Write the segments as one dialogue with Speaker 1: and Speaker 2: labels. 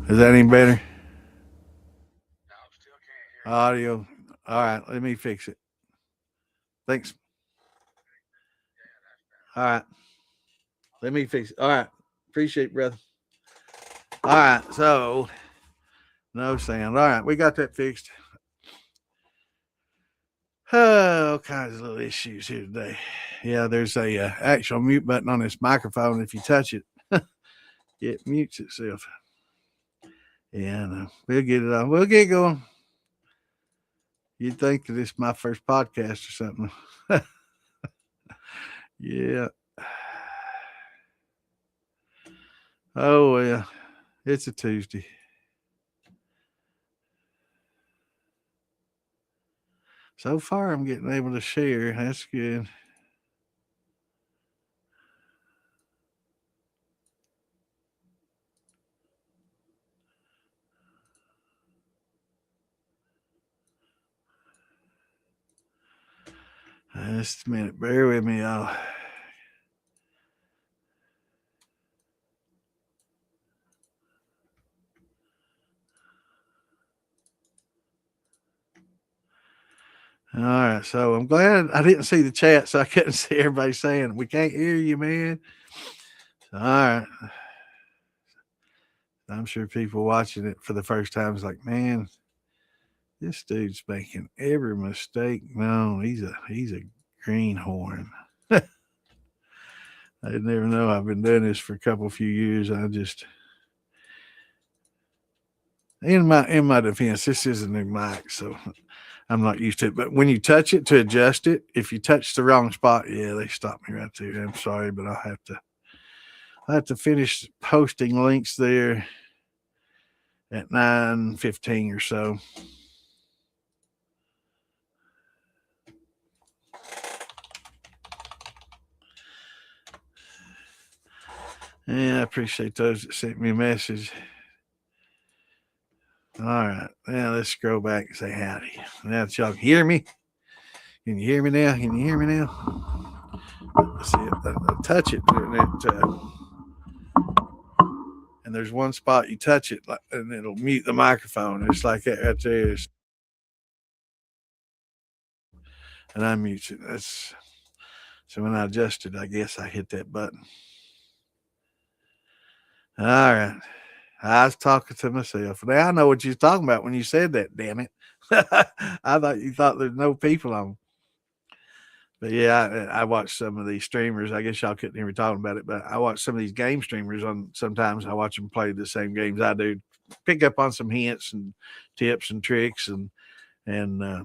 Speaker 1: Is that any better? Audio. All right, let me fix it. Thanks. All right, let me fix it. All right, appreciate it, brother. All right, so no sound. All right, we got that fixed. All kinds of little issues here today. Yeah, there's a actual mute button on this microphone. If you touch it, it mutes itself. Yeah, no, we'll get it on. We'll get going. You'd think that this is my first podcast or something. Yeah. Oh well, it's a Tuesday. So far, I'm getting able to share. That's good. Just a minute. Bear with me, y'all. All right. So I'm glad I didn't see the chat, so I couldn't see everybody saying, "We can't hear you, man." All right. I'm sure people watching it for the first time is like, "Man, this dude's making every mistake." No, he's a greenhorn. I didn't even know I've been doing this for a couple few years. I just in my defense, this is a new mic, so I'm not used to it. But when you touch it to adjust it, if you touch the wrong spot, yeah, they stop me right there. I'm sorry, but I have to finish posting links there at 9:15 or so. Yeah, I appreciate those that sent me a message. All right. Now let's scroll back and say howdy. Now that y'all can hear me. Can you hear me now? Can you hear me now? Let's see. I'll touch it and there's one spot you touch it and it'll mute the microphone. It's like that right there. And I mute it. So when I adjusted, I guess I hit that button. All right. I was talking to myself. Now I know what you was talking about when you said that, damn it. I thought you thought there's no people on. But yeah, I watch some of these streamers. I guess y'all couldn't hear me talking about it, but I watch some of these game streamers on sometimes I watch them play the same games I do, pick up on some hints and tips and tricks and I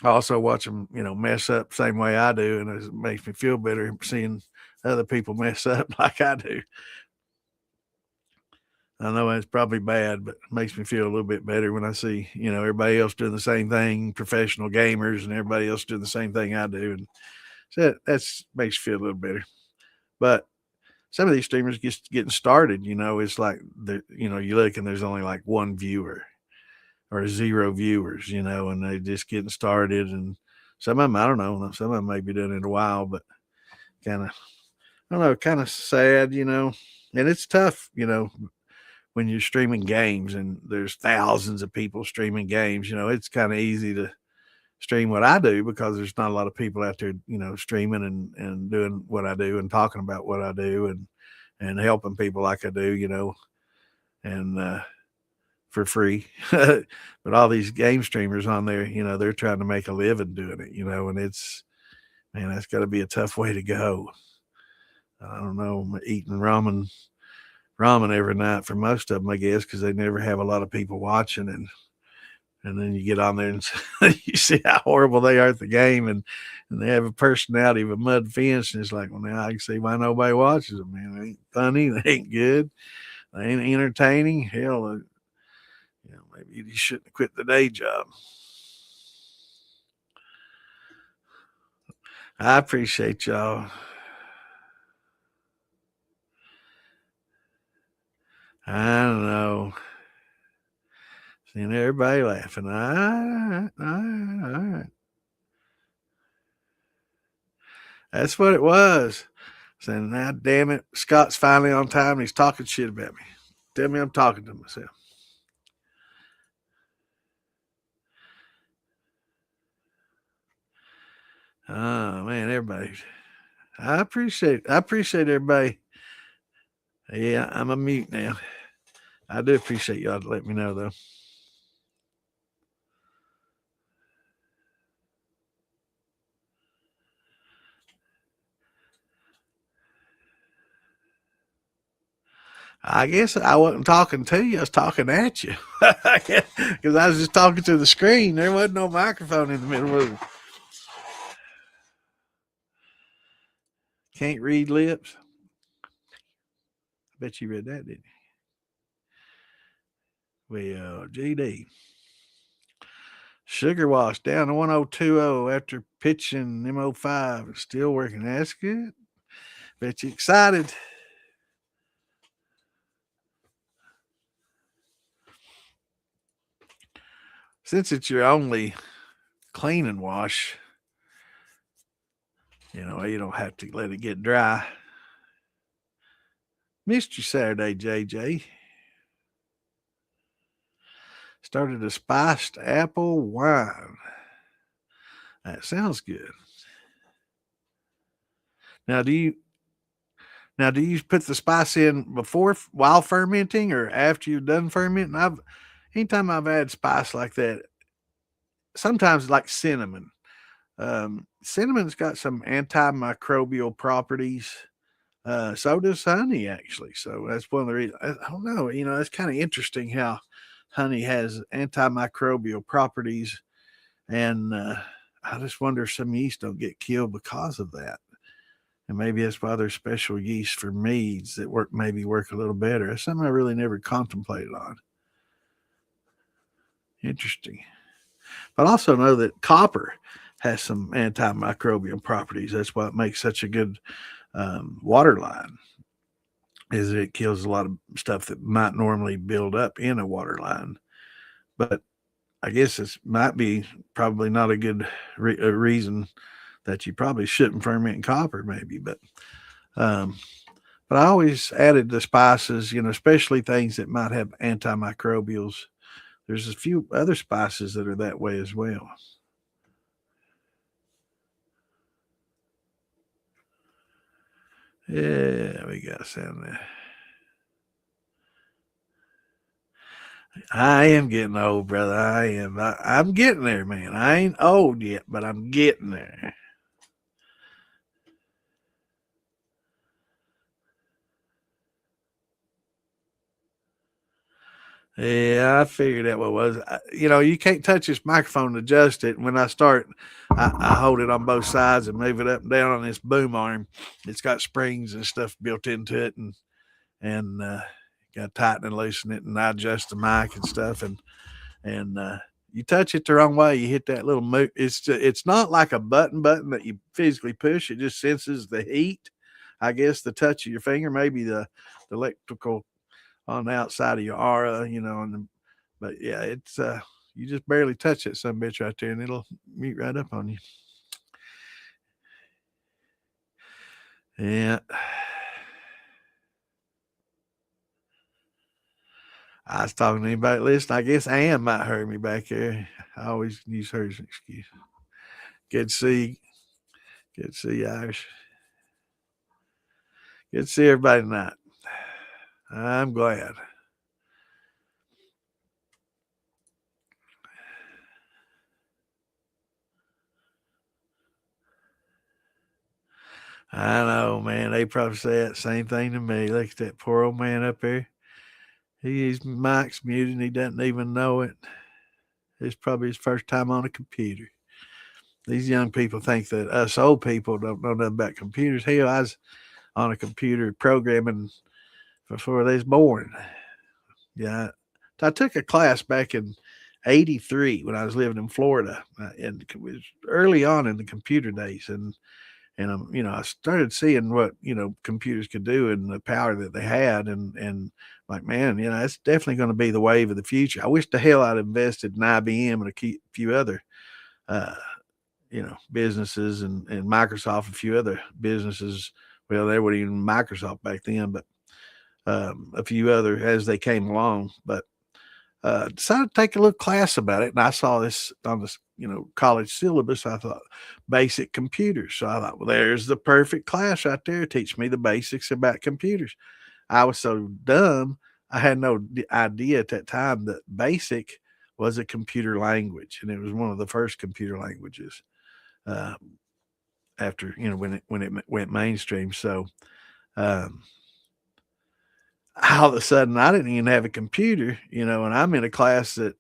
Speaker 1: also watch them, mess up the same way I do, and it makes me feel better seeing other people mess up like I do. I know it's probably bad, but it makes me feel a little bit better when I see, everybody else doing the same thing, professional gamers, and everybody else doing the same thing I do, and so that's makes you feel a little better. But some of these streamers just getting started, it's like you look and there's only like one viewer or zero viewers, and they're just getting started, and some of them I don't know, some of them may be doing it a while, but kind of I don't know, kind of sad, and it's tough, when you're streaming games and there's thousands of people streaming games, it's kind of easy to stream what I do because there's not a lot of people out there, streaming and doing what I do and talking about what I do and helping people like I do, and for free. But all these game streamers on there, they're trying to make a living doing it, and it's man, that's got to be a tough way to go. I don't know, eating ramen every night for most of them, I guess, because they never have a lot of people watching, and then you get on there and you see how horrible they are at the game, and they have a personality of a mud fence, and it's like, well, now I can see why nobody watches them. Man, they ain't funny, they ain't good, they ain't entertaining. Hell, maybe you shouldn't have quit the day job. I appreciate y'all. I don't know. Seeing everybody laughing. All right, all right, all right. That's what it was. Saying, now, damn it, Scott's finally on time and he's talking shit about me. Tell me I'm talking to myself. Oh man, everybody. I appreciate everybody. Yeah, I'm a mute now. I do appreciate y'all to let me know though. I guess I wasn't talking to you. I was talking at you because I was just talking to the screen. There wasn't no microphone in the middle of it. Can't read lips. I bet you read that, didn't you? Well, GD. Sugar Wash down to 1020 after pitching MO5. Still working. That's good. Bet you excited. Since it's your only clean and wash, you don't have to let it get dry. Missed you Saturday, JJ. Started a spiced apple wine. That sounds good. Now, do you put the spice in while fermenting or after you've done fermenting? Anytime I've had spice like that, sometimes like cinnamon. Cinnamon's got some antimicrobial properties. So does honey, actually. So that's one of the reasons. I don't know. It's kind of interesting how honey has antimicrobial properties, and I just wonder if some yeast don't get killed because of that. And maybe that's why there's special yeast for meads that work a little better. That's something I really never contemplated on. Interesting. But I also know that copper has some antimicrobial properties. That's why it makes such a good water line. Is it kills a lot of stuff that might normally build up in a water line. But I guess it might be probably not a good reason that you probably shouldn't ferment copper, maybe. But I always added the spices, especially things that might have antimicrobials. There's a few other spices that are that way as well. Yeah, we got sound there. I am getting old, brother. I am. I'm getting there, man. I ain't old yet, but I'm getting there. Yeah, I figured that what was. You can't touch this microphone to adjust it. When I start, I hold it on both sides and move it up and down on this boom arm. It's got springs and stuff built into it, and got to tighten and loosen it, and I adjust the mic and stuff. And you touch it the wrong way, you hit that little move. It's not like a button that you physically push. It just senses the heat. I guess the touch of your finger, maybe the electrical on the outside of your aura, but yeah, it's you just barely touch that some bitch right there, and it'll mute right up on you. Yeah. I was talking to anybody listening. I guess Ann might heard me back there. I always use her as an excuse. Good to see. Good to see you, Irish. Good to see everybody tonight. I'm glad. I know, man. They probably say that same thing to me. Look at that poor old man up there. His mic's muted and he doesn't even know it. It's probably his first time on a computer. These young people think that us old people don't know nothing about computers. Hell, I was on a computer programming before they was born. Yeah. I took a class back in 83 when I was living in Florida. And it was early on in the computer days. And I started seeing what computers could do and the power that they had, and like, man, it's definitely going to be the wave of the future. I wish the hell I'd invested in IBM and a few other, uh, businesses and Microsoft, a few other businesses. Well, they weren't even Microsoft back then, but a few other as they came along, but decided to take a little class about it. And I saw this on this, college syllabus. I thought basic computers. So I thought, well, there's the perfect class right there. Teach me the basics about computers. I was so dumb. I had no idea at that time that basic was a computer language, and it was one of the first computer languages uh, after when it went mainstream. So um, all of a sudden, I didn't even have a computer, and I'm in a class that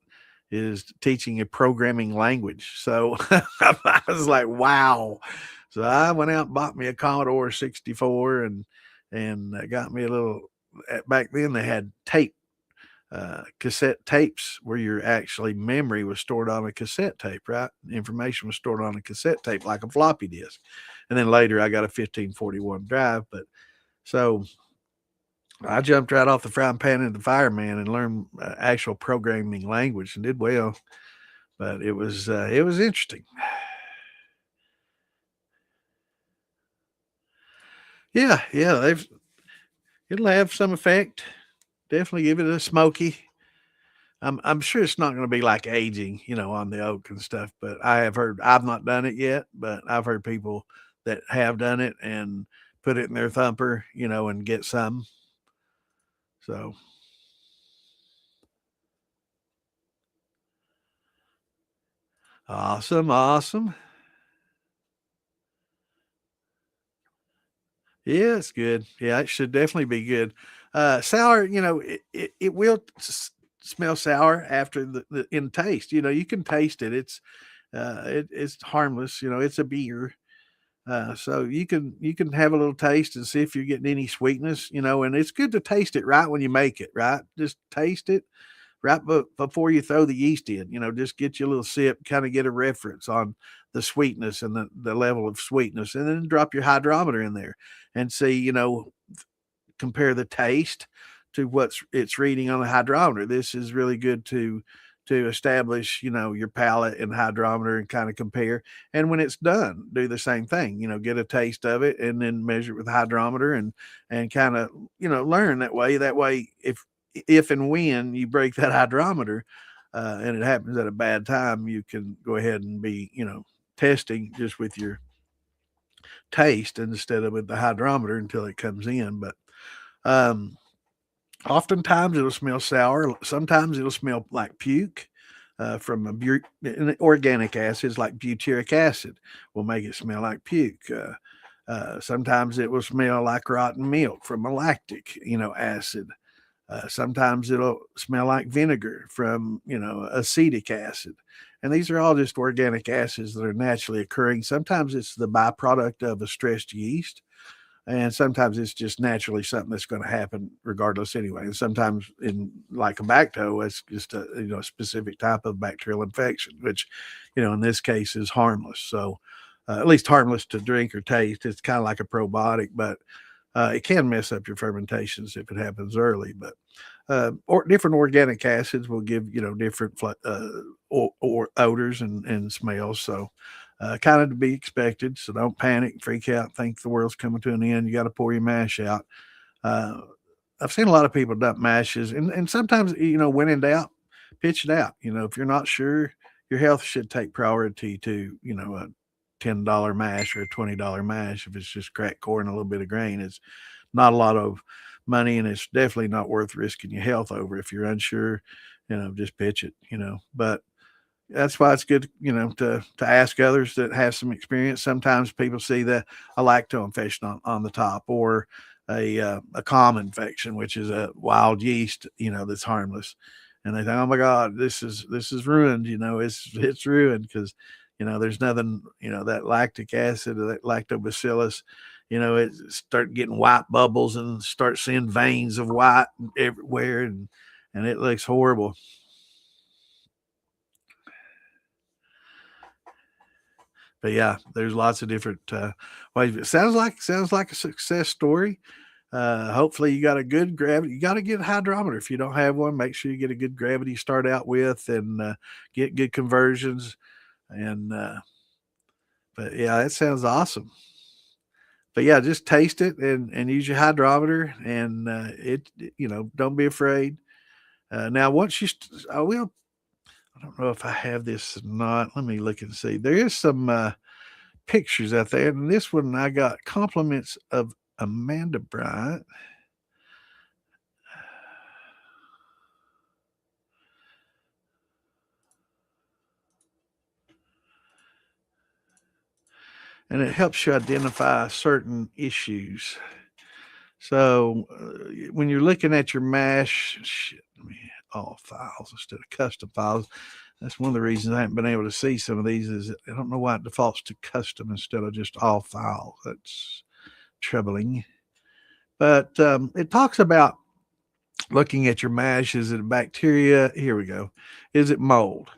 Speaker 1: is teaching a programming language. So I was like, wow. So I went out and bought me a Commodore 64 and got me a little. Back then they had cassette tapes where your actually memory was stored on a cassette tape, right? Information was stored on a cassette tape like a floppy disk. And then later I got a 1541 drive. But so I jumped right off the frying pan into the fireman and learned actual programming language and did well. But it was interesting. Yeah, yeah, it'll have some effect. Definitely give it a smoky. I'm sure it's not gonna be like aging, on the oak and stuff, but I've not done it yet, but I've heard people that have done it and put it in their thumper, and get some. So, awesome, awesome. Yeah, it's good. Yeah, it should definitely be good. Sour, it will smell sour after in taste. You can taste it. It's harmless. It's a beer. So you can have a little taste and see if you're getting any sweetness. And it's good to taste it right when you make it. Right, just taste it right before you throw the yeast in. Just get you a little sip, kind of get a reference on the sweetness and the level of sweetness, and then drop your hydrometer in there and see, compare the taste to what's it's reading on the hydrometer. This is really good to establish, your palate and hydrometer and kind of compare. And when it's done, do the same thing, get a taste of it and then measure it with the hydrometer and kind of, learn that way. That way, if and when you break that hydrometer and it happens at a bad time, you can go ahead and be, testing just with your taste instead of with the hydrometer until it comes in. But um, oftentimes it'll smell sour. Sometimes it'll smell like puke from organic acids like butyric acid will make it smell like puke. Sometimes it will smell like rotten milk from a lactic, acid. Sometimes it'll smell like vinegar from, acetic acid. And these are all just organic acids that are naturally occurring. Sometimes it's the byproduct of a stressed yeast, and sometimes it's just naturally something that's going to happen regardless anyway. And sometimes in like a bacto, it's just a specific type of bacterial infection, which in this case is harmless. So at least harmless to drink or taste. It's kind of like a probiotic, but it can mess up your fermentations if it happens early. But or different organic acids will give different or odors and smells. So kind of to be expected. So don't panic, freak out, think the world's coming to an end. You got to pour your mash out. Uh, I've seen a lot of people dump mashes, and sometimes when in doubt, pitch it out. If you're not sure, your health should take priority to a $10 mash or a $20 mash. If it's just cracked corn, a little bit of grain, it's not a lot of money, and it's definitely not worth risking your health over. If you're unsure, just pitch it. But that's why it's good, to ask others that have some experience. Sometimes people see a lacto infection on the top, or a common infection, which is a wild yeast, that's harmless, and they think, oh my God, this is ruined. It's ruined because there's nothing, that lactic acid or that lactobacillus. It start getting white bubbles and start seeing veins of white everywhere, and it looks horrible. But yeah, there's lots of different ways. It sounds like a success story. Hopefully, you got a good gravity. You got to get a hydrometer. If you don't have one, make sure you get a good gravity to start out with, and get good conversions. And but yeah, that sounds awesome. But yeah, just taste it and use your hydrometer, and don't be afraid. Now, once I will. I don't know if I have this or not. Let me look and see. There is some pictures out there, and this one I got compliments of Amanda Bryant. And it helps you identify certain issues. So when you're looking at your mash, all files instead of custom files. That's one of the reasons I haven't been able to see some of these. Is I don't know why it defaults to custom instead of just all files. That's troubling. But it talks about looking at your mash. Is it bacteria? Here we go. Is it mold?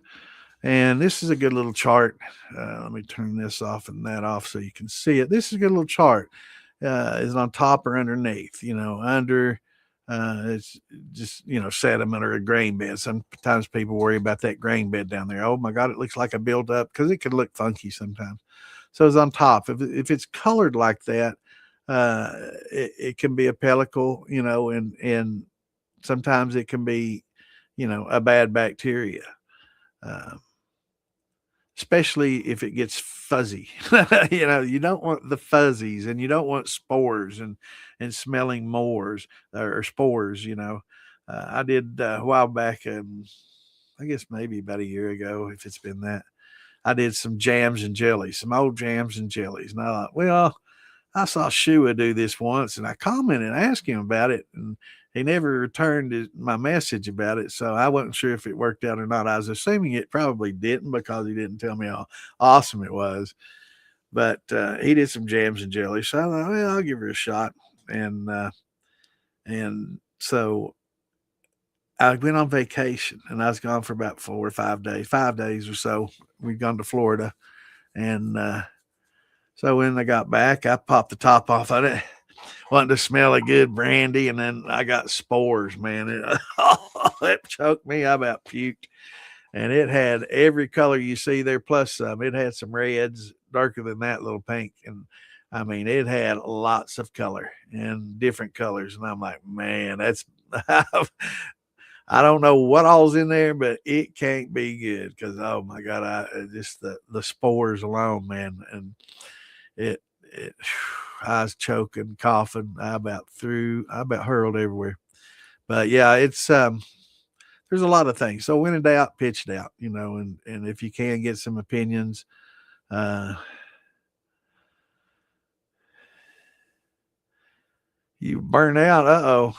Speaker 1: And this is a good little chart. Let me turn this off and that off so you can see it. This is a good little chart. Is it on top or underneath? Under it's just sediment or a grain bed. Sometimes people worry about that grain bed down there. Oh my God, it looks like a buildup, because it could look funky sometimes. So it's on top. If it's colored like that, it can be a pellicle, and sometimes it can be, a bad bacteria. Um, Especially if it gets fuzzy. You don't want the fuzzies, and you don't want spores and smelling mores or spores. I did a while back, I guess maybe about a year ago, if it's been that. I did some jams and jellies, some old jams and jellies, and I thought, well, I saw Shua do this once, and I commented and asked him about it, and he never returned my message about it. So I wasn't sure if it worked out or not. I was assuming it probably didn't, because he didn't tell me how awesome it was. But he did some jams and jellies, so I thought, well, I'll give her a shot. And so I went on vacation, and I was gone for about 5 days or so. We'd gone to Florida, and so when I got back, I popped the top off of it, wanting to smell a good brandy, and then I got spores, man. It choked me. I about puked. And it had every color you see there, plus some. It had some reds, darker than that, little pink. And I mean, it had lots of color and different colors. And I'm like, man, that's, I don't know what all's in there, but it can't be good, because, oh my God, just the spores alone, man. And it I was choking, coughing. I about hurled everywhere. But yeah, it's there's a lot of things. So when in doubt, pitch it out, and if you can get some opinions, you burn out. Uh-oh.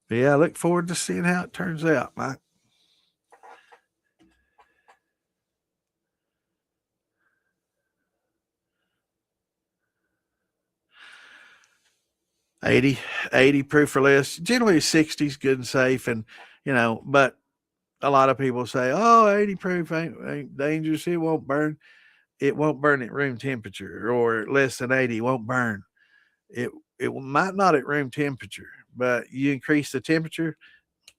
Speaker 1: But yeah, I look forward to seeing how it turns out, Mike. 80, 80 proof or less. Generally 60 is good and safe, and but a lot of people say, oh, 80 proof ain't dangerous. It won't burn. It won't burn at room temperature, or less than 80 won't burn. It might not at room temperature, but you increase the temperature,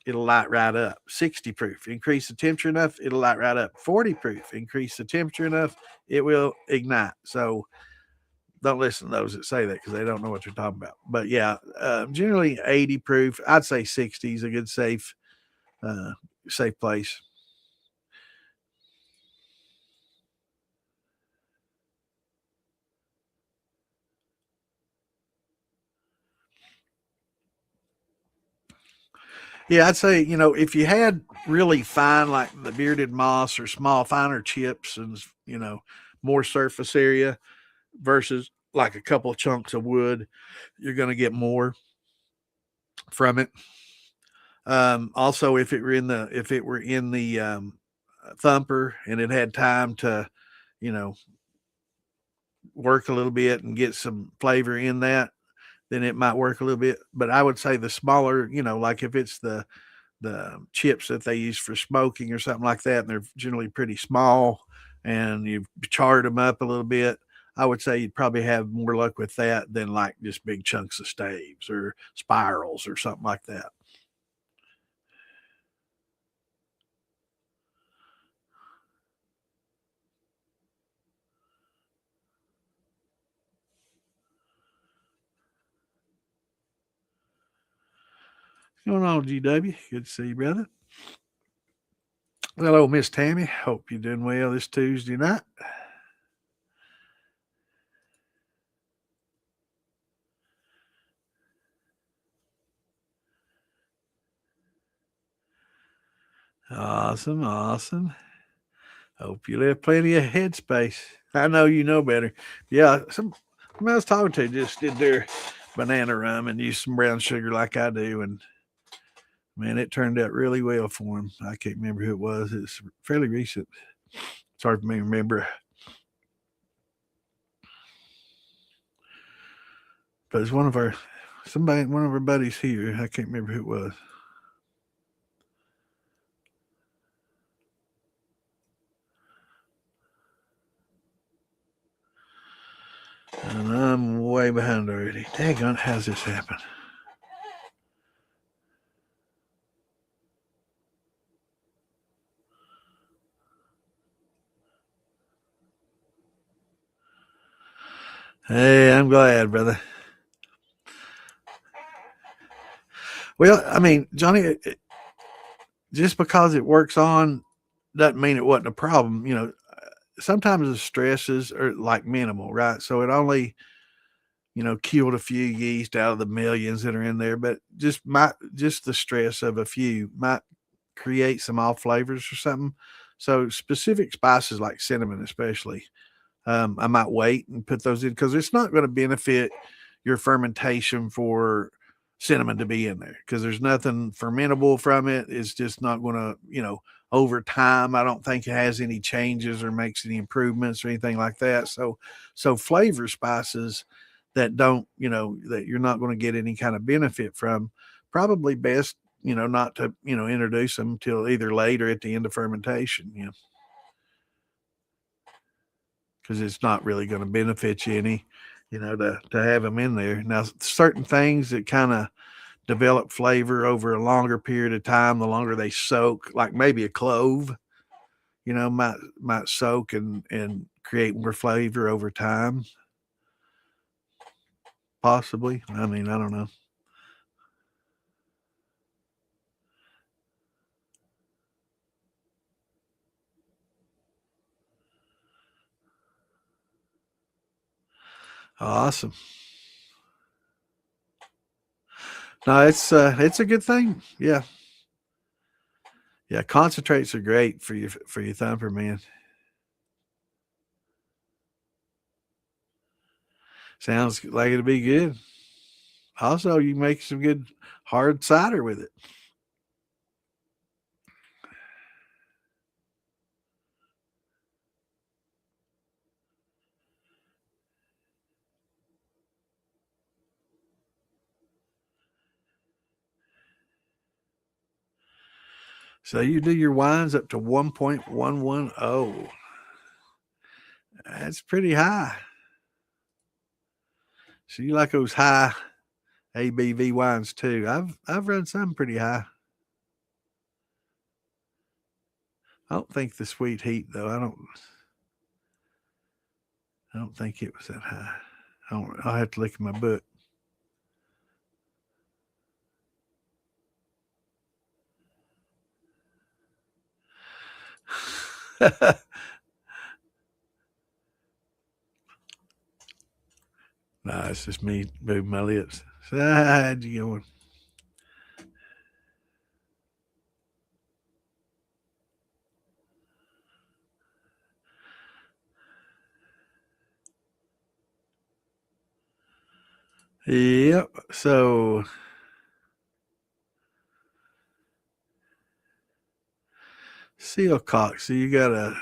Speaker 1: it'll light right up. 60 proof, increase the temperature enough, it'll light right up. 40 proof, increase the temperature enough, it will ignite. So don't listen to those that say that, because they don't know what you're talking about. But yeah, generally 80 proof. I'd say 60 is a good uh, safe place. Yeah, I'd say, if you had really fine, like the bearded moss, or small, finer chips, and, more surface area versus like a couple of chunks of wood, you're going to get more from it. Also, if it were in the thumper, and it had time to, you know, work a little bit and get some flavor in that, then it might work a little bit. But I would say the smaller, like if it's the chips that they use for smoking or something like that, and they're generally pretty small, and you've charred them up a little bit, I would say you'd probably have more luck with that than like just big chunks of staves or spirals or something like that. What's going on, GW? Good to see you, brother. Hello, Miss Tammy. Hope you're doing well this Tuesday night. Awesome, awesome. Hope you have plenty of headspace. I know you know better. Yeah, somebody I was talking to just did their banana rum and used some brown sugar like I do, and man, it turned out really well for him. I can't remember who it was. It's fairly recent. It's hard for me to remember, but it's one of our buddies here. I can't remember who it was. And I'm way behind already. Daggone, how's this happen? Hey, I'm glad, brother. Well, I mean, Johnny, just because it works on doesn't mean it wasn't a problem. Sometimes the stresses are like minimal, right? So it only, killed a few yeast out of the millions that are in there, but just the stress of a few might create some off flavors or something. So specific spices like cinnamon, especially, I might wait and put those in because it's not going to benefit your fermentation for cinnamon to be in there because there's nothing fermentable from it. It's just not going to, over time. I don't think it has any changes or makes any improvements or anything like that. So flavor spices that don't, that you're not going to get any kind of benefit from, probably best, not to, introduce them till either late or at the end of fermentation. Because it's not really going to benefit you any, to have them in there. Now, certain things that kind of develop flavor over a longer period of time, the longer they soak, like maybe a clove, might soak and create more flavor over time. Possibly. I mean, I don't know. Awesome. No, it's a good thing. Yeah. Yeah, concentrates are great for your thumper, man. Sounds like it'll be good. Also, you make some good hard cider with it. So you do your wines up to 1.110. That's pretty high. So you like those high ABV wines too. I've run some pretty high. I don't think the sweet heat though. I don't think it was that high. I'll have to look at my book. Nah, it's just me moving my lips. So how'd you going? Yep. So seal cock. So you got a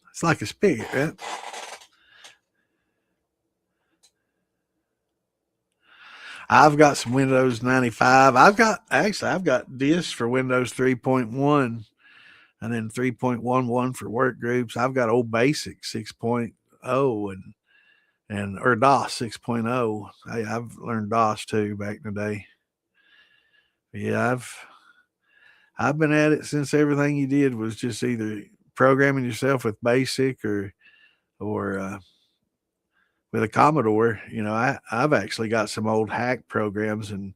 Speaker 1: it's like a spigot, right? I've got some Windows 95. I've got discs for Windows 3.1 and then 3.11 for work groups. I've got old basic 6.0 and or DOS 6.0. I've learned DOS too back in the day. Yeah, I've been at it since everything you did was just either programming yourself with basic or with a Commodore. I've actually got some old hack programs and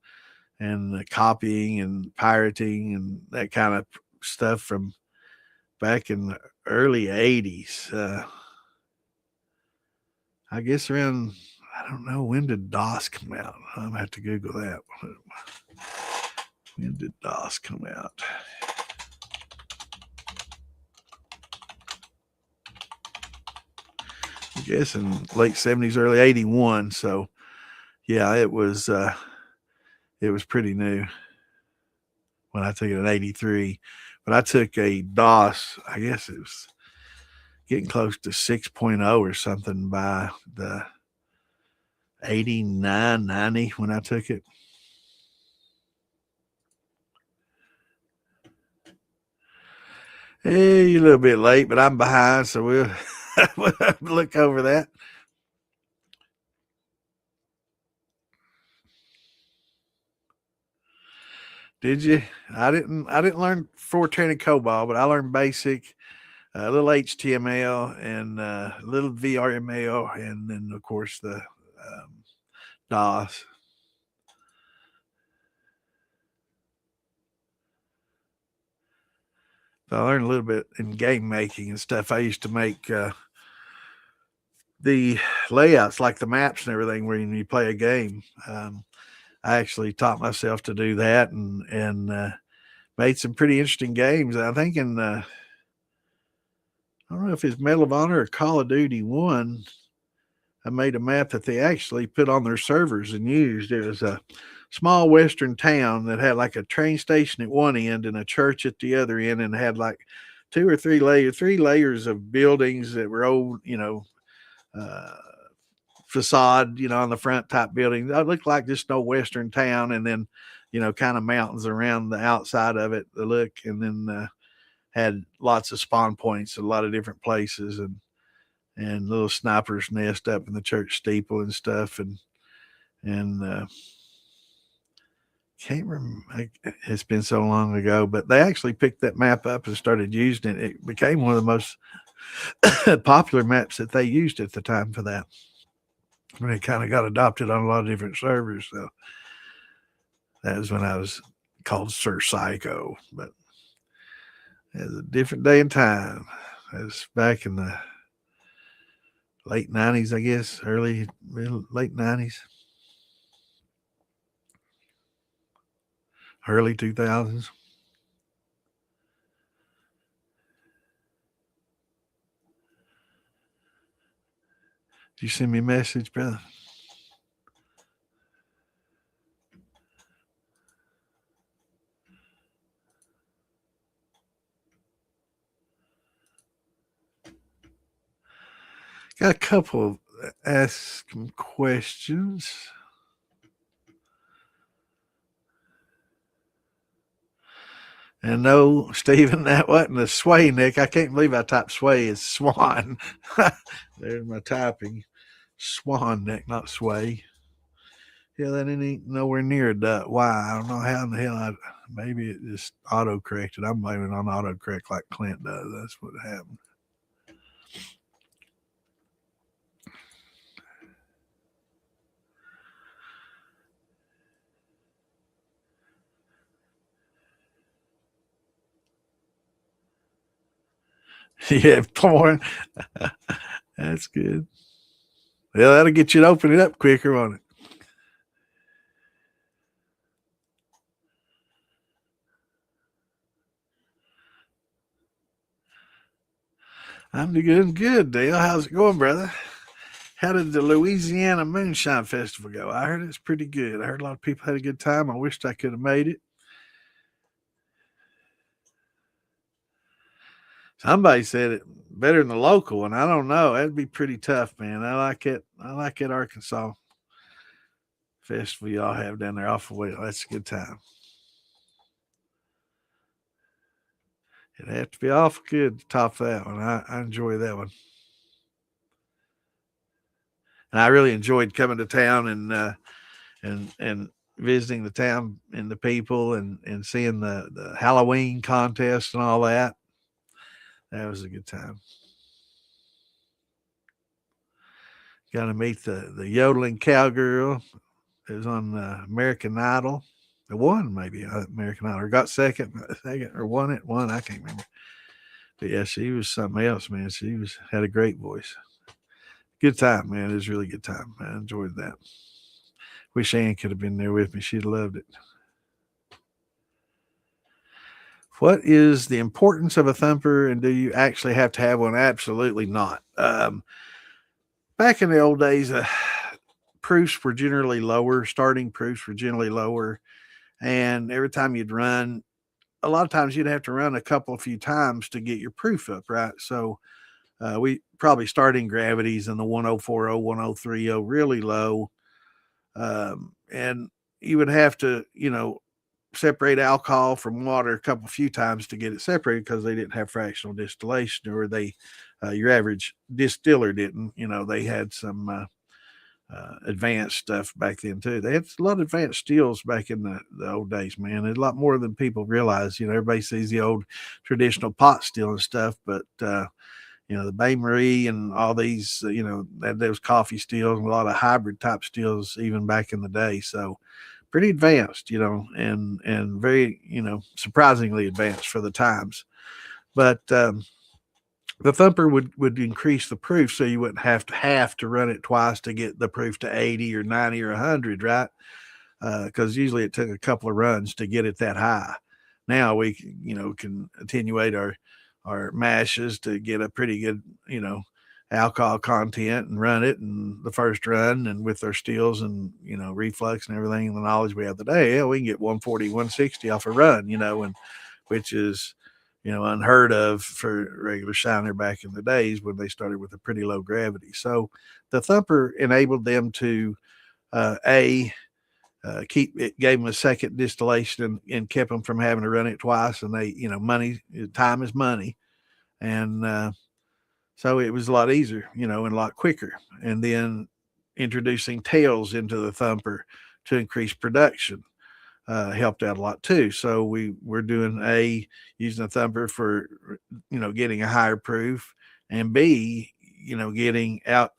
Speaker 1: and copying and pirating and that kind of stuff from back in the early 80s. I guess around, I don't know, when did DOS come out? I'm going to have to Google that. When did DOS come out? I guess in late 70s, early 81. So, yeah, it was pretty new when I took it in 83. But I took a DOS, I guess it was getting close to 6.0 or something by the 89, 90 when I took it. Hey, you're a little bit late, but I'm behind, so we'll look over that. Did you? I didn't. I didn't learn Fortran and COBOL, but I learned BASIC, a little HTML, and a little VRML, and then of course the DOS. So I learned a little bit in game making and stuff. I used to make the layouts, like the maps and everything, when you play a game. I actually taught myself to do that, and made some pretty interesting games. I think in I don't know if it's Medal of Honor or Call of Duty 1. I made a map that they actually put on their servers and used. It was a small western town that had like a train station at one end and a church at the other end, and had like three layers of buildings that were old, uh, facade, on the front type building. It looked like just no western town, and then, kind of mountains around the outside of it. The look, and then had lots of spawn points at a lot of different places, and little snipers nest up in the church steeple and stuff, and can't remember. It's been so long ago, but they actually picked that map up and started using it. It became one of the most popular maps that they used at the time for that. And it kind of got adopted on a lot of different servers. So that was when I was called Sir Psycho, but it was a different day and time. It was back in the late 90s, I guess, late 90s, early 2000s. Did you send me a message, brother? Got a couple ask some questions. And no, Stephen, that wasn't a sway, Nick. I can't believe I typed sway as swan. There's my typing. Swan, Nick, not sway. Yeah, that ain't nowhere near a dot. Why? I don't know how in the hell maybe it just auto corrected. I'm blaming it on autocorrect like Clint does. That's what happened. Yeah, porn. That's good. Yeah, that'll get you to open it up quicker, won't it? I'm doing good, Dale. How's it going, brother? How did the Louisiana Moonshine Festival go? I heard it's pretty good. I heard a lot of people had a good time. I wished I could have made it. Somebody said it better than the local one. I don't know. That'd be pretty tough, man. I like it. I like it, Arkansas festival y'all have down there off of Wheel. That's a good time. It'd have to be awful good to top that one. I enjoy that one. And I really enjoyed coming to town and visiting the town and the people and seeing the Halloween contest and all that. That was a good time. Got to meet the yodeling cowgirl. It was on American Idol. won maybe American Idol, or got second, or won it. Won, I can't remember. But yeah, she was something else, man. She had a great voice. Good time, man. It was a really good time. I enjoyed that. Wish Ann could have been there with me. She'd loved it. What is the importance of a thumper, and do you actually have to have one? Absolutely not. Back in the old days, proofs were generally lower. Starting proofs were generally lower, and every time you'd run, a lot of times you'd have to run a few times to get your proof up, right? So we probably starting gravities in the 1040, 1030, really low. And you would have to, separate alcohol from water a few times to get it separated because they didn't have fractional distillation, or your average distiller didn't. They had some advanced stuff back then too. They had a lot of advanced stills back in the old days, man. There's a lot more than people realize. Everybody sees the old traditional pot still and stuff, but the Bain Marie and all these, those coffee stills and a lot of hybrid type stills even back in the day. So pretty advanced, and very, surprisingly advanced for the times. But the thumper would increase the proof, so you wouldn't have to run it twice to get the proof to 80 or 90 or 100, right? Because usually it took a couple of runs to get it that high. Now we can attenuate our mashes to get a pretty good alcohol content and run it in the first run, and with our stills and reflux and everything and the knowledge we have today, we can get 140, 160 off a run, and which is unheard of for regular shiner back in the days when they started with a pretty low gravity. So the thumper enabled them to keep it, gave them a second distillation, and kept them from having to run it twice. And they, time is money, and so it was a lot easier, and a lot quicker. And then introducing tails into the thumper to increase production helped out a lot too. So we were doing using a thumper for, getting a higher proof, and B, getting out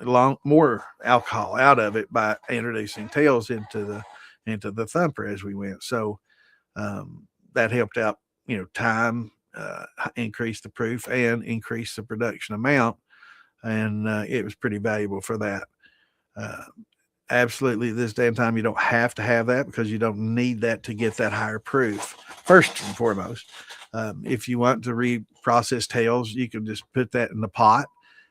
Speaker 1: more alcohol out of it by introducing tails into the thumper as we went. So that helped out, time, increase the proof and increase the production amount. And it was pretty valuable for that. Uh, Absolutely, this day and time, you don't have to have that because you don't need that to get that higher proof. First and foremost, if you want to reprocess tails, you can just put that in the pot.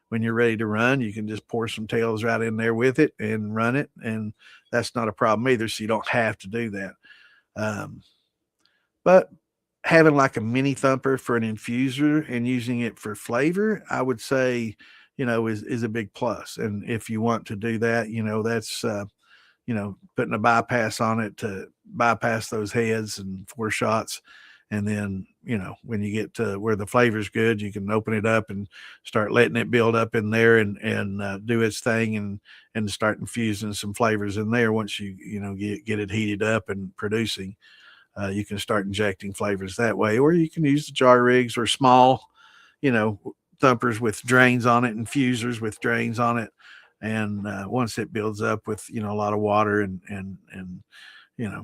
Speaker 1: When you're ready to run, you can just pour some tails right in there with it and run it, and that's not a problem either. So you don't have to do that. But having like a mini thumper for an infuser and using it for flavor, I would say, is a big plus. And if you want to do that, that's, putting a bypass on it to bypass those heads and four shots. And then, when you get to where the flavor's good, you can open it up and start letting it build up in there and do its thing, and start infusing some flavors in there. Once you, get it heated up and producing, you can start injecting flavors that way, or you can use the jar rigs or small, thumpers with drains on it, infusers with drains on it. And once it builds up with, a lot of water and you know,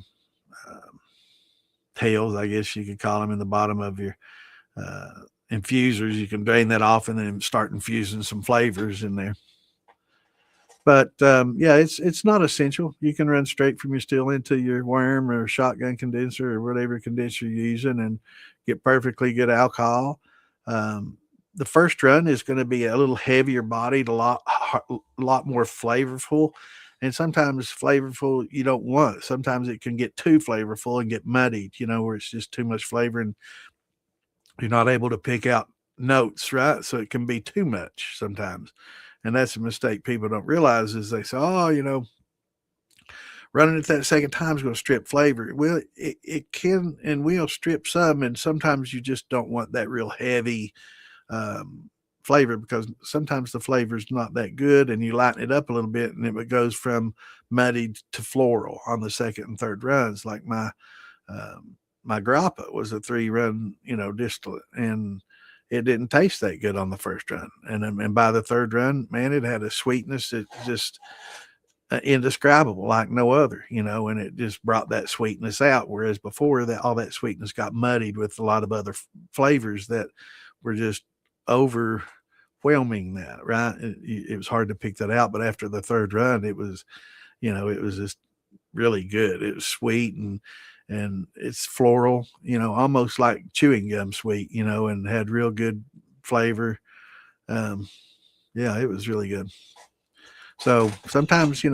Speaker 1: tails, I guess you could call them, in the bottom of your infusers, you can drain that off and then start infusing some flavors in there. But yeah, it's not essential. You can run straight from your still into your worm or shotgun condenser or whatever condenser you're using and get perfectly good alcohol. The first run is going to be a little heavier bodied, a lot more flavorful. And sometimes flavorful you don't want. Sometimes it can get too flavorful and get muddied, where it's just too much flavor and you're not able to pick out notes, right? So it can be too much sometimes. And that's a mistake people don't realize, is they say, oh, running it that second time is going to strip flavor. Well, it can and will strip some, and sometimes you just don't want that real heavy flavor, because sometimes the flavor is not that good, and you lighten it up a little bit and it goes from muddied to floral on the second and third runs. Like my grappa was a 3-run, distillate, and it didn't taste that good on the first run. And by the third run, man, it had a sweetness that just indescribable like no other, and it just brought that sweetness out. Whereas before that, all that sweetness got muddied with a lot of other flavors that were just overwhelming that, right? It was hard to pick that out. But after the third run, it was just really good. It was sweet and it's floral, almost like chewing gum sweet, and had real good flavor. Um, yeah, it was really good. So sometimes,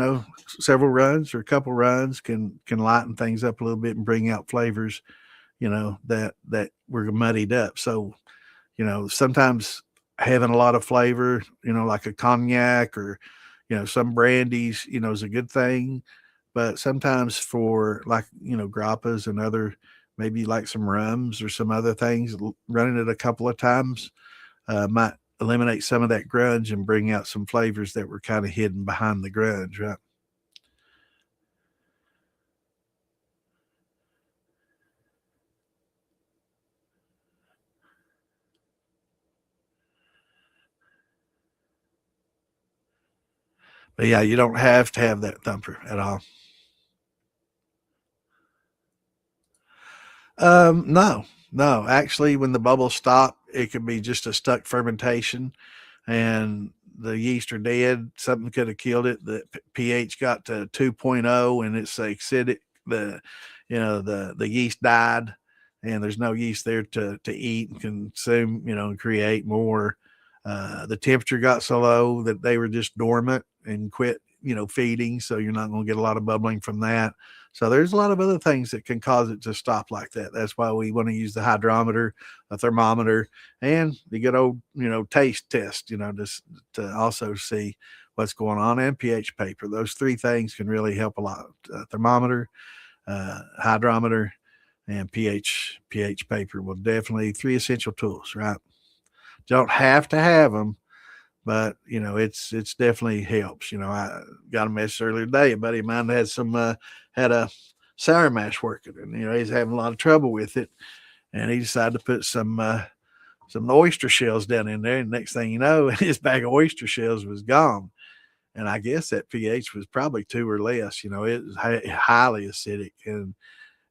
Speaker 1: several runs or a couple runs can lighten things up a little bit and bring out flavors, that were muddied up. So, sometimes having a lot of flavor, like a cognac or, some brandies, is a good thing. But sometimes for like, grappas and other, maybe like some rums or some other things, running it a couple of times might eliminate some of that grunge and bring out some flavors that were kind of hidden behind the grunge, right? But yeah, you don't have to have that thumper at all. No, no. Actually, when the bubbles stop, it could be just a stuck fermentation, and the yeast are dead. Something could have killed it. The pH got to 2.0, and it's acidic. The the yeast died, and there's no yeast there to eat and consume. And create more. The temperature got so low that they were just dormant and quit. Feeding, so you're not going to get a lot of bubbling from that. So there's a lot of other things that can cause it to stop like that. That's why we want to use the hydrometer, a thermometer, and the good old, taste test, just to also see what's going on, and pH paper. Those three things can really help a lot. Thermometer, hydrometer, and pH paper will definitely three essential tools, right? Don't have to have them, but it's definitely helps. I got a message earlier today. A buddy of mine had a sour mash working, and he's having a lot of trouble with it, and he decided to put some oyster shells down in there, and next thing you know, his bag of oyster shells was gone. And I guess that pH was probably two or less. It was highly acidic, and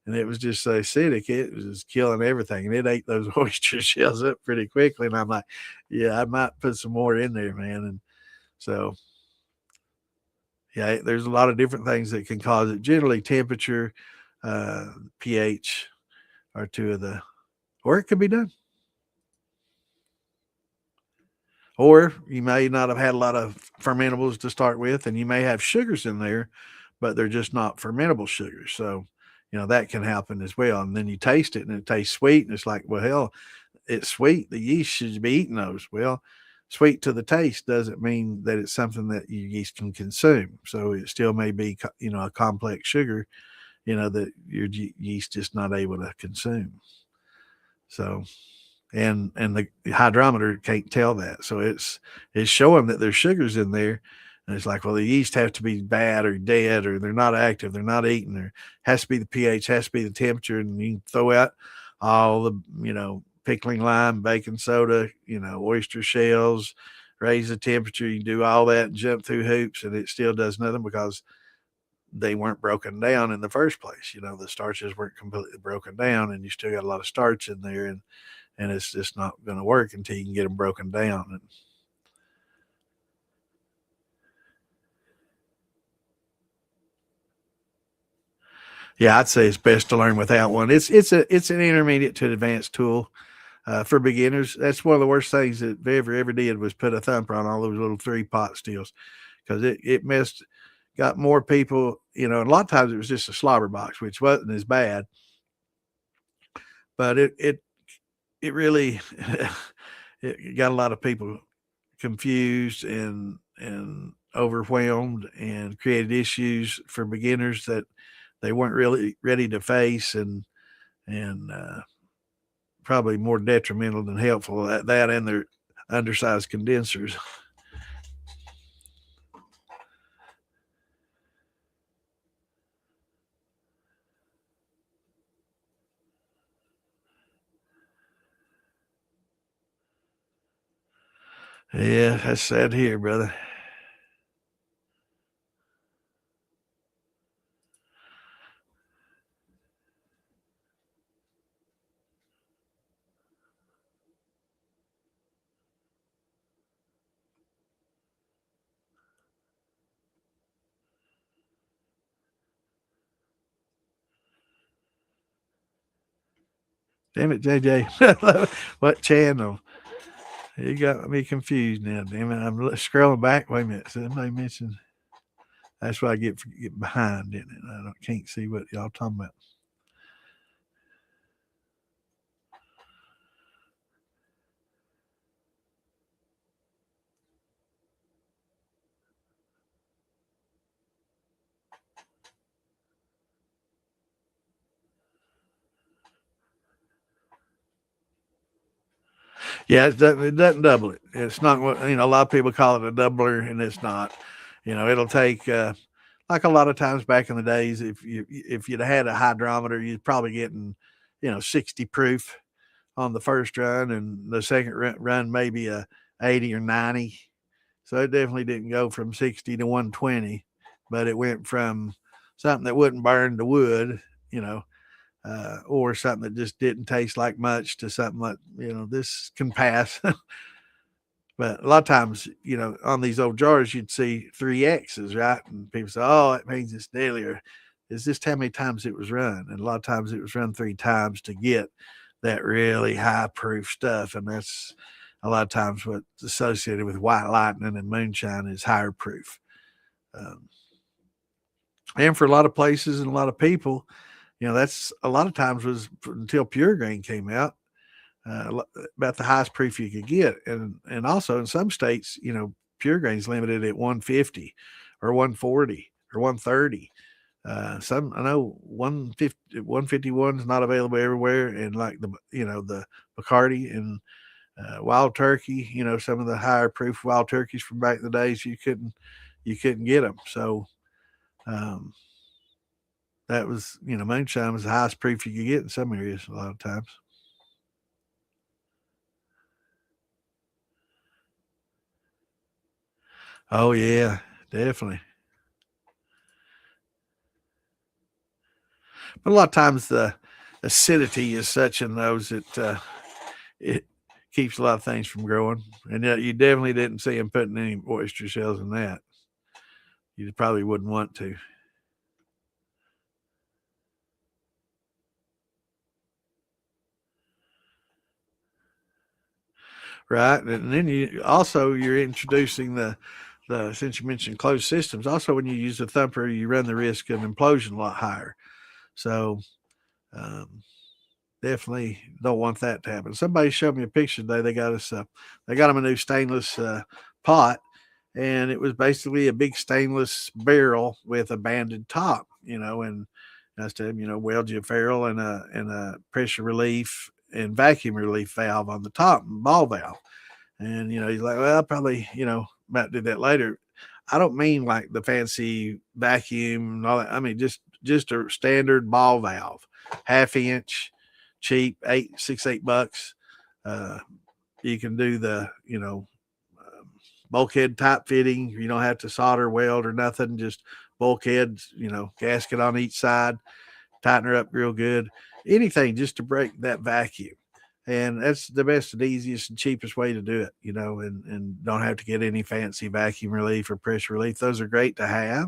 Speaker 1: it was just so acidic, it was killing everything. And it ate those oyster shells up pretty quickly. And I'm like, yeah, I might put some more in there, man. And so, yeah, there's a lot of different things that can cause it. Generally, temperature, pH are two of the, or it could be done. Or you may not have had a lot of fermentables to start with, and you may have sugars in there, but they're just not fermentable sugars. So, that can happen as well. And then you taste it and it tastes sweet. And it's like, well, hell, it's sweet. The yeast should be eating those. Well, sweet to the taste doesn't mean that it's something that your yeast can consume. So it still may be, a complex sugar, that your yeast just not able to consume. So, and the hydrometer can't tell that. So it's showing that there's sugars in there. And it's like, well, the yeast have to be bad or dead, or they're not active, they're not eating, or has to be the pH, has to be the temperature, and you can throw out all the, pickling lime, baking soda, oyster shells, raise the temperature, you can do all that and jump through hoops, and it still does nothing because they weren't broken down in the first place. The starches weren't completely broken down, and you still got a lot of starch in there, and it's just not going to work until you can get them broken down. And yeah, I'd say it's best to learn without one. It's an intermediate to advanced tool for beginners. That's one of the worst things that Bever ever did was put a thumper on all those little 3-pot stills, because it messed got more people. And a lot of times it was just a slobber box, which wasn't as bad, but it really it got a lot of people confused and overwhelmed, and created issues for beginners that they weren't really ready to face, and probably more detrimental than helpful. That and their undersized condensers. Yeah, that's sad here, brother. Damn it, JJ. What channel? You got me confused now. Damn it. I'm scrolling back. Wait a minute. Somebody mentioned. That's why I get behind in it. Can't see what y'all talking about. Yeah, it doesn't double it. It's not what a lot of people call it a doubler, and it's not. It'll take like a lot of times back in the days, if you'd had a hydrometer, you'd probably getting 60 proof on the first run, and the second run maybe a 80 or 90. So it definitely didn't go from 60 to 120, but it went from something that wouldn't burn to wood, you know, or something that just didn't taste like much to something like, this can pass. But a lot of times, on these old jars, you'd see three X's, right? And people say, oh, it means it's daily, or is this how many times it was run? And a lot of times it was run three times to get that really high proof stuff. And that's a lot of times what's associated with white lightning and moonshine is higher proof. Um, and for a lot of places and a lot of people, that's a lot of times was until pure grain came out, about the highest proof you could get. And also in some states, pure grain's limited at 150 or 140 or 130. Some I know 150 151 is not available everywhere, and like the Bacardi and wild turkey, some of the higher proof wild turkeys from back in the days, you couldn't get them. So um, that was moonshine was the highest proof you could get in some areas a lot of times. Oh yeah, definitely. But a lot of times the acidity is such in those that it keeps a lot of things from growing. And yet you definitely didn't see them putting any oyster shells in that. You probably wouldn't want to. Right. And then you're introducing the since you mentioned closed systems, also when you use a thumper, you run the risk of implosion a lot higher. So um, definitely don't want that to happen. Somebody showed me a picture today. They got them a new stainless pot, and it was basically a big stainless barrel with a banded top. And I said, weld you a ferrule and a pressure relief and vacuum relief valve on the top, and ball valve. And he's like, well, I'll probably might do that later. I don't mean like the fancy vacuum and all that. I mean just a standard ball valve, half inch, cheap, 8 6 8 bucks. Uh, you can do the bulkhead type fitting. You don't have to solder, weld, or nothing. Just bulkheads, gasket on each side, tighten her up real good. Anything just to break that vacuum. And that's the best and easiest and cheapest way to do it, and don't have to get any fancy vacuum relief or pressure relief. Those are great to have.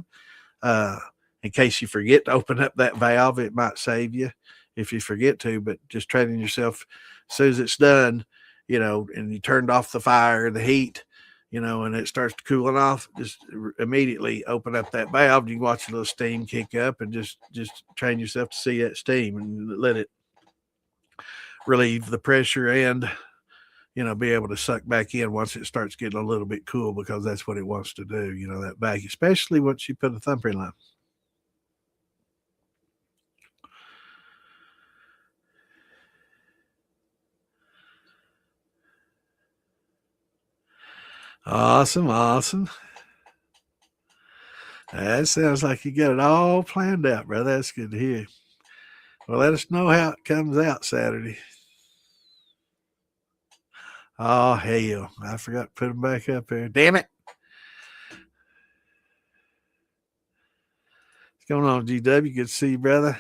Speaker 1: Uh, in case you forget to open up that valve, it might save you if you forget to, but just training yourself as soon as it's done, and you turned off the fire and the heat, and it starts cooling off, just immediately open up that valve. You can watch a little steam kick up and just train yourself to see that steam and let it relieve the pressure and be able to suck back in once it starts getting a little bit cool, because that's what it wants to do, that vacuum, especially once you put a thumper in line. Awesome, awesome. That sounds like you got it all planned out, brother. That's good to hear. Well, let us know how it comes out Saturday. Oh, hell. I forgot to put them back up there. Damn it. What's going on, GW? Good to see you, brother.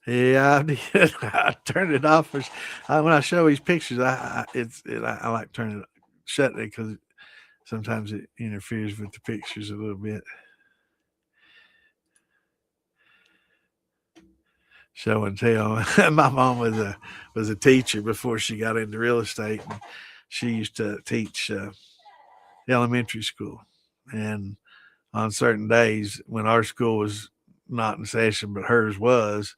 Speaker 1: Yeah, I did. I turned it off. When I show these pictures, I like turning it, shutting it, because sometimes it interferes with the pictures a little bit. show and tell. My mom was a teacher before she got into real estate. And she used to teach elementary school, and on certain days when our school was not in session, but hers was,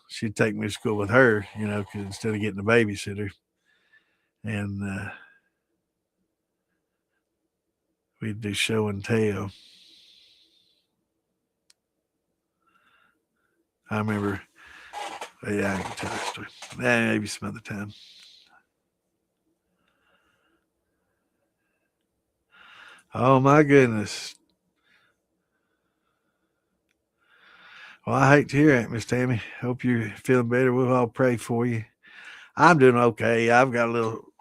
Speaker 1: she'd take me to school with her, you know, 'cause instead of getting a babysitter, and we'd do show and tell. I remember, yeah, I can tell that story. Maybe some other time. Oh my goodness. Well, I hate to hear that, Miss Tammy. Hope you're feeling better. We'll all pray for you. I'm doing okay. I've got a little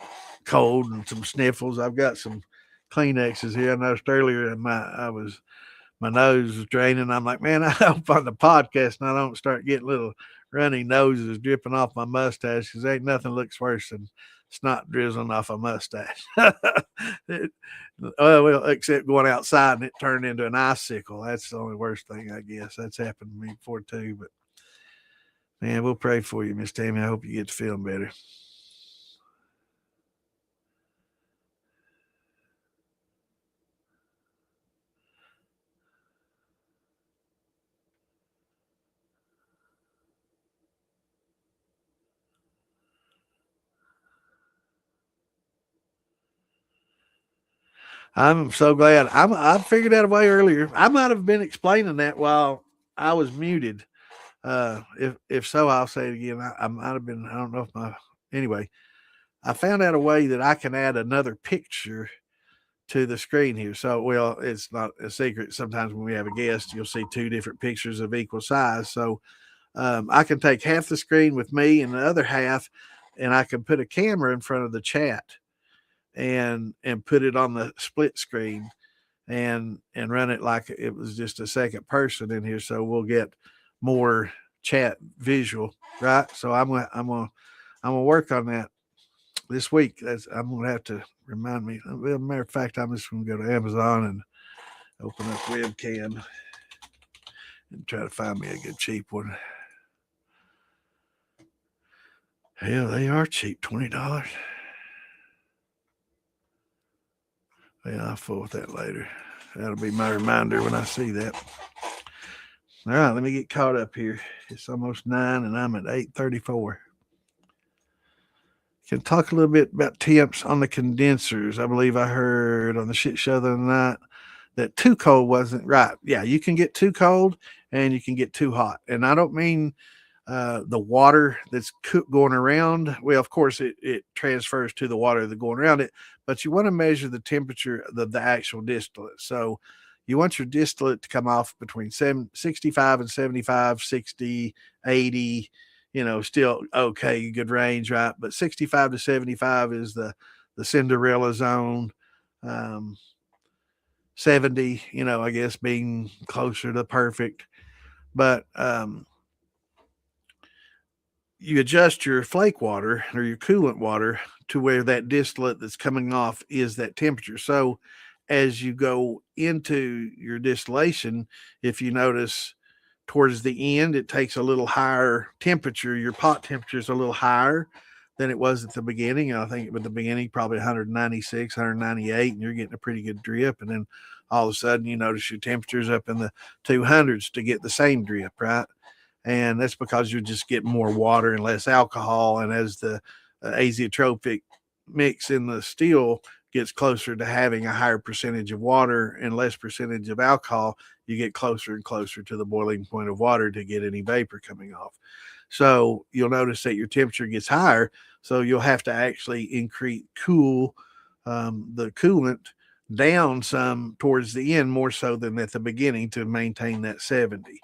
Speaker 1: cold and some sniffles. I've got some Kleenexes here. I noticed earlier my nose was draining. I'm like, man, I hope on the podcast and I don't start getting little runny noses dripping off my mustache, because ain't nothing looks worse than snot drizzling off a mustache. Well, except going outside and it turned into an icicle. That's the only worst thing, I guess. That's happened to me before too. But man, we'll pray for you, Miss Tammy. I hope you get to feeling better. I'm so glad. I figured out a way earlier. I might have been explaining that while I was muted. If so, I'll say it again. I might have been. I don't know if my anyway. I found out a way that I can add another picture to the screen here. So, well, it's not a secret. Sometimes when we have a guest, you'll see two different pictures of equal size. So, I can take half the screen with me and the other half, and I can put a camera in front of the chat and put it on the split screen and run it like it was just a second person in here. So we'll get more chat visual, right? So I'm gonna work on that this week. I'm gonna have to remind me. Well, matter of fact, I'm just gonna go to Amazon and open up webcam and try to find me a good cheap one. Hell, they are cheap, $20. Yeah, I'll fool with that later. That'll be my reminder when I see that. All right, let me get caught up here. It's almost 9 and I'm at 8:34. Can talk a little bit about temps on the condensers. I believe I heard on the shit show the other night that too cold wasn't right. Yeah, you can get too cold and you can get too hot. And I don't mean the water that's going around. Well, of course, it transfers to the water that's going around it, but you want to measure the temperature of the actual distillate. So you want your distillate to come off between 65 and 75, 60, 80, still okay, good range, right? But 65 to 75 is the Cinderella zone. 70, I guess being closer to perfect. But you adjust your flake water or your coolant water to where that distillate that's coming off is that temperature. So as you go into your distillation, if you notice towards the end, it takes a little higher temperature. Your pot temperature is a little higher than it was at the beginning. I think at the beginning, probably 196, 198, and you're getting a pretty good drip. And then all of a sudden, you notice your temperature's up in the 200s to get the same drip, right? And that's because you're just getting more water and less alcohol. And as the azeotropic mix in the still gets closer to having a higher percentage of water and less percentage of alcohol, you get closer and closer to the boiling point of water to get any vapor coming off. So you'll notice that your temperature gets higher. So you'll have to actually cool the coolant down some towards the end, more so than at the beginning, to maintain that 70.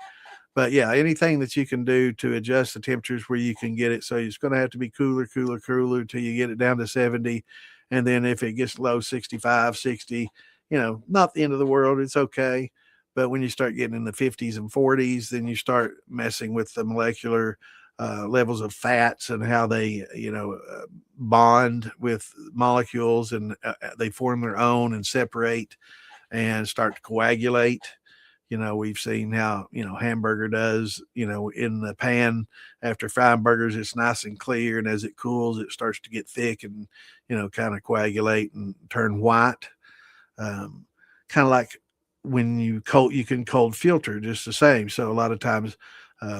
Speaker 1: But yeah, anything that you can do to adjust the temperatures where you can get it. So it's going to have to be cooler till you get it down to 70. And then if it gets low 65, 60, not the end of the world. It's okay. But when you start getting in the 50s and 40s, then you start messing with the molecular levels of fats and how they, bond with molecules, and they form their own and separate and start to coagulate. We've seen how, hamburger does, in the pan after frying burgers, it's nice and clear. And as it cools, it starts to get thick and, kind of coagulate and turn white. Um, Kind of like when you can cold filter just the same. So a lot of times,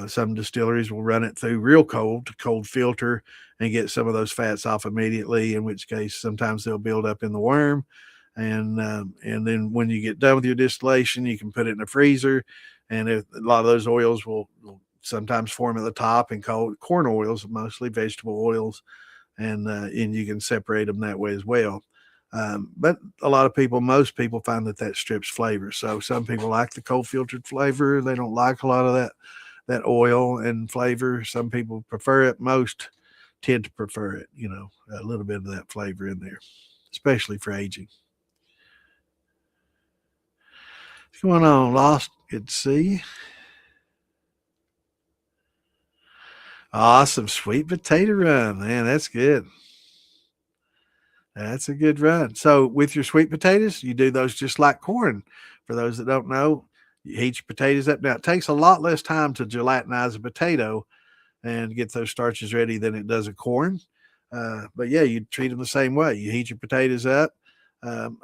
Speaker 1: some distilleries will run it through real cold to cold filter and get some of those fats off immediately. In which case, sometimes they'll build up in the worm, and then when you get done with your distillation, you can put it in a freezer, and a lot of those oils will sometimes form at the top and called corn oils, mostly vegetable oils, and you can separate them that way as well. But most people find that strips flavor. So some people like the cold filtered flavor. They don't like a lot of that oil and flavor. Some people prefer it. Most tend to prefer it. A little bit of that flavor in there, especially for aging. What's going on, Lost? Good to see you. Awesome sweet potato run, man. That's good. That's a good run. So with your sweet potatoes, you do those just like corn. For those that don't know, you heat your potatoes up. Now it takes a lot less time to gelatinize a potato and get those starches ready than it does a corn. But yeah, you treat them the same way. You heat your potatoes up.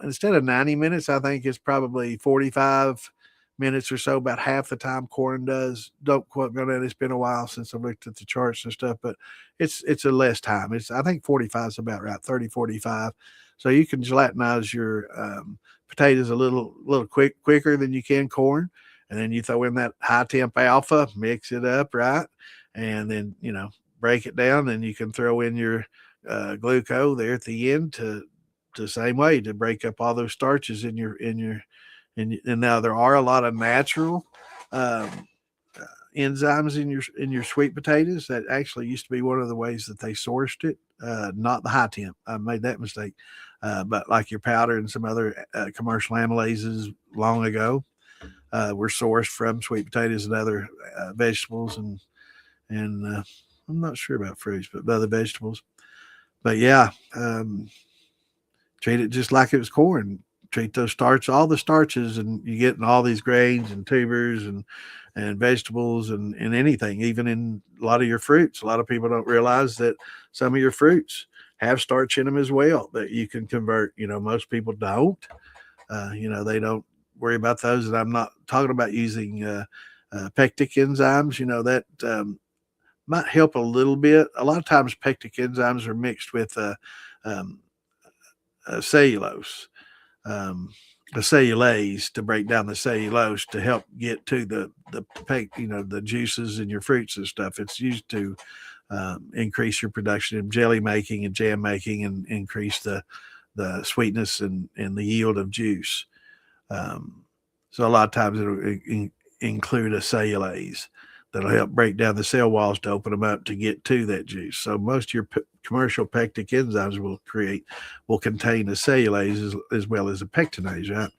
Speaker 1: Instead of 90 minutes, I think it's probably 45 minutes or so, about half the time corn does. Don't quote me on that. It's been a while since I looked at the charts and stuff, but it's a less time. I think 45 is about right, 30, 45. So you can gelatinize your potatoes a little quicker than you can corn. And then you throw in that high temp alpha, mix it up, right? And then, break it down, and you can throw in your glucose there at the end to the same way to break up all those starches and now there are a lot of natural um, enzymes in your sweet potatoes. That actually used to be one of the ways that they sourced it. Not the high temp. I made that mistake. But like your powder and some other commercial amylases long ago were sourced from sweet potatoes and other vegetables and I'm not sure about fruits, but other vegetables. But yeah, treat it just like it was corn. Treat those all the starches, and you get in all these grains and tubers and vegetables and anything, even in a lot of your fruits. A lot of people don't realize that some of your fruits have starch in them as well that you can convert. Most people don't. They don't worry about those. And I'm not talking about using pectic enzymes. That might help a little bit. A lot of times, pectic enzymes are mixed with um, cellulose, the cellulase to break down the cellulose to help get to the juices in your fruits and stuff. It's used to increase your production in jelly making and jam making and increase the sweetness and the yield of juice. So a lot of times it'll include a cellulase that'll help break down the cell walls to open them up to get to that juice. So most of your commercial pectic enzymes will contain a cellulase as well as a pectinase, right?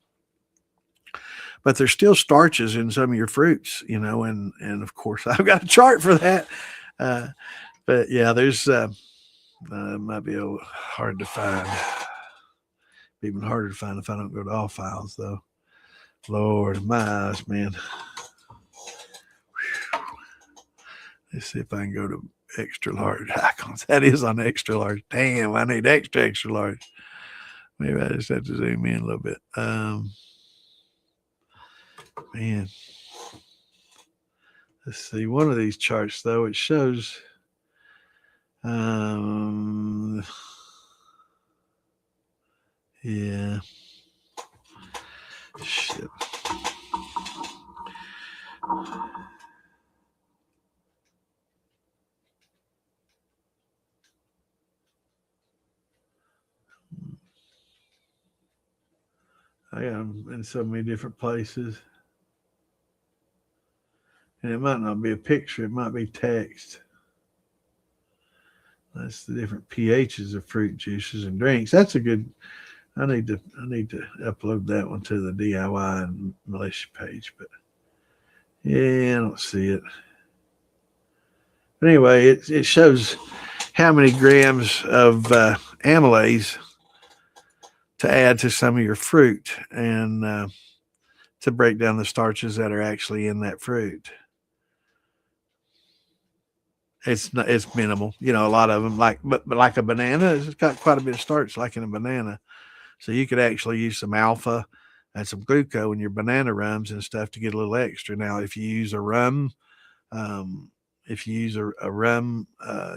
Speaker 1: But there's still starches in some of your fruits, and of course I've got a chart for that. But yeah, there's might be a little hard to find. Even harder to find if I don't go to all files, though. Lord, my eyes, man. Let's see if I can go to extra large icons. That is on extra large. Damn, I need extra large. Maybe I just have to zoom in a little bit. Man. Let's see. One of these charts, though, it shows. Yeah. Shit. I got them in so many different places. And it might not be a picture, it might be text. That's the different pHs of fruit juices and drinks. That's a good. I need to upload that one to the DIY and militia page, but yeah, I don't see it. But anyway, it shows how many grams of amylase to add to some of your fruit, and to break down the starches that are actually in that fruit. It's minimal, you know. A lot of them, but like a banana, it's got quite a bit of starch, like in a banana. So you could actually use some alpha and some glucose in your banana rums and stuff to get a little extra. Now, if you use a rum, um, if you use a rum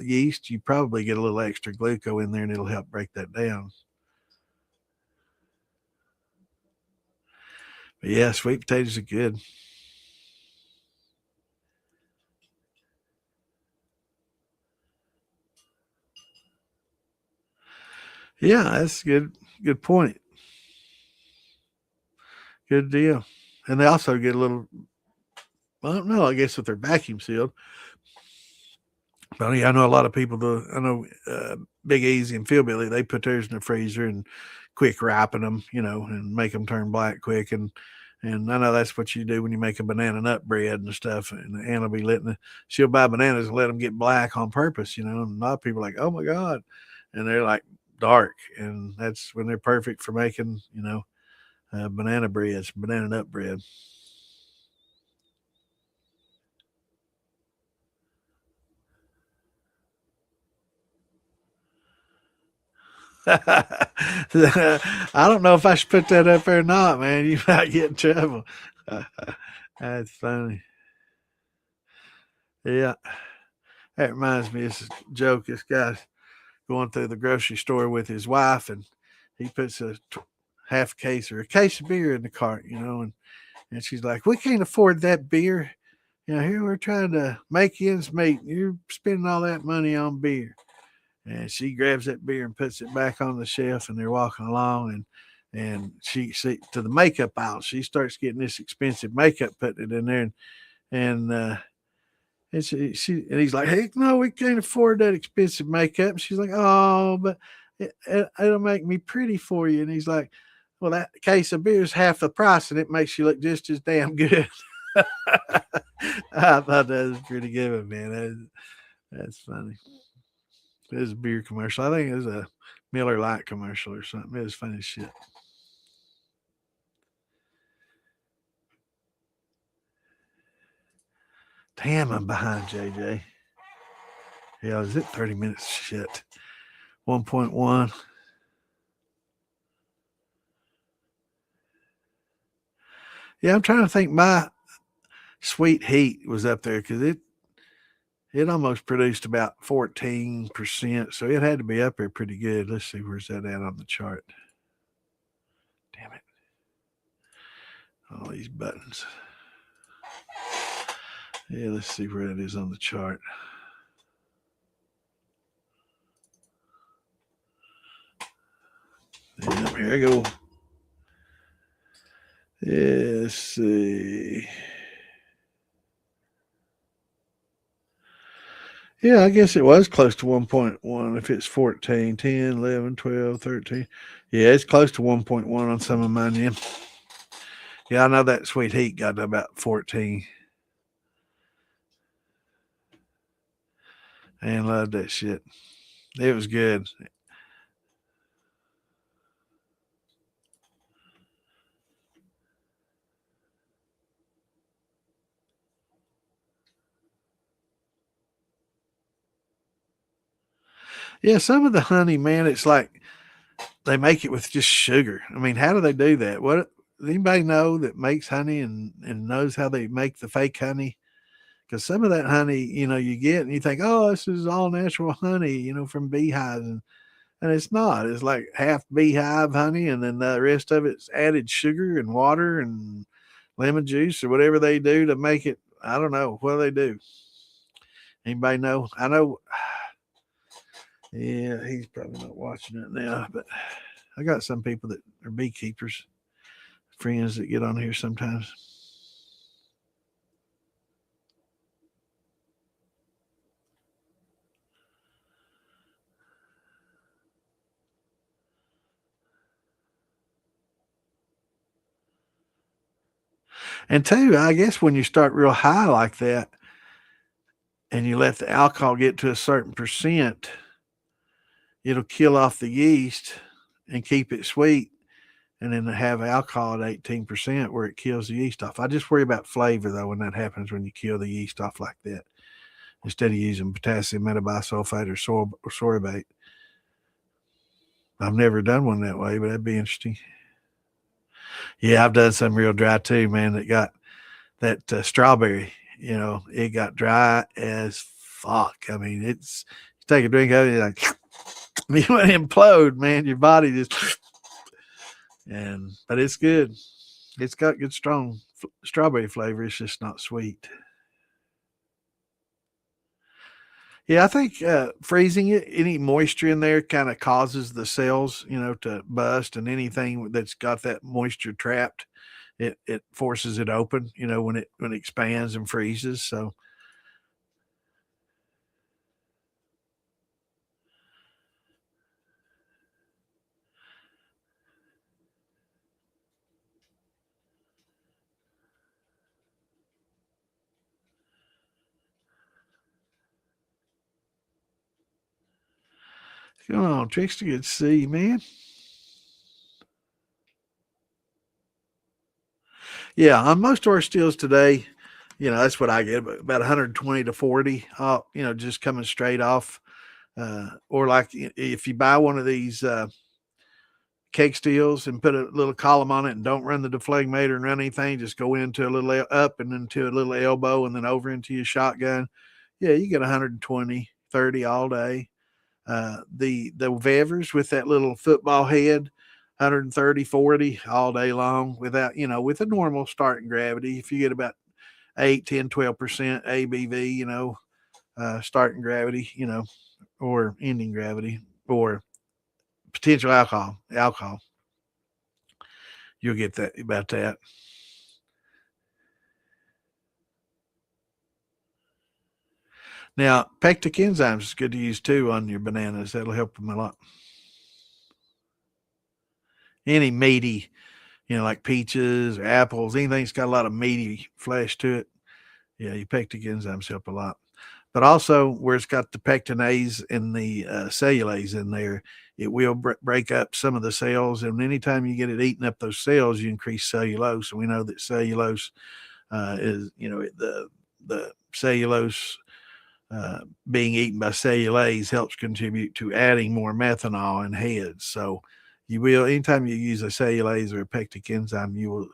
Speaker 1: yeast, you probably get a little extra glucose in there, and it'll help break that down. But yeah, sweet potatoes are good. Yeah, that's good. Good point. Good deal. And they also get a little. I don't know. I guess if they're vacuum sealed. But yeah, I know a lot of people. I know Big Easy and Philbilly. They put theirs in the freezer and quick ripen them, you know, and make them turn black quick. And I know that's what you do when you make a banana nut bread and stuff. And Anna will be she'll buy bananas and let them get black on purpose, you know. And a lot of people are like, oh my god, and they're like dark, and that's when they're perfect for making, you know, banana breads, banana nut bread. I don't know if I should put that up there or not, man. You might get in trouble. That's funny. Yeah, that reminds me of this joke. This guy's going through the grocery store with his wife, and he puts half case or a case of beer in the cart, you know, and she's like, "We can't afford that beer. You know, here we're trying to make ends meet. You're spending all that money on beer." And she grabs that beer and puts it back on the shelf, and they're walking along, and she to the makeup aisle. She starts getting this expensive makeup, putting it in there, and and he's like, "Heck no, we can't afford that expensive makeup." And she's like, "Oh, but it'll make me pretty for you." And he's like, "Well, that case of beer is half the price, and it makes you look just as damn good." I thought that was pretty good, man. That's funny. It was a beer commercial. I think it was a Miller Lite commercial or something. It was funny as shit. Damn, I'm behind, JJ. Yeah, is it 30 minutes? Shit. 1.1. Yeah, I'm trying to think. My sweet heat was up there because it almost produced about 14%. So it had to be up there pretty good. Let's see, where's that at on the chart? Damn it. All these buttons. Yeah, let's see where it is on the chart. Yeah, here I go. Yeah, let's see. Yeah, I guess it was close to 1.1 if it's 14, 10, 11, 12, 13. Yeah, it's close to 1.1 on some of mine. Yeah. Yeah, I know that sweet heat got to about 14. And loved that shit. It was good. Yeah, some of the honey, man, it's like they make it with just sugar. I mean, how do they do that? What does anybody know that makes honey and knows how they make the fake honey? Because some of that honey, you know, you get and you think, oh, this is all natural honey, you know, from beehives, and it's not. It's like half beehive honey, and then the rest of it's added sugar and water and lemon juice or whatever they do to make it. I don't know what do they do. Anybody know? I know. Yeah, he's probably not watching it now, but I got some people that are beekeepers, friends that get on here sometimes. And two, I guess when you start real high like that and you let the alcohol get to a certain percent, it'll kill off the yeast and keep it sweet. and then have alcohol at 18% where it kills the yeast off. I just worry about flavor though when that happens when you kill the yeast off like that. Instead of using potassium metabisulfite or sorbate. I've never done one that way, but that'd be interesting. Yeah, I've done some real dry too, man. That got that strawberry. It got dry as fuck. I mean, it's you take a drink of it, you're like you want to implode, man. Your body just but it's good. It's got good strong strawberry flavor. It's just not sweet. Yeah, I think freezing it, any moisture in there kind of causes the cells, to bust, and anything that's got that moisture trapped, it forces it open, when it expands and freezes. So come on, Trickster, good to see you, man. Yeah, on most of our steels today, that's what I get about 120 to 40, just coming straight off. Or like if you buy one of these cake steels and put a little column on it and don't run the deflegmator and run anything, just go into a little up and into a little elbow and then over into your shotgun. Yeah, you get 120, 30 all day. The Vevers with that little football head, 130, 40 all day long without, with a normal starting gravity. If you get about 8, 10, 12% ABV, starting gravity, or ending gravity, or potential alcohol, you'll get that about that. Now, pectic enzymes is good to use too on your bananas. That'll help them a lot. Any meaty, like peaches or apples, anything that's got a lot of meaty flesh to it. Yeah, your pectic enzymes help a lot. But also, where it's got the pectinase and the cellulase in there, it will break up some of the cells. And anytime you get it eating up those cells, you increase cellulose. And we know that cellulose is, the cellulose being eaten by cellulase helps contribute to adding more methanol in heads. So you will, anytime you use a cellulase or a pectic enzyme, you will,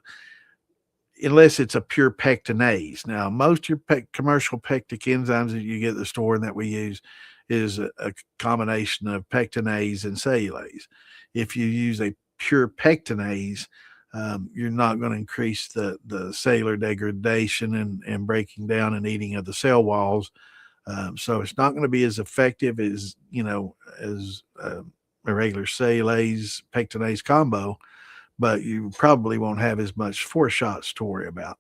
Speaker 1: unless it's a pure pectinase. Now, most of your commercial pectic enzymes that you get at the store and that we use is a combination of pectinase and cellulase. If you use a pure pectinase, you're not going to increase the cellular degradation and breaking down and eating of the cell walls. So it's not going to be as effective as a regular cellulase pectinase combo, but you probably won't have as much force shots to worry about,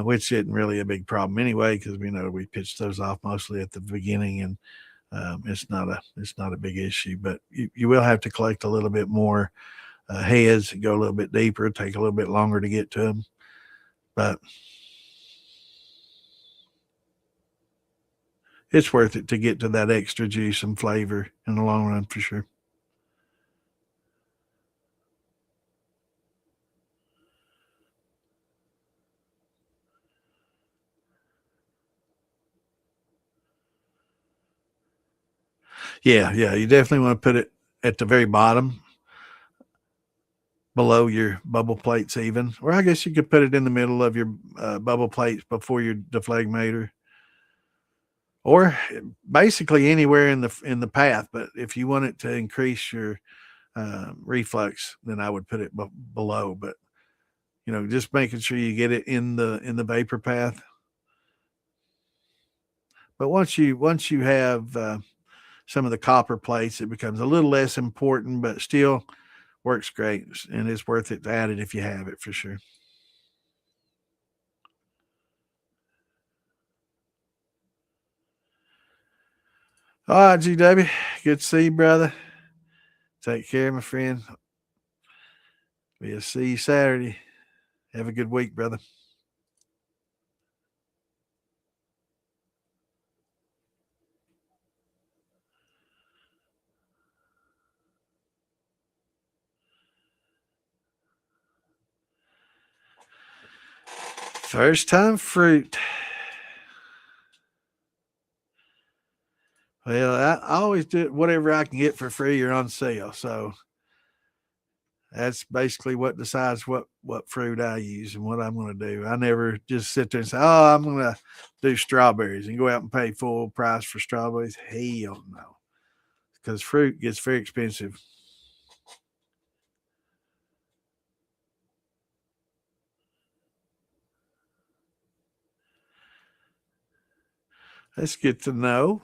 Speaker 1: which isn't really a big problem anyway, because we pitch those off mostly at the beginning, and it's not a big issue. But you will have to collect a little bit more heads, go a little bit deeper, take a little bit longer to get to them, but it's worth it to get to that extra juice and flavor in the long run for sure. Yeah, yeah, you definitely want to put it at the very bottom below your bubble plates even, or I guess you could put it in the middle of your bubble plates before your deflegmator, or basically anywhere in the path. But if you want it to increase your reflux, then I would put it below. But just making sure you get it in the vapor path. But once you have some of the copper plates, it becomes a little less important, but still works great, and it's worth it to add it if you have it for sure. All right, GW, good to see you, brother. Take care, my friend. We'll see you Saturday. Have a good week, brother. First time fruit. Well, I always do whatever I can get for free or on sale. So that's basically what decides what fruit I use and what I'm going to do. I never just sit there and say, "Oh, I'm going to do strawberries," and go out and pay full price for strawberries. Hell no, because fruit gets very expensive. That's good to know.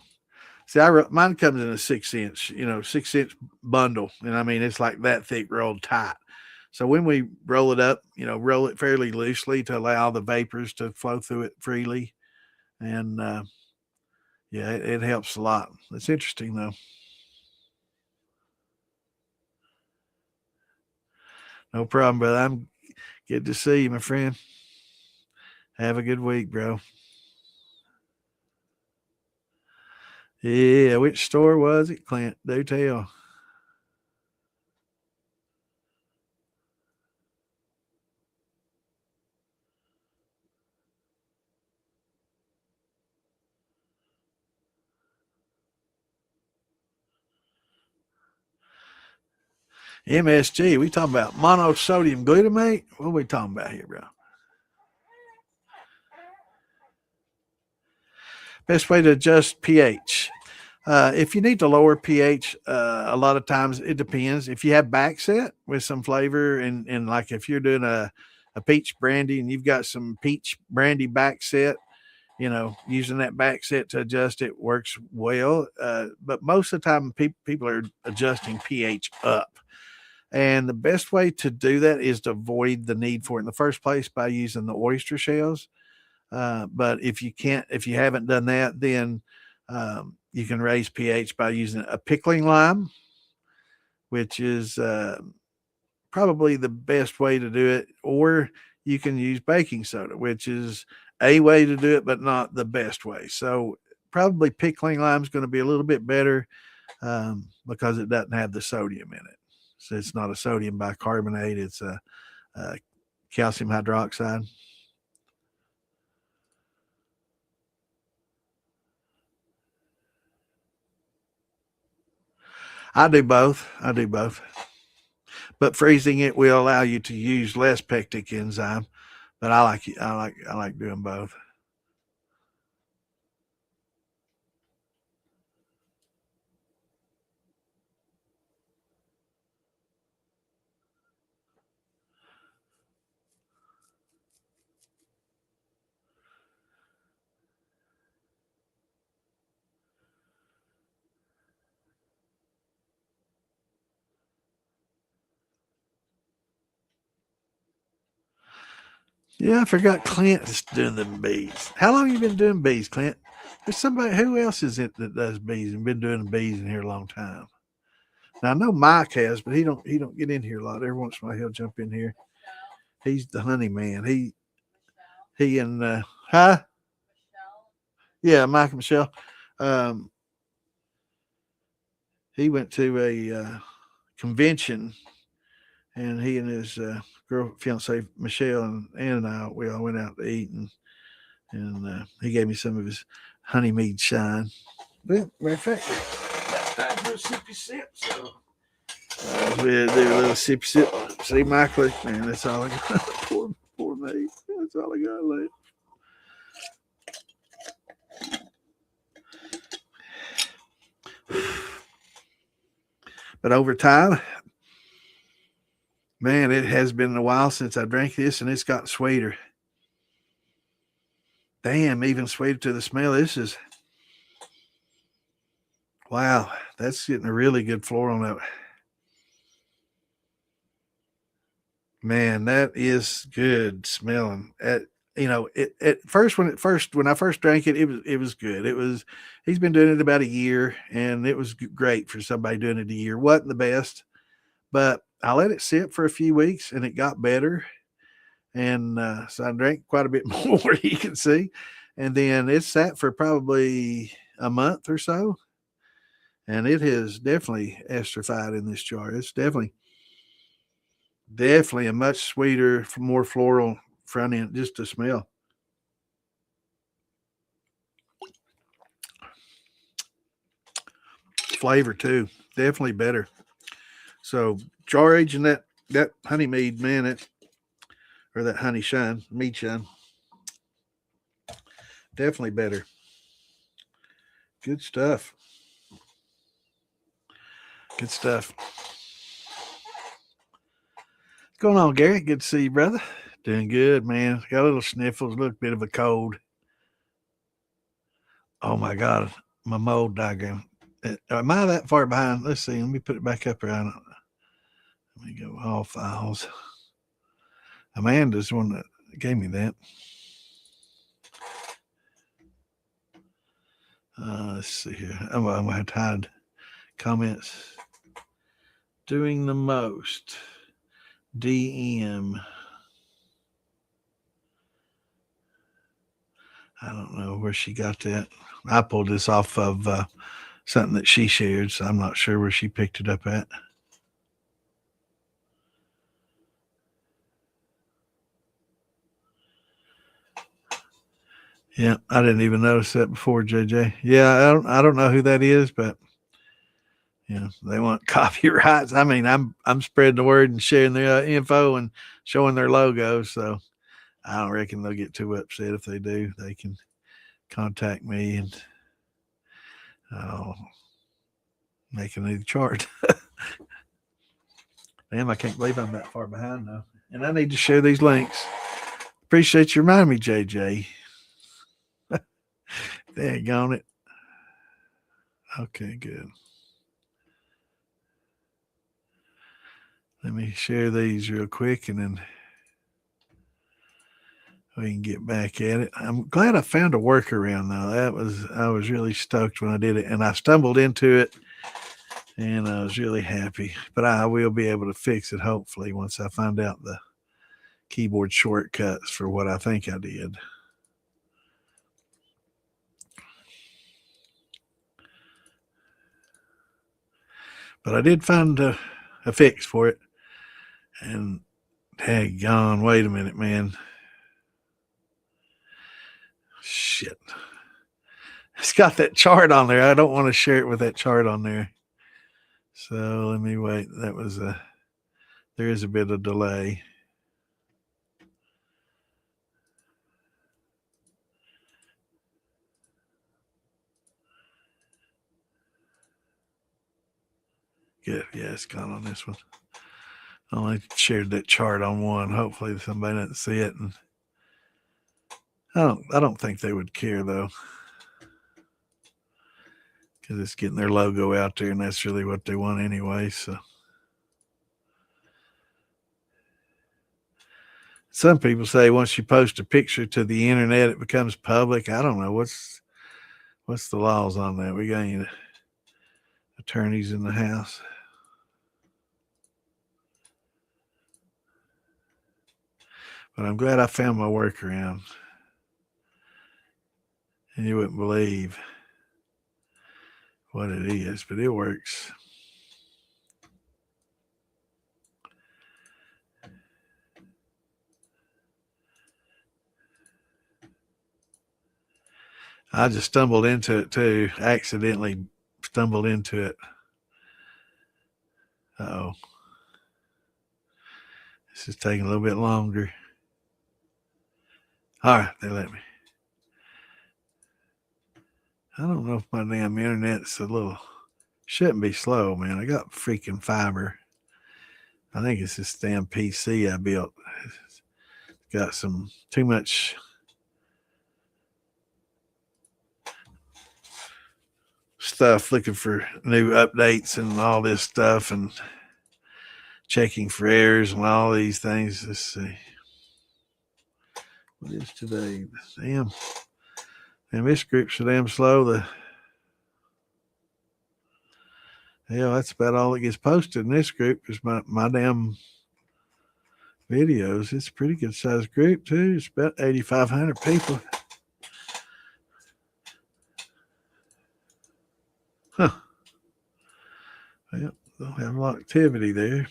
Speaker 1: See, mine comes in a 6 inch, 6 inch bundle, and I mean it's like that thick, rolled tight. So when we roll it up, roll it fairly loosely to allow the vapors to flow through it freely, and yeah, it helps a lot. It's interesting though. No problem, brother. I'm good to see you, my friend. Have a good week, bro. Yeah, which store was it, Clint? Do tell. MSG. We talking about monosodium glutamate? What are we talking about here, bro? Best way to adjust pH. If you need to lower pH, a lot of times it depends. If you have back set with some flavor, and like if you're doing a peach brandy and you've got some peach brandy back set, using that back set to adjust it works well. But most of the time, people are adjusting pH up. And the best way to do that is to avoid the need for it in the first place by using the oyster shells. But if you haven't done that, then you can raise pH by using a pickling lime, which is probably the best way to do it. Or you can use baking soda, which is a way to do it, but not the best way. So probably pickling lime is going to be a little bit better because it doesn't have the sodium in it. So it's not a sodium bicarbonate; it's a calcium hydroxide. I do both. I do both. But freezing it will allow you to use less pectic enzyme. But I like doing both. Yeah, I forgot Clint is doing the bees. How long have you been doing bees, Clint? There's somebody who else is it that does bees and been doing bees in here a long time. Now I know Mike has, but he don't get in here a lot. Every once in a while he'll jump in here. He's the honey man. He and huh? Yeah, Mike and Michelle. Um, he went to a convention, and he and his girl fiance Michelle and I we all went out to eat, and he gave me some of his honey mead shine. But matter of fact, it's time for a sippy sip. So we do a little sippy sip. See, Michael, man, that's all I got. poor me. That's all I got left. But over time, man, it has been a while since I drank this, and it's got sweeter. Damn, even sweeter to the smell. This is wow. That's getting a really good floral note. Man, that is good smelling. At first when I first drank it, it was good. He's been doing it about a year, and it was great for somebody doing it a year. Wasn't the best, but I let it sit for a few weeks, and it got better. And so I drank quite a bit more. You can see, and then it sat for probably a month or so, and it has definitely esterified in this jar. It's definitely a much sweeter, more floral front end, just to smell. flavor too. Definitely better. So jar aging that honey mead, man, or that honey shine, mead shine, definitely better. Good stuff. Good stuff. What's going on, Gary? Good to see you, brother. Doing good, man. Got a little sniffles, a little bit of a cold. Oh my God, my mold diagram. Am I that far behind? Let's see. Let me put it back up around. Let me go all files. Amanda's the one that gave me that. Let's see here. I'm going to have to hide comments. Doing the most. DM. I don't know where she got that. I pulled this off of something that she shared, so I'm not sure where she picked it up at. Yeah, I didn't even notice that before, JJ. Yeah, I don't know who that is, but they want copyrights. I mean, I'm spreading the word and sharing their info and showing their logo, so I don't reckon they'll get too upset. If they do, they can contact me and I'll make a new chart. Damn, I can't believe I'm that far behind now. And I need to share these links. Appreciate you reminding me, JJ. Daggone it. Okay, good. Let me share these real quick and then we can get back at it. I'm glad I found a workaround though. I was really stoked when I did it, and I stumbled into it and I was really happy. But I will be able to fix it hopefully once I find out the keyboard shortcuts for what I think I did. But I did find a fix for it. And daggone, wait a minute, man. Shit. It's got that chart on there. I don't want to share it with that chart on there. So let me wait. There is a bit of delay. Good. Yeah, it's gone on this one. I only shared that chart on one. Hopefully somebody doesn't see it. And I don't think they would care though, because it's getting their logo out there, and that's really what they want anyway. So some people say once you post a picture to the internet, it becomes public. I don't know what's the laws on that. We got any attorneys in the house? But I'm glad I found my workaround. And you wouldn't believe what it is, but it works. I just stumbled into it too. Accidentally stumbled into it. Oh, this is taking a little bit longer. All right, they let me. I don't know if my damn internet's shouldn't be slow, man. I got freaking fiber. I think it's this damn PC I built. It's got some too much stuff looking for new updates and all this stuff and checking for errors and all these things. Let's see. What is today? Damn, this group's so damn slow. That's about all that gets posted in this group is my damn videos. It's a pretty good sized group too. It's about 8,500 people. Huh. Well, don't have a lot of activity there.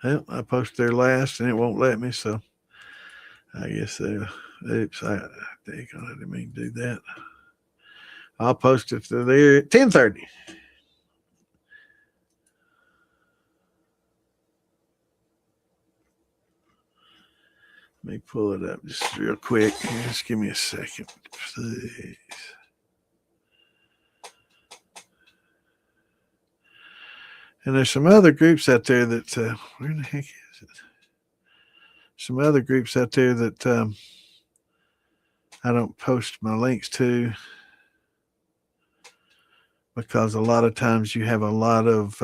Speaker 1: Well, I posted there last and it won't let me, so I guess oops, I didn't mean to do that. I'll post it to there at 10:30. Let me pull it up just real quick. Just give me a second, please. And there's some other groups out there that where the heck is it? Some other groups out there that I don't post my links to because a lot of times you have a lot of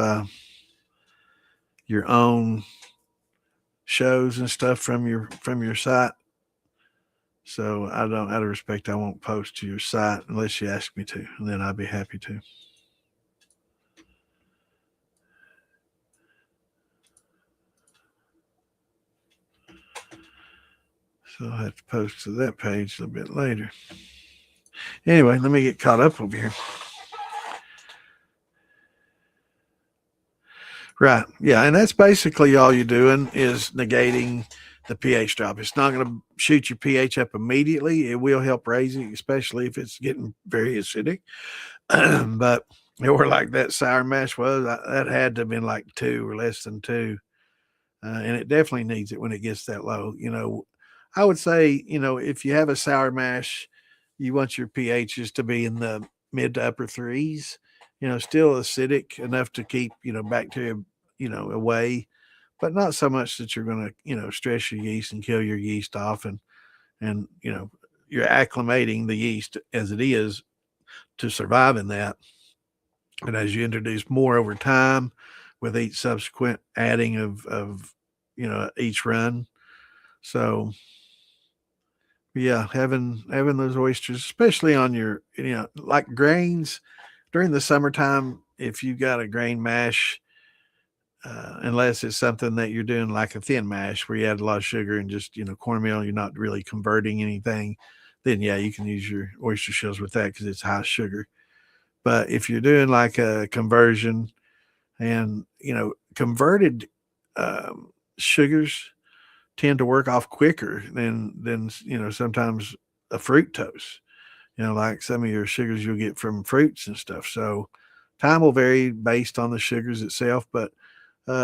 Speaker 1: your own shows and stuff from your site. So I don't, out of respect, I won't post to your site unless you ask me to, and then I'd be happy to. So I'll have to post to that page a little bit later. Anyway, let me get caught up over here. Right. Yeah. And that's basically all you're doing is negating the pH drop. It's not going to shoot your pH up immediately. It will help raise it, especially if it's getting very acidic. But or like that sour mash was, that had to have been like 2 or less than 2. And it definitely needs it when it gets that low. I would say, if you have a sour mash, you want your pHs to be in the mid to upper threes, still acidic enough to keep, bacteria, away, but not so much that you're going to, stress your yeast and kill your yeast off. And, you're acclimating the yeast as it is to survive in that. And as you introduce more over time with each subsequent adding of each run. So yeah, having those oysters, especially on your, like grains during the summertime, if you got a grain mash, unless it's something that you're doing like a thin mash where you add a lot of sugar and just, cornmeal, you're not really converting anything, then yeah, you can use your oyster shells with that because it's high sugar. But if you're doing like a conversion and, converted sugars tend to work off quicker than sometimes a fructose. Like some of your sugars you'll get from fruits and stuff. So time will vary based on the sugars itself, but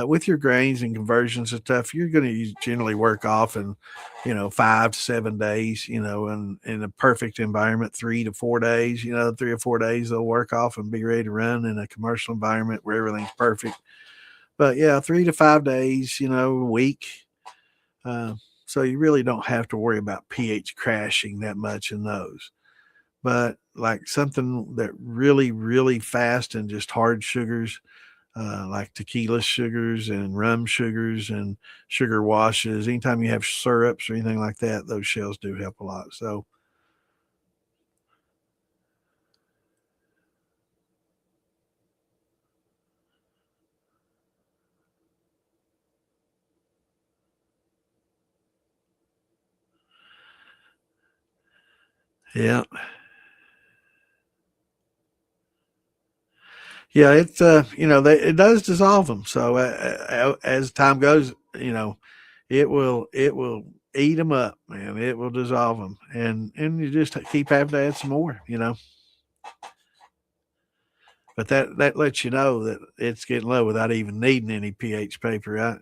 Speaker 1: with your grains and conversions and stuff, you're going to generally work off in 5 to 7 days. And in a perfect environment, 3 to 4 days. 3 or 4 days they'll work off and be ready to run in a commercial environment where everything's perfect. But yeah, 3 to 5 days. A week. So you really don't have to worry about pH crashing that much in those. But like something that really, really fast and just hard sugars, like tequila sugars and rum sugars and sugar washes, anytime you have syrups or anything like that, those shells do help a lot. So, yeah. Yeah, it's it does dissolve them. So as time goes, it will eat them up, man. It will dissolve them, and you just keep having to add some more. But that lets you know that it's getting low without even needing any pH paper. Right?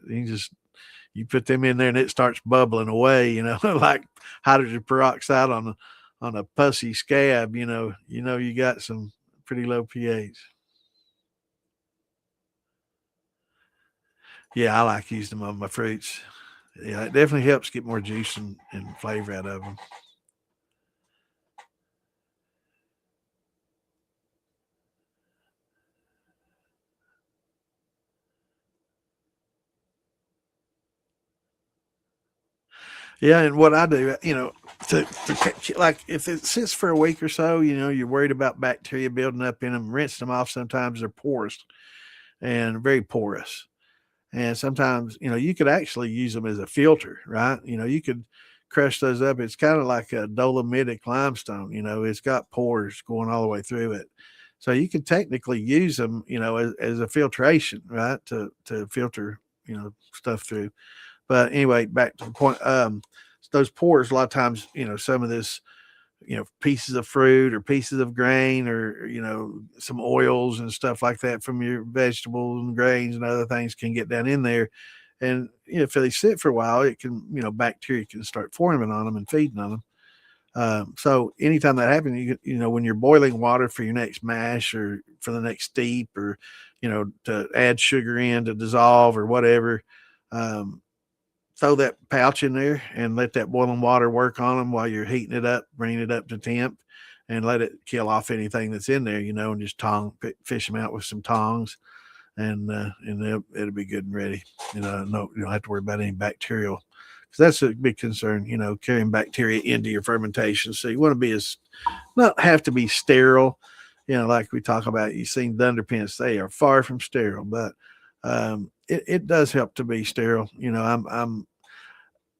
Speaker 1: You put them in there and it starts bubbling away. Like hydrogen peroxide on a pussy scab. You got some pretty low pH. Yeah, I like using them on my fruits. Yeah, it definitely helps get more juice and flavor out of them. Yeah, and what I do, like if it sits for a week or so, you're worried about bacteria building up in them. Rinse them off. Sometimes they're porous and very porous. And sometimes, you could actually use them as a filter, right? You could crush those up. It's kind of like a dolomitic limestone. It's got pores going all the way through it. So you could technically use them, as a filtration, right? To filter, stuff through. But anyway, back to the point. Those pores, a lot of times, some of this pieces of fruit or pieces of grain or, some oils and stuff like that from your vegetables and grains and other things can get down in there. And, if they sit for a while, it can, bacteria can start forming on them and feeding on them. So anytime that happens, when you're boiling water for your next mash or for the next steep or, to add sugar in to dissolve or whatever, um, throw that pouch in there and let that boiling water work on them while you're heating it up, bringing it up to temp, and let it kill off anything that's in there, and just fish them out with some tongs, and it'll be good and ready. No, you don't have to worry about any bacterial, because that's a big concern. Carrying bacteria into your fermentation. So you want to be not have to be sterile. Like we talk about, you've seen Dunderpins, they are far from sterile, but it does help to be sterile. I'm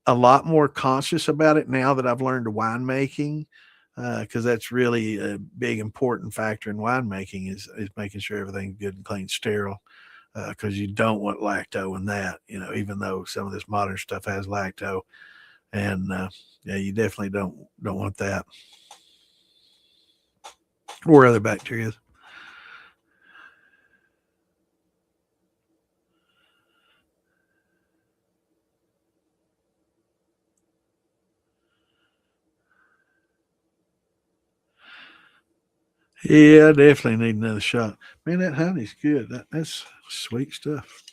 Speaker 1: a lot more conscious about it now that I've learned winemaking, because that's really a big important factor in winemaking is making sure everything's good and clean, sterile, because you don't want lacto in that. Even though some of this modern stuff has lacto, and yeah, you definitely don't want that or other bacteria. Yeah, I definitely need another shot. Man, that honey's good. That's sweet stuff.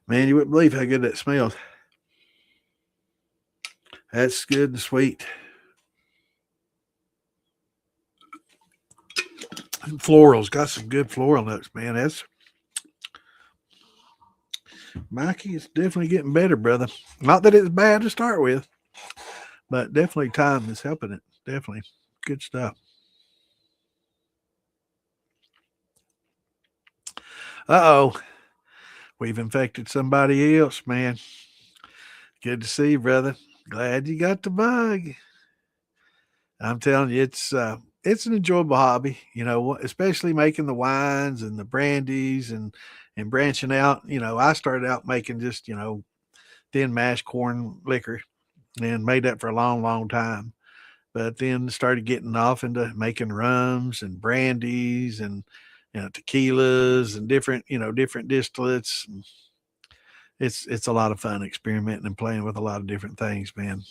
Speaker 1: Man, you wouldn't believe how good that smells. That's good and sweet. And florals got some good floral notes, man. That's Mikey. It's definitely getting better, brother. Not that it's bad to start with, but definitely time is helping it. Definitely good stuff. Uh oh, we've infected somebody else, man. Good to see you, brother. Glad you got the bug. I'm telling you, it's an enjoyable hobby, especially making the wines and the brandies and branching out. I started out making just thin mash corn liquor and made that for a long, long time. But then started getting off into making rums and brandies and tequilas and different distillates. And it's a lot of fun experimenting and playing with a lot of different things, man.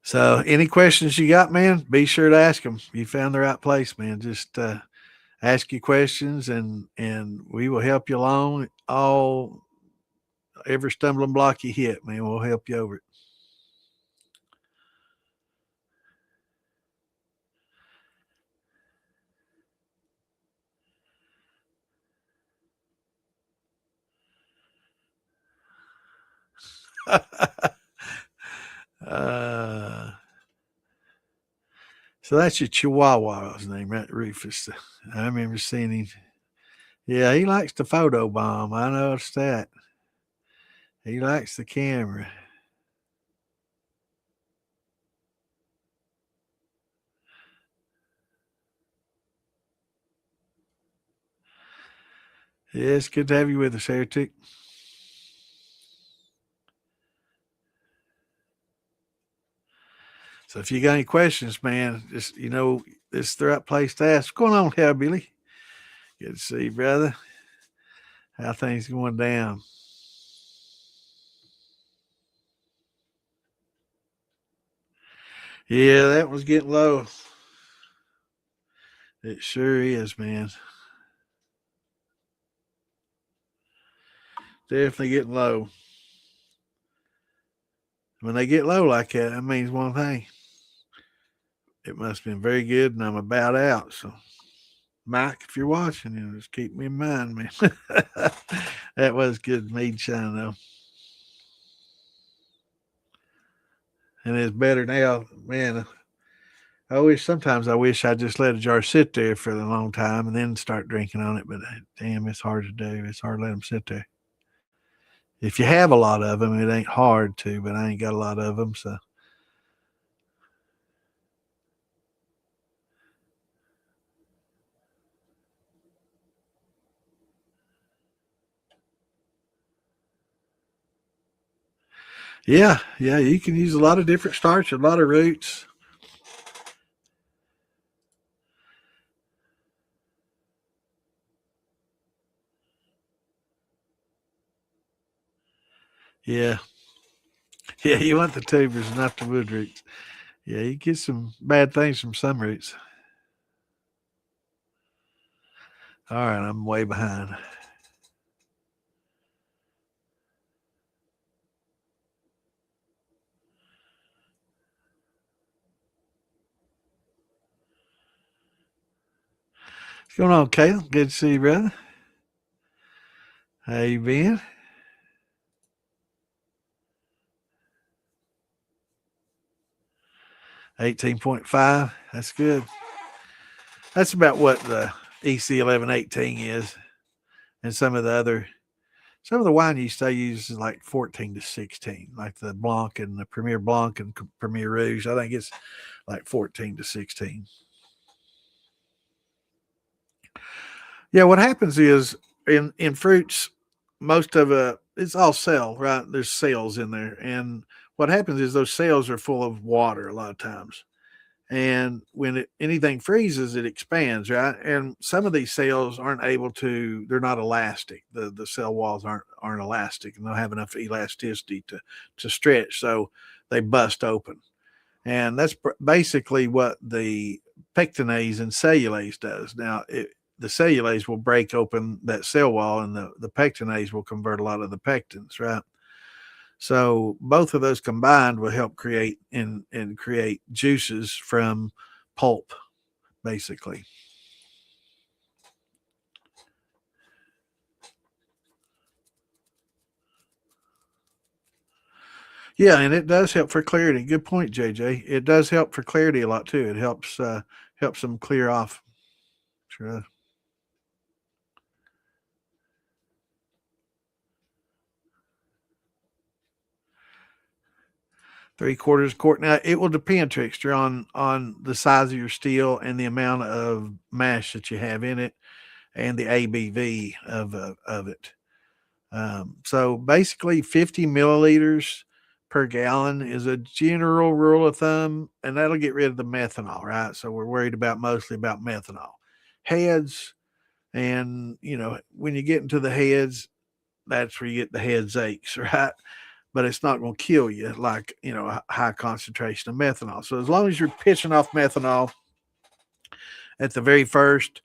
Speaker 1: So, any questions you got, man, be sure to ask them. You found the right place, man. Just ask you questions, and we will help you along. All every stumbling block you hit, man, we'll help you over it. uh, so that's your Chihuahua's name, right, Rufus? I remember seeing him. Yeah, he likes the photo bomb. I noticed that. He likes the camera. Yeah, it's good to have you with us, Heretic. So if you got any questions, man, just this is the right place to ask. What's going on here, Billy? Good to see you, brother. How things going down? Yeah, that one's getting low. It sure is, man. Definitely getting low. When they get low like that means one thing. It must have been very good, and I'm about out. So, Mike, if you're watching, just keep me in mind, man. That was good moonshine, though. And it's better now, man. Sometimes I wish I just let a jar sit there for a long time and then start drinking on it. But damn, it's hard to do. It's hard to let them sit there. If you have a lot of them, it ain't hard to. But I ain't got a lot of them, so Yeah, yeah, you can use a lot of different starch, a lot of roots. Yeah, yeah, you want the tubers, not the wood roots. Yeah, you get some bad things from some roots. All right, I'm way behind. What's going on, Caleb? Good to see you, brother. How you been? 18.5. That's good. That's about what the EC 1118 is, and some of the wine yeast I use is like 14 to 16, like the Blanc and the Premier Blanc and Premier Rouge. I think it's like 14 to 16. Yeah, what happens is in fruits, most of it's all cell, right? There's cells in there, and what happens is those cells are full of water a lot of times. And when anything freezes, it expands, right? And some of these cells aren't able to; they're not elastic. The cell walls aren't elastic, and don't have enough elasticity to stretch, so they bust open. And that's basically what the pectinase and cellulase does. Now, the cellulase will break open that cell wall, and the pectinase will convert a lot of the pectins, right? So both of those combined will help create and create juices from pulp, basically. Yeah, and it does help for clarity. Good point, JJ. It does help for clarity a lot too. It helps them clear off. Sure. 3/4 quart. Now it will depend, Trickster, on the size of your steel and the amount of mash that you have in it and the ABV of it. So basically, 50 milliliters per gallon is a general rule of thumb, and that'll get rid of the methanol, right? So we're worried about mostly about methanol heads, and when you get into the heads, that's where you get the heads aches, right? But it's not going to kill you like a high concentration of methanol. So as long as you're pitching off methanol at the very first,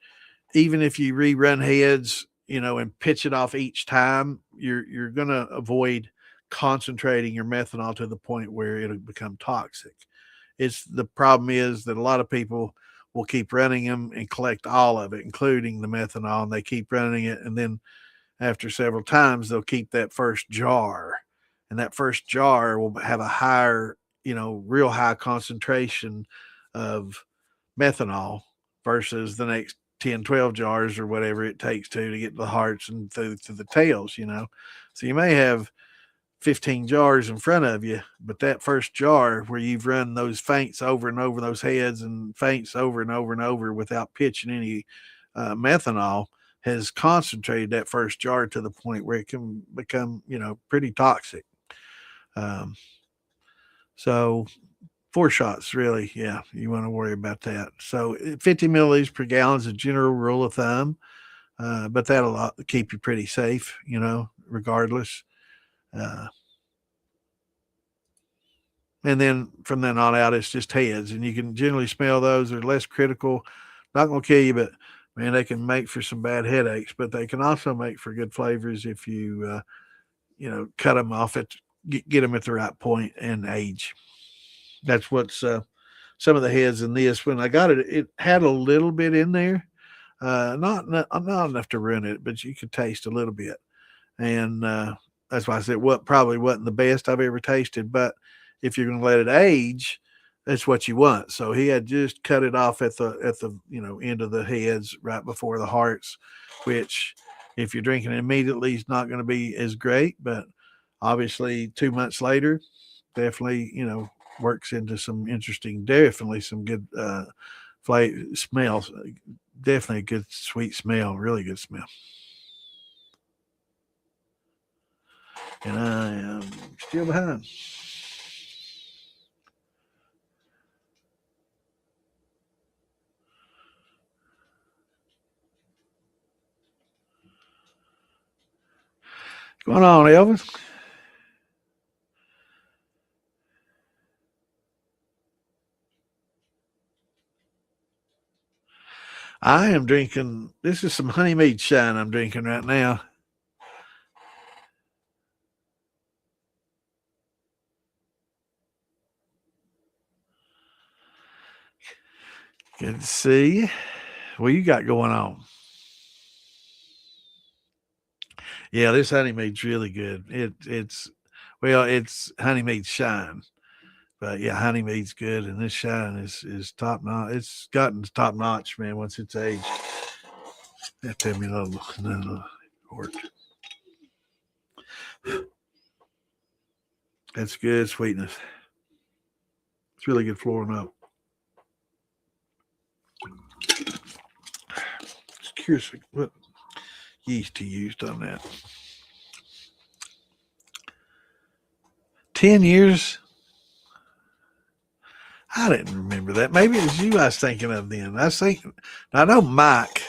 Speaker 1: even if you rerun heads, and pitch it off each time, you're going to avoid concentrating your methanol to the point where it'll become toxic. It's the problem is that a lot of people will keep running them and collect all of it, including the methanol, and they keep running it, and then after several times, they'll keep that first jar, and that first jar will have a higher, real high concentration of methanol versus the next 10, 12 jars or whatever it takes to get the hearts and to the tails. So you may have 15 jars in front of you, but that first jar where you've run those feints over and over, those heads and feints over and over and over without pitching any methanol, has concentrated that first jar to the point where it can become, pretty toxic. Um, so 4 shots, really, yeah, you want to worry about that. So 50 milliliters per gallon is a general rule of thumb, but that'll keep you pretty safe, regardless. Uh, and then from then on out, it's just heads, and you can generally smell those. They're less critical, not going to kill you, but man, they can make for some bad headaches. But they can also make for good flavors if you cut them off get them at the right point and age. That's what's some of the heads in this. When I got it, it had a little bit in there, not enough to ruin it, but you could taste a little bit, and that's why I said what probably wasn't the best I've ever tasted. But if you're going to let it age, that's what you want. So he had just cut it off at the end of the heads right before the hearts, which if you're drinking it immediately is not going to be as great. But obviously 2 months later, definitely works into some interesting, definitely some good flavor smells. Definitely a good sweet smell, really good smell. and I am still behind. What's going on, Elvis? I am drinking. This is some honeymead shine I'm drinking right now. Good to see you. What you got going on? Yeah, this honeymead's really good. It's honeymead shine, but yeah, honeymead's good, and this shine is top notch. It's gotten top notch, man. Once it's aged, that tell me another quart. That's good sweetness. It's really good flooring up. Just curious what yeast he used on that. 10 years. I didn't remember that. Maybe it was you I was thinking of then. I know Mike,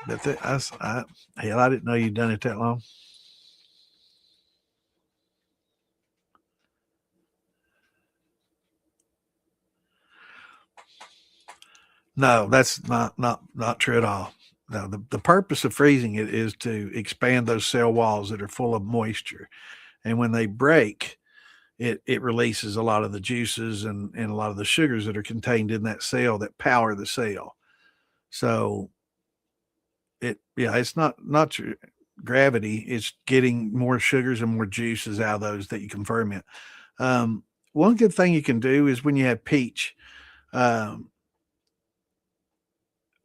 Speaker 1: but hell, I didn't know you'd done it that long. No, that's not true at all. No, the purpose of freezing it is to expand those cell walls that are full of moisture, and when they break, it releases a lot of the juices and a lot of the sugars that are contained in that cell that power the cell. So it's not gravity. It's getting more sugars and more juices out of those that you can ferment. One good thing you can do is when you have peach. Um,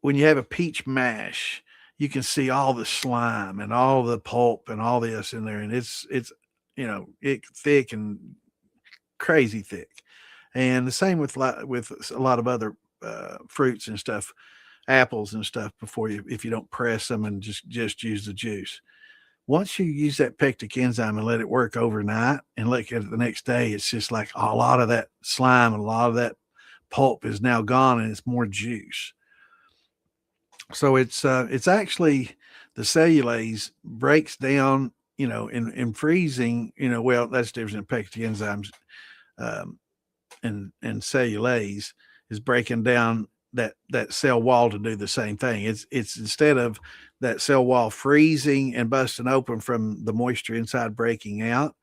Speaker 1: when you have a peach mash, you can see all the slime and all the pulp and all this in there, and it's it thick and crazy thick. And the same with with a lot of other fruits and stuff, apples and stuff. Before you, if you don't press them and just use the juice, once you use that pectic enzyme and let it work overnight and look at it the next day, it's just like a lot of that slime and a lot of that pulp is now gone and it's more juice. So it's actually the cellulase breaks down, in freezing, well, that's different in pectin enzymes, um, and cellulase is breaking down that cell wall to do the same thing. It's instead of that cell wall freezing and busting open from the moisture inside breaking out,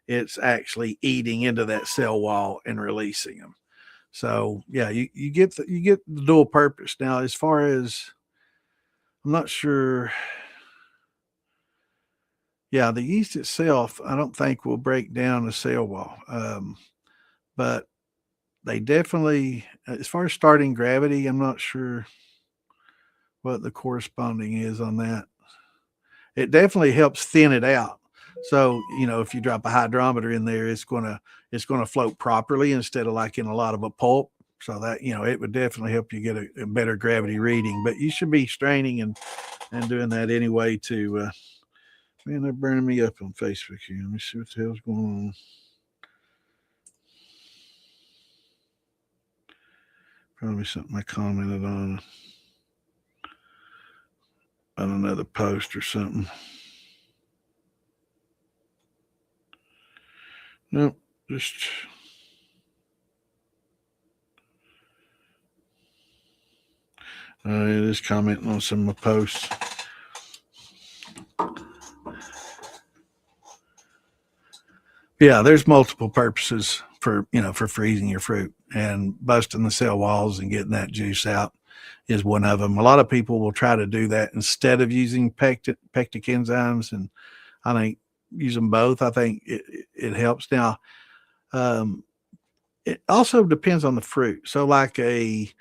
Speaker 1: it's actually eating into that cell wall and releasing them. So yeah, you get the dual purpose. Now, as far as I'm not sure. Yeah, the yeast itself, I don't think will break down the cell wall. But they definitely, as far as starting gravity, I'm not sure what the corresponding is on that. It definitely helps thin it out. So, if you drop a hydrometer in there, it's gonna float properly instead of like in a lot of a pulp. So that, it would definitely help you get a better gravity reading. But you should be straining and doing that anyway to man, they're burning me up on Facebook here. Let me see what the hell's going on. Probably something I commented on another post or something. Nope, just it is commenting on some of my posts. Yeah, there's multiple purposes for freezing your fruit, and busting the cell walls and getting that juice out is one of them. A lot of people will try to do that instead of using pectic enzymes, and I think use them both. I think it helps. Now, um, it also depends on the fruit. So, like a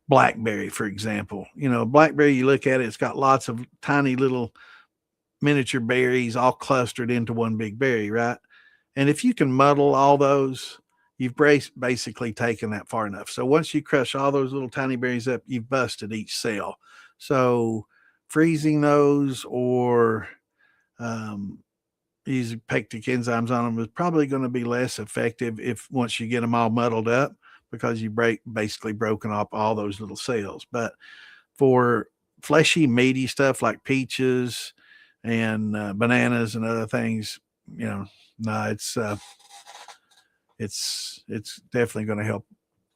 Speaker 1: blackberry, for example, blackberry, you look at it, it's got lots of tiny little miniature berries all clustered into one big berry, right? And if you can muddle all those, you've basically taken that far enough. So once you crush all those little tiny berries up, you've busted each cell. So freezing those or, um, using pectic enzymes on them is probably going to be less effective if once you get them all muddled up, because you basically broken up all those little cells. But for fleshy, meaty stuff like peaches and bananas and other things, no, it's definitely going to help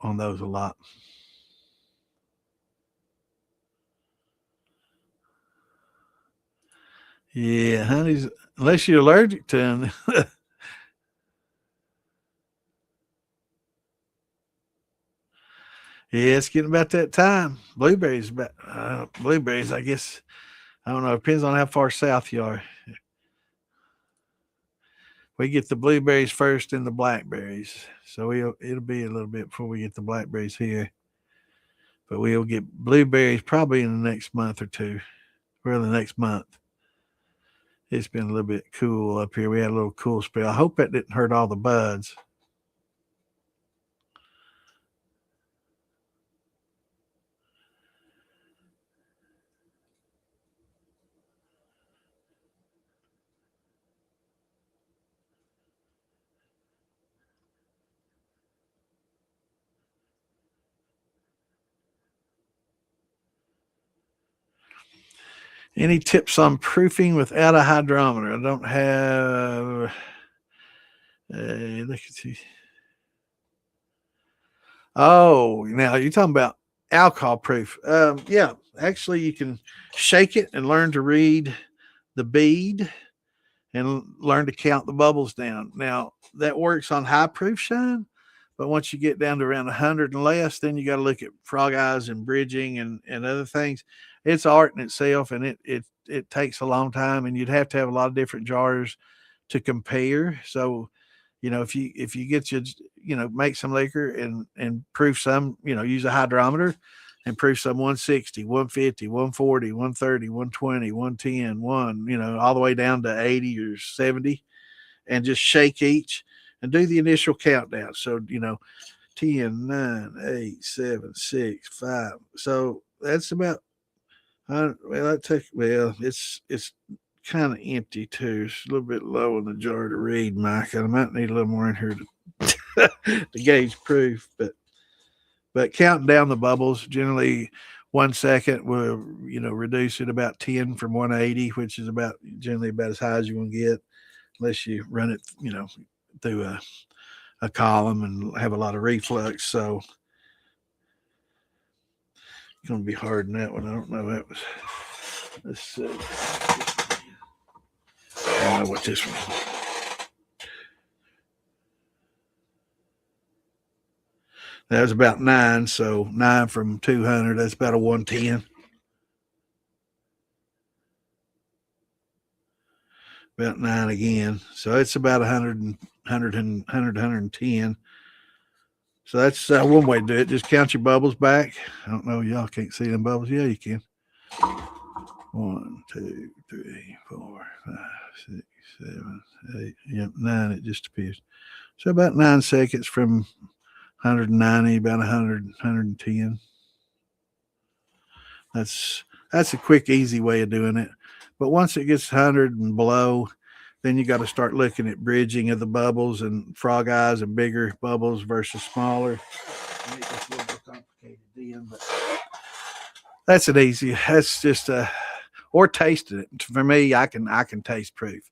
Speaker 1: on those a lot. Yeah, honey's, unless you're allergic to them. Yeah, it's getting about that time. Blueberries, I guess. I don't know. It depends on how far south you are. We get the blueberries first and the blackberries. So it'll be a little bit before we get the blackberries here. But we'll get blueberries probably in the next month or two. Or the next month. It's been a little bit cool up here. We had a little cool spell. I hope that didn't hurt all the buds. Any tips on proofing without a hydrometer? I don't have. Look at you. Oh, now you're talking about alcohol proof. Yeah, actually, you can shake it and learn to read the bead and learn to count the bubbles down. Now, that works on high proof shine, but once you get down to around 100 and less, then you got to look at frog eyes and bridging and other things. It's art in itself, and it takes a long time, and you'd have to have a lot of different jars to compare. So, if you get make some liquor and proof some, use a hydrometer and proof some 160, 150, 140, 130, 120, 110, 1, all the way down to 80 or 70, and just shake each and do the initial countdown. So, 10, 9, 8, 7, 6, 5. So that's about, it's kind of empty too. It's a little bit low in the jar to read, Mike. I might need a little more in here to gauge proof, but counting down the bubbles, generally 1 second will reduce it about 10 from 180, which is generally about as high as you want to get, unless you run it through a column and have a lot of reflux. So it's going to be hard in that one. I don't know. Let's see. I don't know what this one. That was about 9. So 9 from 200. That's about a 110. About 9 again. So it's about 110. So that's one way to do it. Just count your bubbles back. I don't know. Y'all can't see them bubbles. Yeah, you can. 1, 2, 3, 4, 5, 6, 7, 8. Yep, 9. It just appears. So about 9 seconds from 190, about 100, 110. That's a quick, easy way of doing it. But once it gets 100 and below, then you got to start looking at bridging of the bubbles and frog eyes and bigger bubbles versus smaller. Make this a little more complicated then, but that's an easy. That's just or tasting it. For me, I can taste proof.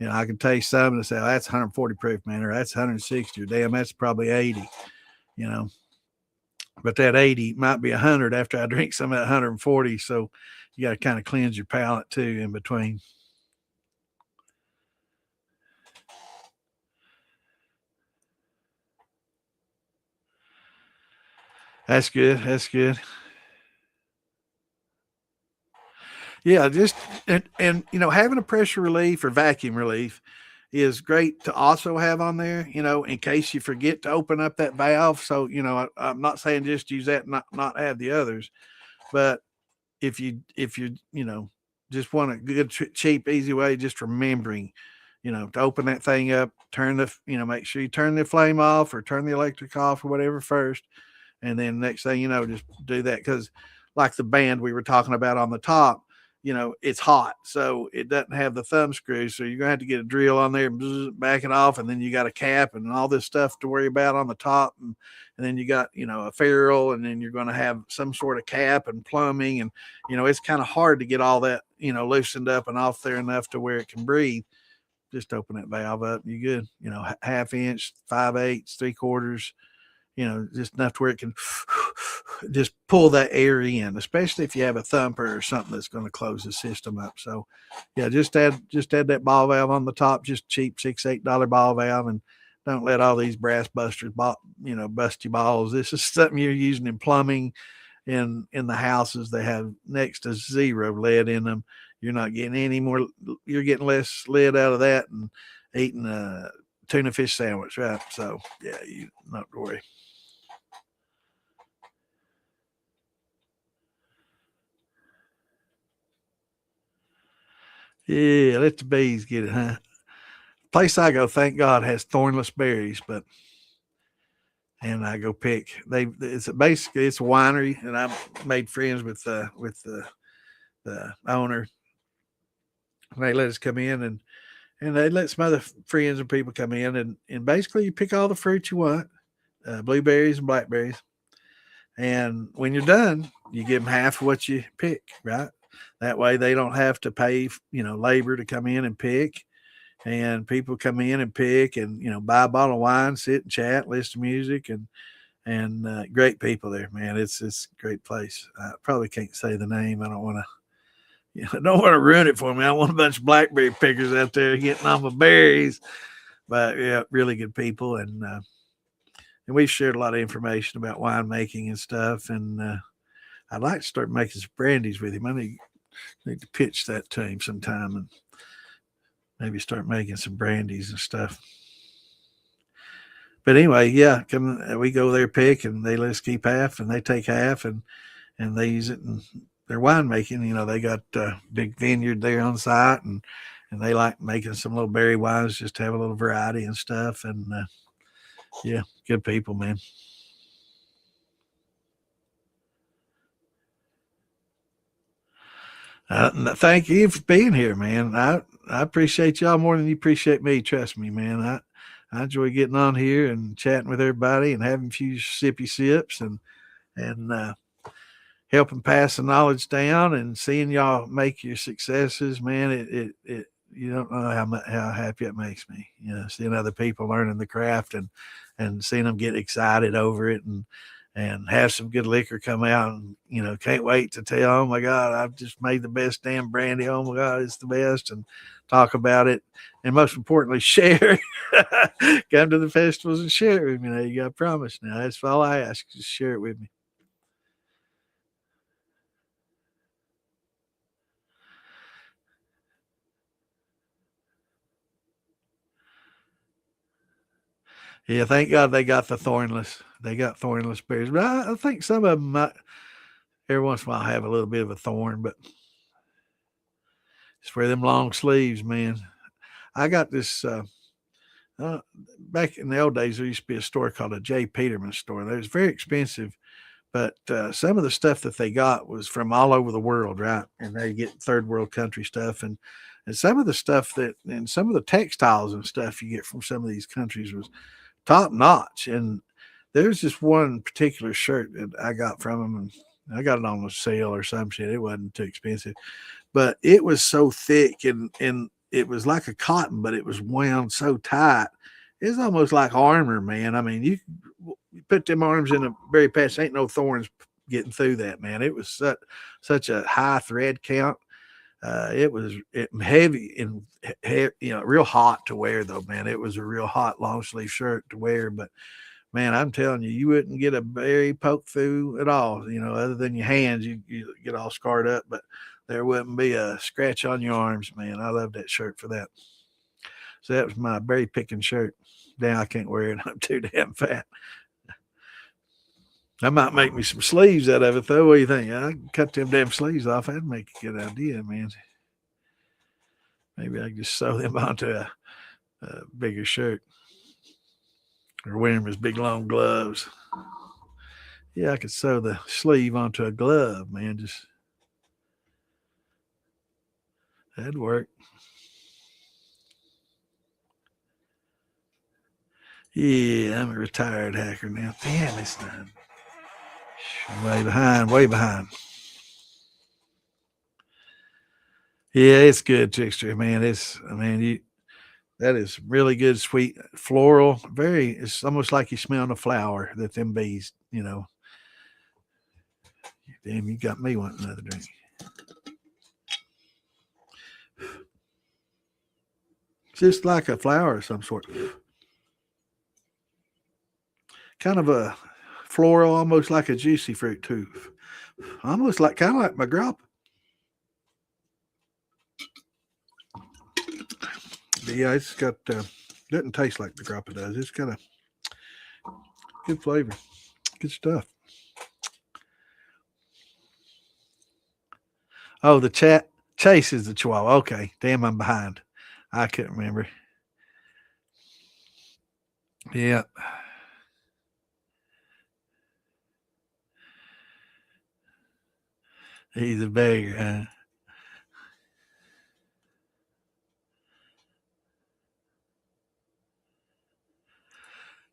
Speaker 1: I can taste some and say, oh, that's 140 proof, man, or that's 160, or damn, that's probably 80. But that 80 might be 100 after I drink some of that 140. So you got to kind of cleanse your palate too in between. That's good. That's good. Yeah, just and having a pressure relief or vacuum relief is great to also have on there, in case you forget to open up that valve. So, I'm not saying just use that and not have the others, but if you just want a good cheap easy way, just remembering, to open that thing up, make sure you turn the flame off or turn the electric off or whatever first, and then next thing just do that, because like the band we were talking about on the top, it's hot, so it doesn't have the thumb screw. So you're gonna have to get a drill on there and back it off, and then you got a cap and all this stuff to worry about on the top, and then you got a ferrule, and then you're going to have some sort of cap and plumbing, and it's kind of hard to get all that loosened up and off there enough to where it can breathe. Just open that valve up, you good. Half inch, 5/8, 3/4, just enough to where it can just pull that air in, especially if you have a thumper or something that's going to close the system up. So yeah, just add that ball valve on the top, just cheap $6-8 ball valve, and don't let all these brass busters bust your balls. This is something you're using in plumbing in the houses. They have next to zero lead in them. You're not getting any more, you're getting less lead out of that and eating a tuna fish sandwich, right? So yeah, you not to worry. Yeah, let the bees get it, huh? Place I go, thank God, has thornless berries, and I go pick. It's basically a winery, and I've made friends with the owner. And they let us come in, and they let some other friends and people come in, and basically you pick all the fruit you want, blueberries and blackberries. And when you're done, you give them half of what you pick, right? That way they don't have to pay, labor to come in and pick. And people come in and pick and, buy a bottle of wine, sit and chat, listen to music, and great people there, man. It's a great place. I probably can't say the name. I don't want to, I don't want to ruin it for me. I want a bunch of blackberry pickers out there getting on my berries, but yeah, really good people. And we've shared a lot of information about winemaking and stuff. And I'd like to start making some brandies with him. I need to pitch that to him sometime and maybe start making some brandies and stuff. But anyway, yeah, we go there, pick, and they let us keep half, and they take half, and they use it in their winemaking. They got a big vineyard there on site, and they like making some little berry wines just to have a little variety and stuff. And yeah, good people, man. Thank you for being here, man. I appreciate y'all more than you appreciate me. Trust me, man. I enjoy getting on here and chatting with everybody and having a few sippy sips and helping pass the knowledge down and seeing y'all make your successes, man. It you don't know how happy it makes me. Seeing other people learning the craft and seeing them get excited over it and have some good liquor come out, and can't wait to tell, oh my God, I've just made the best damn brandy, oh my God, it's the best, and talk about it, and most importantly, share. Come to the festivals and share it with me. Now you got a promise. Now that's all I ask, just share it with me. Yeah, thank God they got the thornless. They got thornless berries, but I think some of them might every once in a while have a little bit of a thorn, but it's for them long sleeves, man. I got this uh, back in the old days. There used to be a store called a J. Peterman store. It was very expensive, but some of the stuff that they got was from all over the world, right? And they get third world country stuff, and some of the stuff and some of the textiles and stuff you get from some of these countries was top notch. And there's just one particular shirt that I got from them, and I got it on a sale or some shit. It wasn't too expensive, but it was so thick and it was like a cotton, but it was wound so tight. It's almost like armor, man. I mean, you put them arms in a berry patch, ain't no thorns getting through that, man. It was such a high thread count. It was heavy and real hot to wear, though, man. It was a real hot long sleeve shirt to wear, but man, I'm telling you, you wouldn't get a berry poke through at all. Other than your hands, you get all scarred up, but there wouldn't be a scratch on your arms, man. I love that shirt for that. So that was my berry picking shirt. Now I can't wear it. I'm too damn fat. I might make me some sleeves out of it, though. What do you think? I can cut them damn sleeves off. That'd make a good idea, man. Maybe I can just sew them onto a bigger shirt or wear them as big long gloves. Yeah, I could sew the sleeve onto a glove, man. Just That'd work. Yeah, I'm a retired hacker now. Damn, it's done. Way behind, way behind. Yeah, it's good, Trickster, man. That is really good, sweet, floral. Very, it's almost like you smell a flower that them bees, Damn, you got me wanting another drink. Just like a flower of some sort. Kind of a floral, almost like a juicy fruit, too. Almost like, kind of like my grappa. But yeah, it's got, doesn't taste like the grappa does. It's got a good flavor. Good stuff. Oh, the chat. Chase is the Chihuahua. Okay. Damn, I'm behind. I couldn't remember. Yeah. He's a beggar.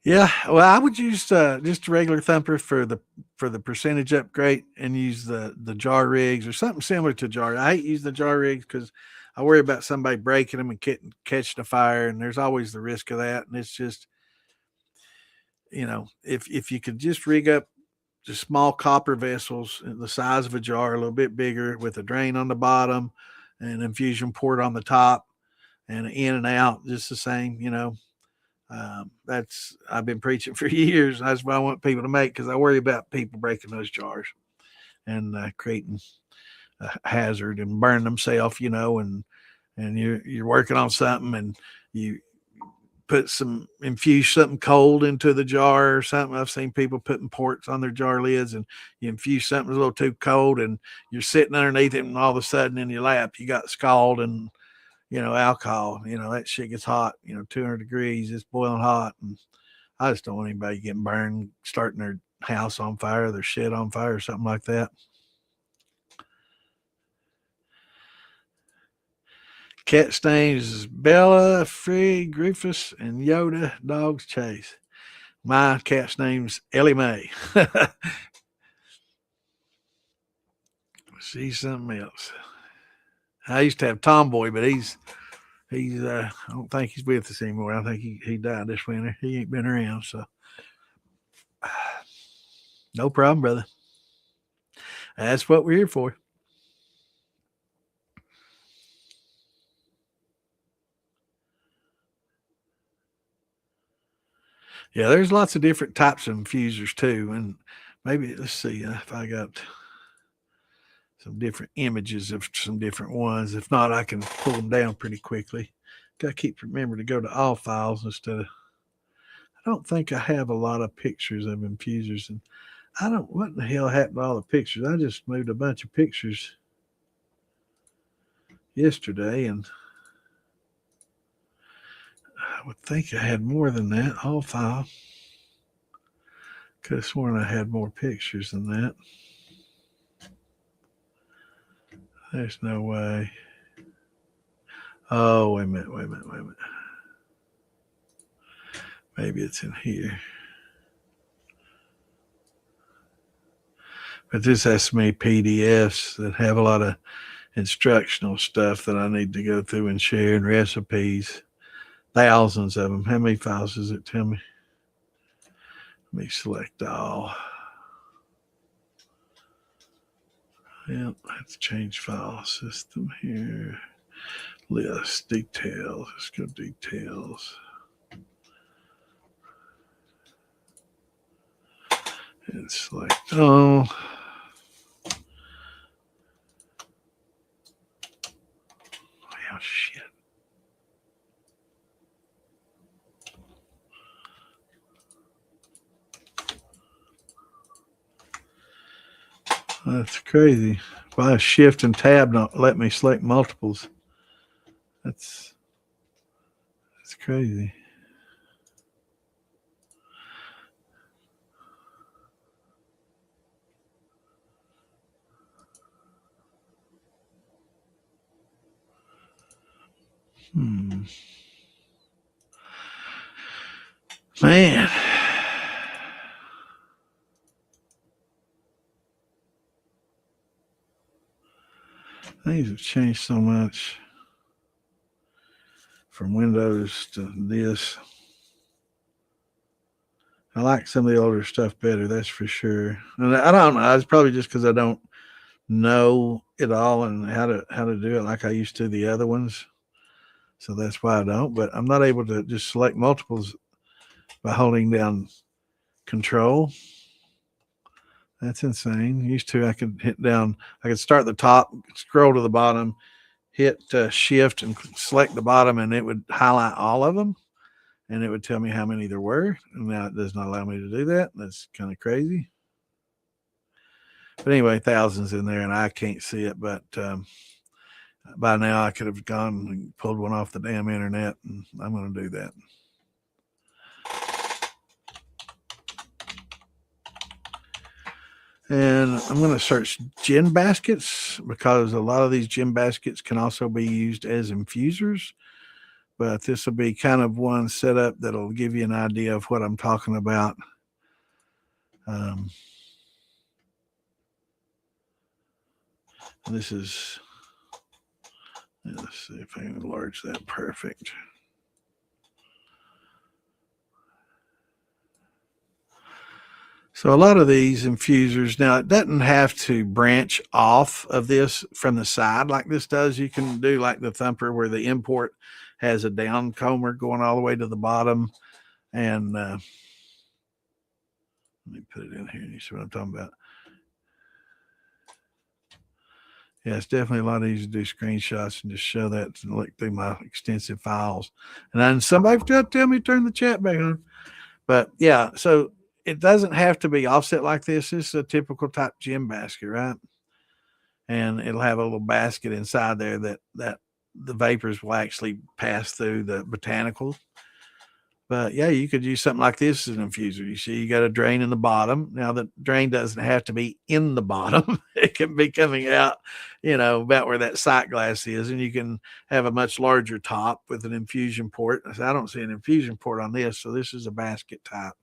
Speaker 1: Yeah, well, I would use just a regular thumper for the percentage upgrade, and use the jar rigs or something similar to jar. I hate using the jar rigs because I worry about somebody breaking them and catching a fire, and there's always the risk of that. And it's just, if you could just rig up just small copper vessels the size of a jar, a little bit bigger, with a drain on the bottom, and an infusion port on the top, and in and out just the same, that's I've been preaching for years. That's what I want people to make, because I worry about people breaking those jars and creating a hazard and burning themselves, and you're working on something, and you infuse something cold into the jar or something. I've seen people putting ports on their jar lids, and you infuse something a little too cold, and you're sitting underneath it, and all of a sudden in your lap you got scald and alcohol. That shit gets hot. 200 degrees, it's boiling hot, and I just don't want anybody getting burned, starting their house on fire, their shit on fire, or something like that. Cat stains is Bella, Frigg, Rufus, and Yoda. Dogs Chase. My cat's name's Ellie Mae. She's something else. I used to have Tomboy, but he's I don't think he's with us anymore. I think he died this winter. He ain't been around, so no problem, brother. That's what we're here for. Yeah, there's lots of different types of infusers too, and maybe let's see if I got some different images of some different ones. If not, I can pull them down pretty quickly. Got to keep remember to go to all files instead of. I don't think I have a lot of pictures of infusers, and I don't. What in the hell happened to all the pictures? I just moved a bunch of pictures yesterday, and I would think I had more than that. All file. Could have sworn I had more pictures than that. There's no way. Oh, wait a minute. Maybe it's in here. But this has so many PDFs that have a lot of instructional stuff that I need to go through and share, and recipes. Thousands of them. How many files does it tell me? Let me select all. Yep, let's change file system here. List, details. Let's go details. And select all. Oh, shit. That's crazy. Why shift and tab don't let me select multiples? That's crazy. Man. Things have changed so much from Windows to this. I like some of the older stuff better, that's for sure. And I don't know. It's probably just because I don't know it all and how to do it like I used to the other ones. So that's why I don't. But I'm not able to just select multiples by holding down Control. That's insane. Used to, I could hit down. I could start at the top, scroll to the bottom, hit Shift, and select the bottom, and it would highlight all of them, and it would tell me how many there were. And now it does not allow me to do that. That's kind of crazy. But anyway, thousands in there, and I can't see it. But by now, I could have gone and pulled one off the damn internet, and I'm going to do that. And I'm going to search gin baskets because a lot of these gin baskets can also be used as infusers. But this will be kind of one setup that'll give you an idea of what I'm talking about. This is, let's see if I can enlarge that perfect. So a lot of these infusers, now it doesn't have to branch off of this from the side like this does. You can do like the Thumper where the import has a down comber going all the way to the bottom. And let me put it in here and you see what I'm talking about. Yeah, it's definitely a lot easier to do screenshots and just show that and look through my extensive files. And then somebody tell me to turn the chat back on. But yeah, so it doesn't have to be offset like this. This is a typical type gin basket, right? And it'll have a little basket inside there that the vapors will actually pass through the botanicals. But yeah, you could use something like this as an infuser. You see, you got a drain in the bottom. Now, the drain doesn't have to be in the bottom, it can be coming out, about where that sight glass is. And you can have a much larger top with an infusion port. I don't see an infusion port on this, so this is a basket type.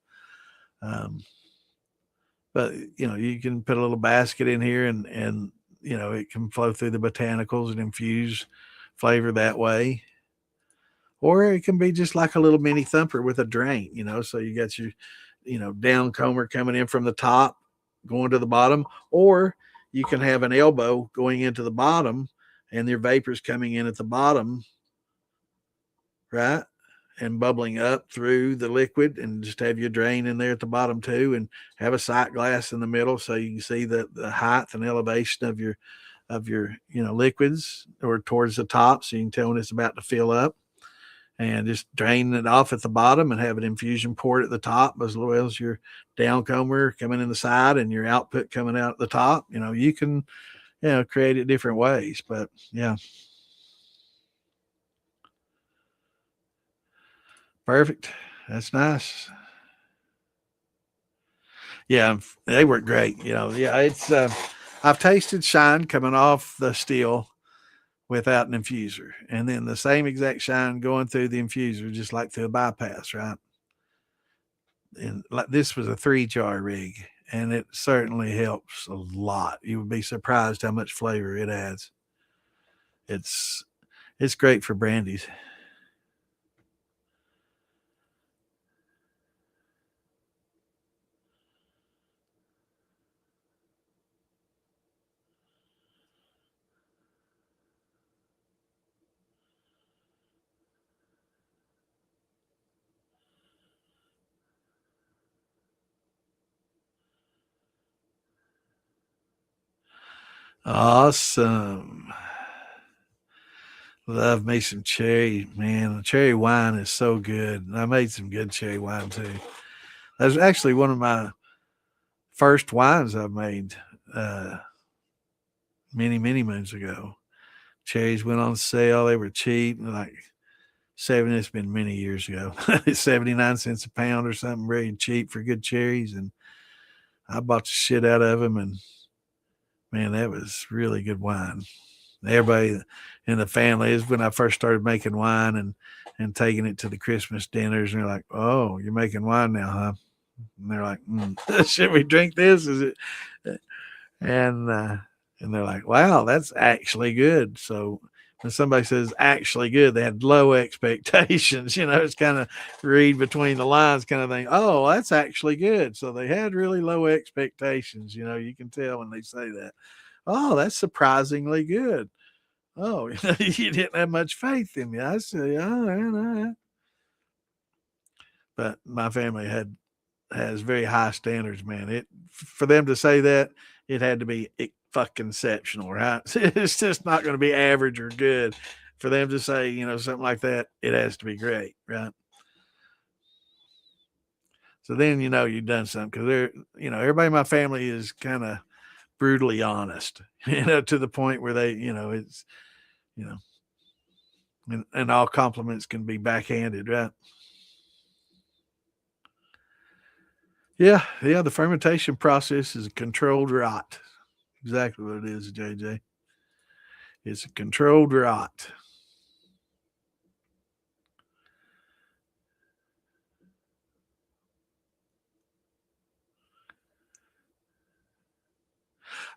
Speaker 1: But you can put a little basket in here and it can flow through the botanicals and infuse flavor that way. Or it can be just like a little mini Thumper with a drain, so you got your, down comber coming in from the top, going to the bottom, or you can have an elbow going into the bottom and your vapors coming in at the bottom, right? And bubbling up through the liquid, and just have your drain in there at the bottom too, and have a sight glass in the middle so you can see the height and elevation of your liquids, or towards the top, so you can tell when it's about to fill up. And just drain it off at the bottom and have an infusion port at the top, as well as your down comber coming in the side and your output coming out at the top. You can, create it different ways, but yeah. Perfect. That's nice. Yeah, they work great. Yeah, it's, I've tasted shine coming off the steel without an infuser, and then the same exact shine going through the infuser, just like through a bypass, right? And like this was a 3-jar rig, and it certainly helps a lot. You would be surprised how much flavor it adds. It's great for brandies. Awesome. Love me some cherry, man. The cherry wine is so good. I made some good cherry wine too. That's actually one of my first wines I've made many, many moons ago. Cherries went on sale. They were cheap, like it's been many years ago. 79 cents a pound or something, very cheap for good cherries. And I bought the shit out of them, and man, that was really good wine. Everybody in the family is when I first started making wine and taking it to the Christmas dinners. And they're like, "Oh, you're making wine now, huh?" And they're like, "Should we drink this? Is it?" And and they're like, "Wow, that's actually good." So when somebody says actually good, they had low expectations. It's kind of read between the lines kind of thing. Oh, that's actually good. So they had really low expectations. You can tell when they say that. Oh, that's surprisingly good. Oh, you didn't have much faith in me. I say, oh, no. But my family has very high standards, man. It for them to say that, it had to be fucking exceptional, right? It's just not going to be average or good. For them to say, something like that, it has to be great, right? So then you've done something because everybody in my family is kind of brutally honest, to the point where they, it's you know, and all compliments can be backhanded, right? Yeah, yeah. The fermentation process is a controlled rot. Exactly what it is, JJ. It's a controlled rot.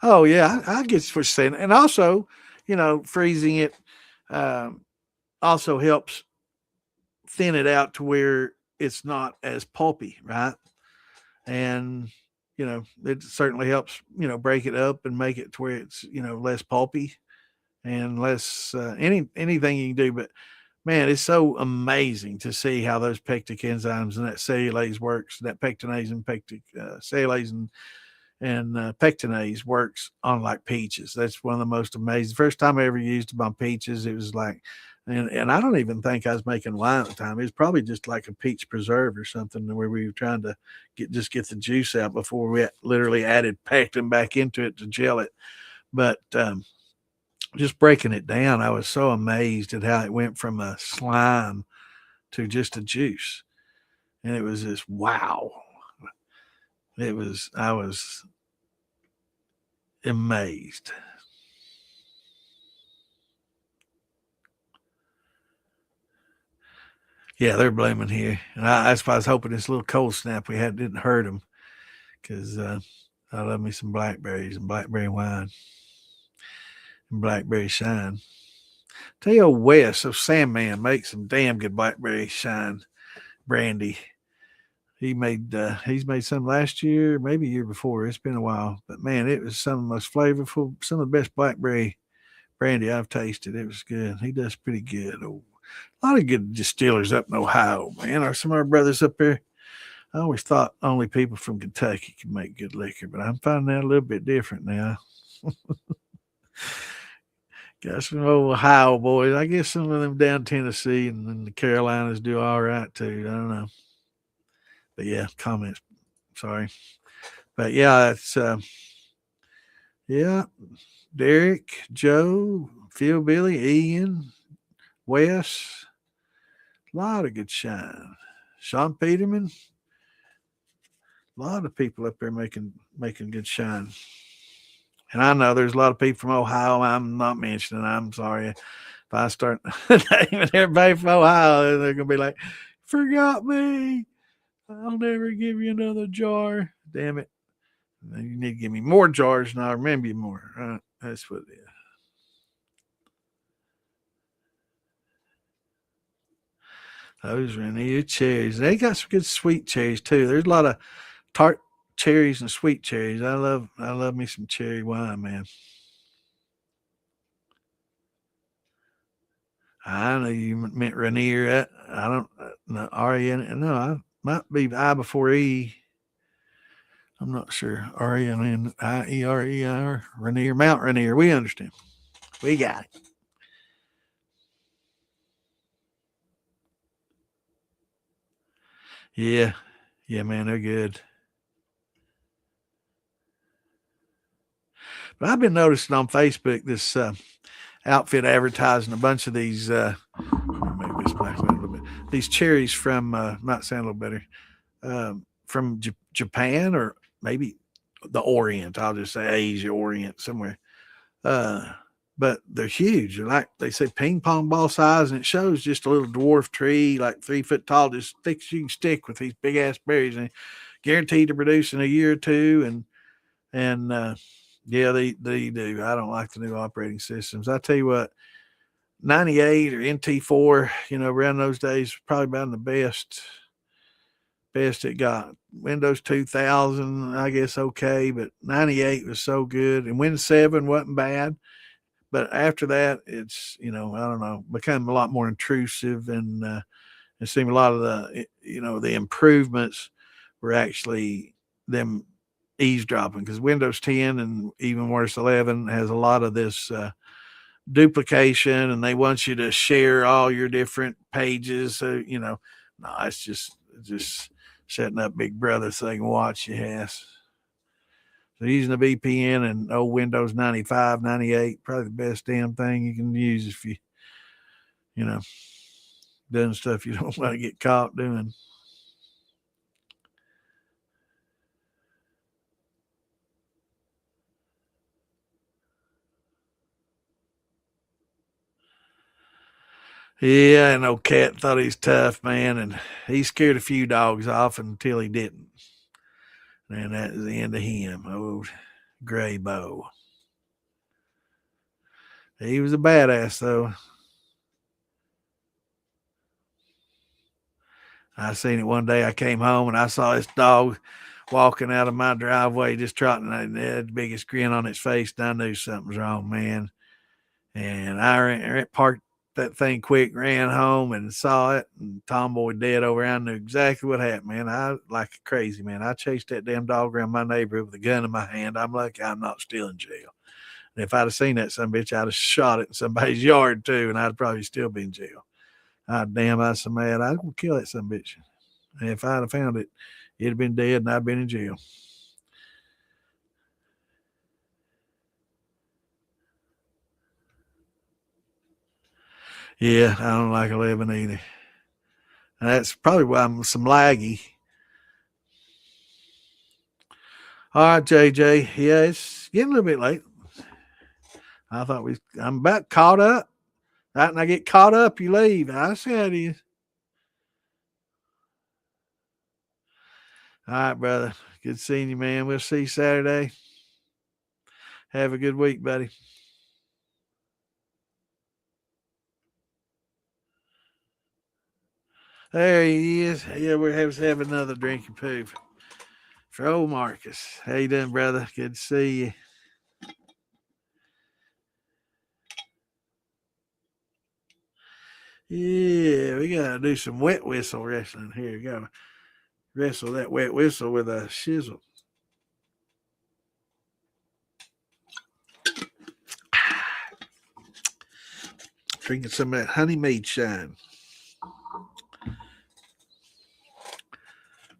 Speaker 1: Oh yeah, I get what you're saying, and also, freezing it um, also helps thin it out to where it's not as pulpy, right? And it certainly helps break it up and make it to where it's less pulpy and less anything you can do. But man, it's so amazing to see how those pectic enzymes and that cellulase works, that pectinase and pectic cellulase and pectinase works on like peaches. That's one of the most amazing. First time I ever used them on peaches, it was like, and I don't even think I was making wine at the time. It was probably just like a peach preserve or something where we were trying to get the juice out before we literally added pectin back into it to gel it. But just breaking it down, I was so amazed at how it went from a slime to just a juice. And it was just wow. I was amazed. Yeah, they're blooming here. And that's why I was hoping this little cold snap we had didn't hurt them because I love me some blackberries and blackberry wine and blackberry shine. Tell you Wes of Sandman makes some damn good blackberry shine brandy. He's made some last year, maybe a year before. It's been a while, but man, it was some of the most flavorful, some of the best blackberry brandy I've tasted. It was good. He does pretty good. Oh, a lot of good distillers up in Ohio, man. Are some of our brothers up there? I always thought only people from Kentucky could make good liquor, but I'm finding that a little bit different now. Got some old Ohio boys. I guess some of them down Tennessee and then the Carolinas do all right too. I don't know. But yeah, comments. Sorry. But yeah, it's yeah, Derek, Joe, Phil, Billy, Ian, Wes, a lot of good shine. Sean Peterman, a lot of people up there making good shine. And I know there's a lot of people from Ohio I'm not mentioning. I'm sorry. If I start naming everybody from Ohio, they're gonna be like, forgot me. I'll never give you another jar. Damn it. You need to give me more jars and I'll remember you more. Right? That's what it is. Those Rainier cherries. They got some good sweet cherries too. There's a lot of tart cherries and sweet cherries. I love me some cherry wine, man. I know you meant Rainier. I don't know R-E-N. No, I might be I before E. I'm not sure. R-E-N-I-E-R-E-R. Rainier, Mount Rainier. We understand. We got it. Yeah. Yeah, man, they're good. But I've been noticing on Facebook this outfit advertising a bunch of these maybe this back a little bit. These cherries from might sound a little better. From Japan or maybe the Orient. I'll just say Asia, Orient, somewhere. Uh, but they're huge. They're like they say ping pong ball size, and it shows just a little dwarf tree, like 3 foot tall, just thick as you can stick with these big ass berries, and guaranteed to produce in a year or two. And yeah, they do. I don't like the new operating systems. I tell you what, 98 or NT4, around those days, probably about the best it got. Windows 2000, I guess, okay, but 98 was so good, and Windows 7 wasn't bad. But after that, it's I don't know, become a lot more intrusive, and it seemed a lot of the improvements were actually them eavesdropping, because Windows 10 and even worse 11 has a lot of this duplication, and they want you to share all your different pages. So no, it's just setting up Big Brother so they can watch your ass. So using a VPN and old Windows 95, 98, probably the best damn thing you can use if you know, doing stuff you don't want to get caught doing. Yeah, and old cat thought he's tough, man, and he scared a few dogs off until he didn't. And that was the end of him, old Gray Bow. He was a badass, though. I seen it one day. I came home and I saw this dog walking out of my driveway, just trotting, and had the biggest grin on its face. And I knew something was wrong, man. And I parked that thing quick, ran home and saw it, and Tomboy dead over. I knew exactly what happened, man. I like a crazy man. I chased that damn dog around my neighborhood with a gun in my hand. I'm lucky I'm not still in jail. And if I'd have seen that son bitch, I'd have shot it in somebody's yard too, and I'd probably still be in jail. Ah, damn, I was so mad. I'd kill that son bitch. And if I'd have found it, it'd have been dead and I'd been in jail. Yeah, I don't like 11 either. And that's probably why I'm some laggy. All right, JJ. Yeah, it's getting a little bit late. I'm about caught up. Right, and I get caught up, you leave. I see how it is. All right, brother. Good seeing you, man. We'll see you Saturday. Have a good week, buddy. There he is. Yeah, we're having another drink and poop for old Marcus. How you doing, brother? Good to see you. Yeah, we gotta do some wet whistle wrestling here. We gotta wrestle that wet whistle with a shizzle. Drinking some of that honey made shine.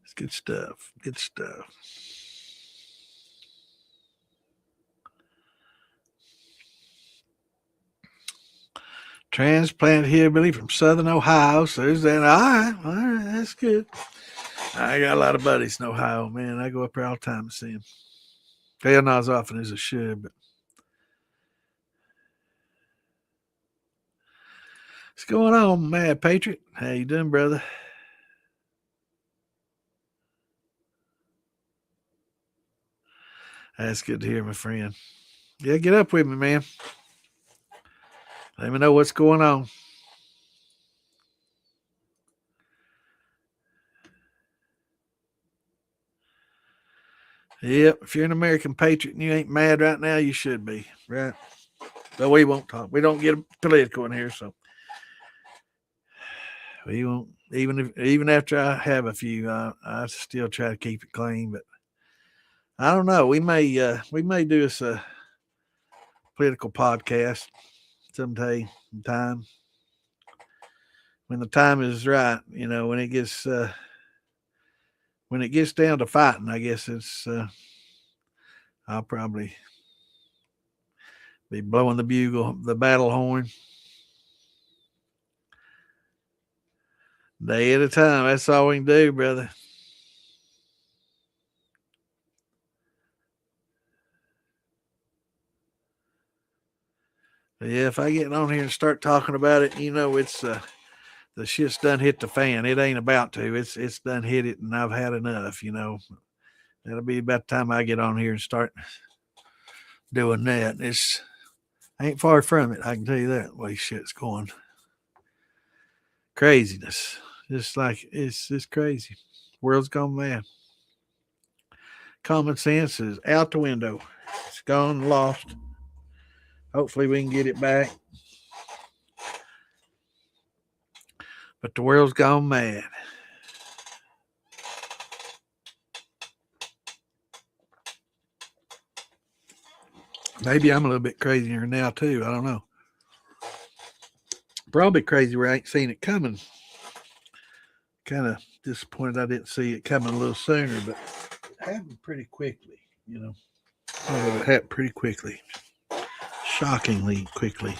Speaker 1: It's good stuff. Good stuff. Transplant hillbilly from Southern Ohio. So there's that. All right, that's good. I got a lot of buddies in Ohio, man. I go up there all the time to see them. Hell, not as often as I should, but what's going on, Mad Patriot? How you doing, brother? That's good to hear, my friend. Yeah, get up with me, man. Let me know what's going on. Yep, if you're an American patriot and you ain't mad right now, you should be, right? But we won't talk. We don't get political in here, so we won't. Even after I have a few, I still try to keep it clean. But I don't know. We may do us a political podcast someday, sometime when the time is right. When it gets down to fighting, I guess it's I'll probably be blowing the bugle, the battle horn, day at a time. That's all we can do, brother. Yeah, if I get on here and start talking about it, it's the shit's done hit the fan. It ain't about to. It's done hit it, and I've had enough. That'll be about the time I get on here and start doing that. It's ain't far from it. I can tell you that. The way shit's going, craziness. Just like it's just crazy. World's gone mad. Common sense is out the window. It's gone, lost. Hopefully, we can get it back. But the world's gone mad. Maybe I'm a little bit crazier now too. I don't know. Probably crazy where I ain't seen it coming. Kind of disappointed I didn't see it coming a little sooner, but it happened pretty quickly. It happened pretty quickly, shockingly quickly.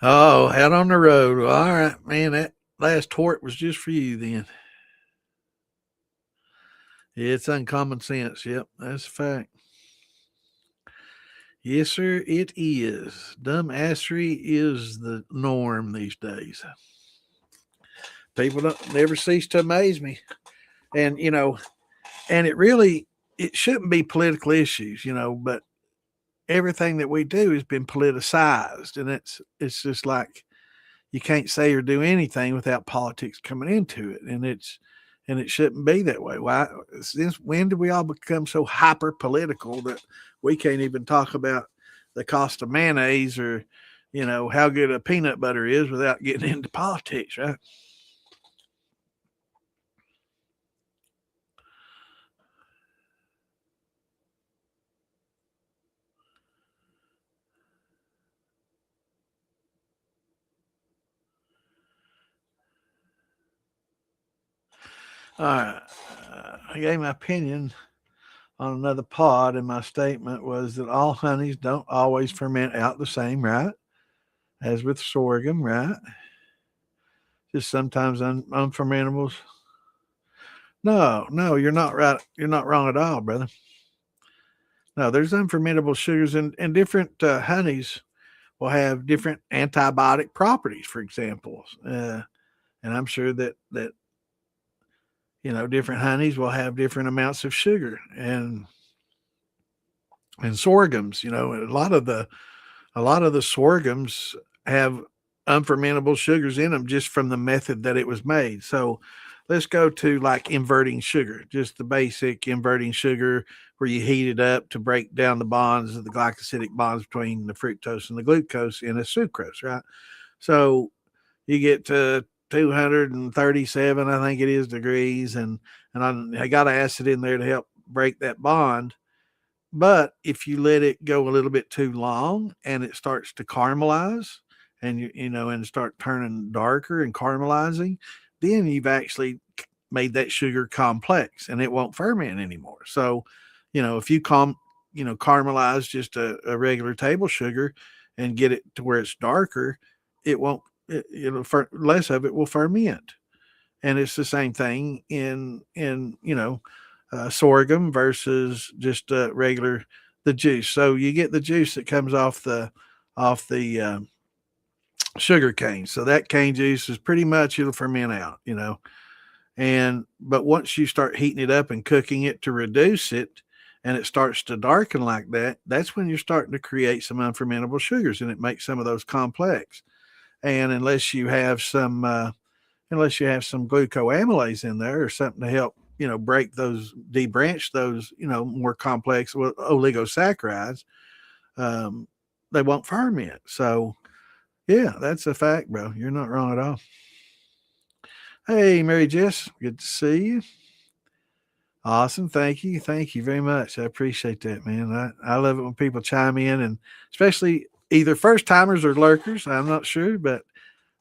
Speaker 1: Oh, out on the road. All right, man. That last tort was just for you then. It's uncommon sense. Yep, that's a fact. Yes, sir, it is. Dumbassery is the norm these days. People don't never cease to amaze me. And and it shouldn't be political issues, but everything that we do has been politicized, and it's just like you can't say or do anything without politics coming into it, and it shouldn't be that way. Why? Since when did we all become so hyper political that we can't even talk about the cost of mayonnaise or how good a peanut butter is without getting into politics, right? All right. I gave my opinion on another pod, and my statement was that all honeys don't always ferment out the same, right? As with sorghum, right? Just sometimes unfermentables. No, no, you're not right. You're not wrong at all, brother. No, there's unfermentable sugars, and different honeys will have different antibiotic properties, for example. And I'm sure that different honeys will have different amounts of sugar, and sorghums. A lot of the sorghums have unfermentable sugars in them just from the method that it was made. So let's go to like inverting sugar, just the basic inverting sugar where you heat it up to break down the bonds of the glycosidic bonds between the fructose and the glucose in a sucrose, right? So you get to 237, I think it is, degrees, and I got acid in there to help break that bond. But if you let it go a little bit too long and it starts to caramelize and and start turning darker and caramelizing, then you've actually made that sugar complex and it won't ferment anymore. So, if you caramelize just a regular table sugar and get it to where it's darker, it won't less of it will ferment. And it's the same thing in sorghum versus just regular the juice. So you get the juice that comes off the sugar cane. So that cane juice is pretty much it'll ferment out. And but once you start heating it up and cooking it to reduce it, and it starts to darken like that, that's when you're starting to create some unfermentable sugars, and it makes some of those complex. And unless you have some glucoamylase in there or something to help break those, debranch those more complex oligosaccharides, um, they won't ferment. So yeah, that's a fact, bro. You're not wrong at all. Hey, Mary Jess, good to see you. Awesome. Thank you very much. I appreciate that, man. I love it when people chime in, and especially either first timers or lurkers. I'm not sure, but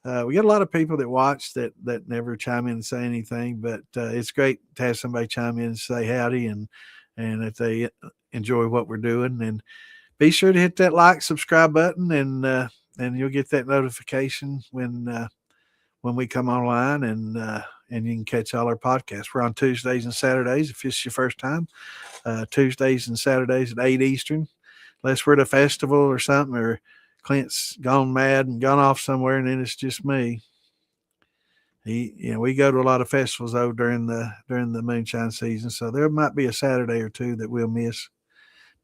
Speaker 1: we got a lot of people that watch that never chime in and say anything, but it's great to have somebody chime in and say howdy, and that they enjoy what we're doing. And be sure to hit that like, subscribe button, and you'll get that notification when we come online, and you can catch all our podcasts. We're on Tuesdays and Saturdays if it's your first time. Tuesdays and Saturdays at 8 Eastern, unless we're at a festival or something, or Clint's gone mad and gone off somewhere, and then it's just me. We go to a lot of festivals though during the moonshine season, so there might be a Saturday or two that we'll miss.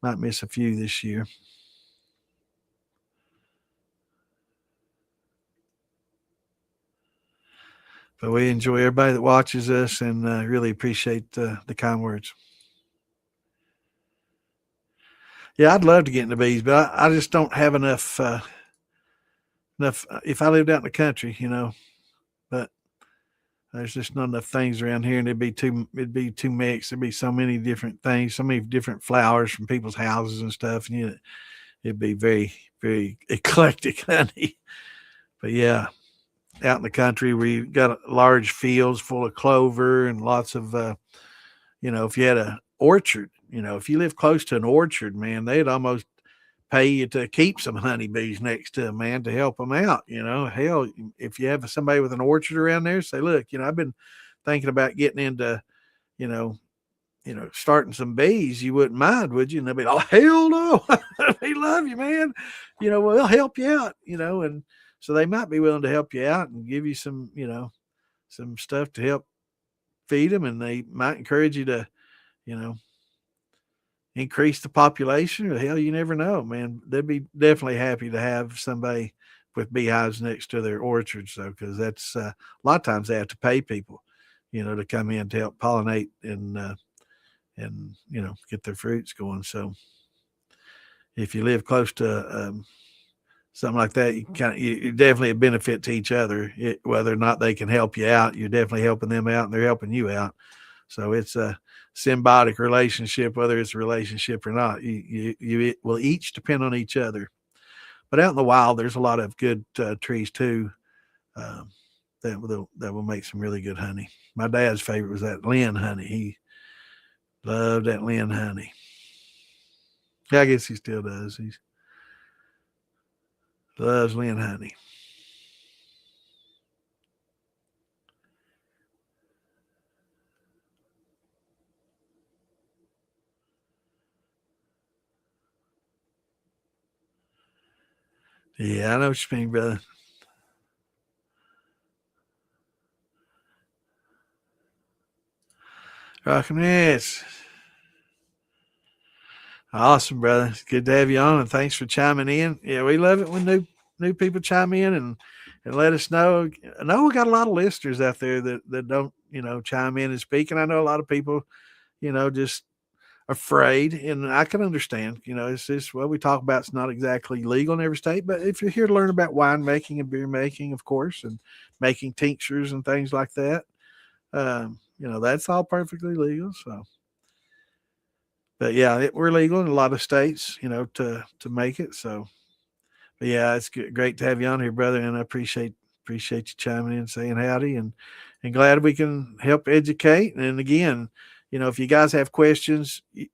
Speaker 1: Might miss a few this year. But we enjoy everybody that watches us, and really appreciate the kind words. Yeah, I'd love to get into bees, but I just don't have enough. Enough. If I lived out in the country, but there's just not enough things around here, and it'd be too mixed. There'd be so many different things, so many different flowers from people's houses and stuff, and it'd be very, very eclectic honey. But yeah, out in the country, we got large fields full of clover and lots of, if you had a orchard, if you live close to an orchard, man, they'd almost pay you to keep some honeybees next to them, man, to help them out. Hell, if you have somebody with an orchard around there, say, look, I've been thinking about getting into, starting some bees. You wouldn't mind, would you? And they'll be like, oh, hell no. We love you, man. We'll help you out, and so they might be willing to help you out and give you some, some stuff to help feed them. And they might encourage you to, increase the population, or hell, you never know, man. They'd be definitely happy to have somebody with beehives next to their orchards, though, because that's a lot of times they have to pay people, to come in to help pollinate and get their fruits going. So if you live close to something like that, you're definitely a benefit to each other. Whether or not they can help you out, you're definitely helping them out, and they're helping you out. So it's a symbiotic relationship, whether it's a relationship or not. You will each depend on each other. But out in the wild, there's a lot of good trees too that will make some really good honey. My dad's favorite was that Lynn honey. He loved that Lynn honey. Yeah, I guess he still does. He loves Lynn honey. Yeah, I know what you mean, brother. Rockin' yes. Awesome, brother. It's good to have you on, and thanks for chiming in. Yeah, we love it when new people chime in and let us know. I know we got a lot of listeners out there that don't, chime in and speak. And I know a lot of people, just afraid, and I can understand. It's just what we talk about. It's not exactly legal in every state, but if you're here to learn about wine making and beer making, of course, and making tinctures and things like that, that's all perfectly legal. So, but yeah, we're legal in a lot of states, to make it. So, but yeah, it's great to have you on here, brother, and I appreciate you chiming in, saying howdy, and glad we can help educate. And again, if you guys have questions, you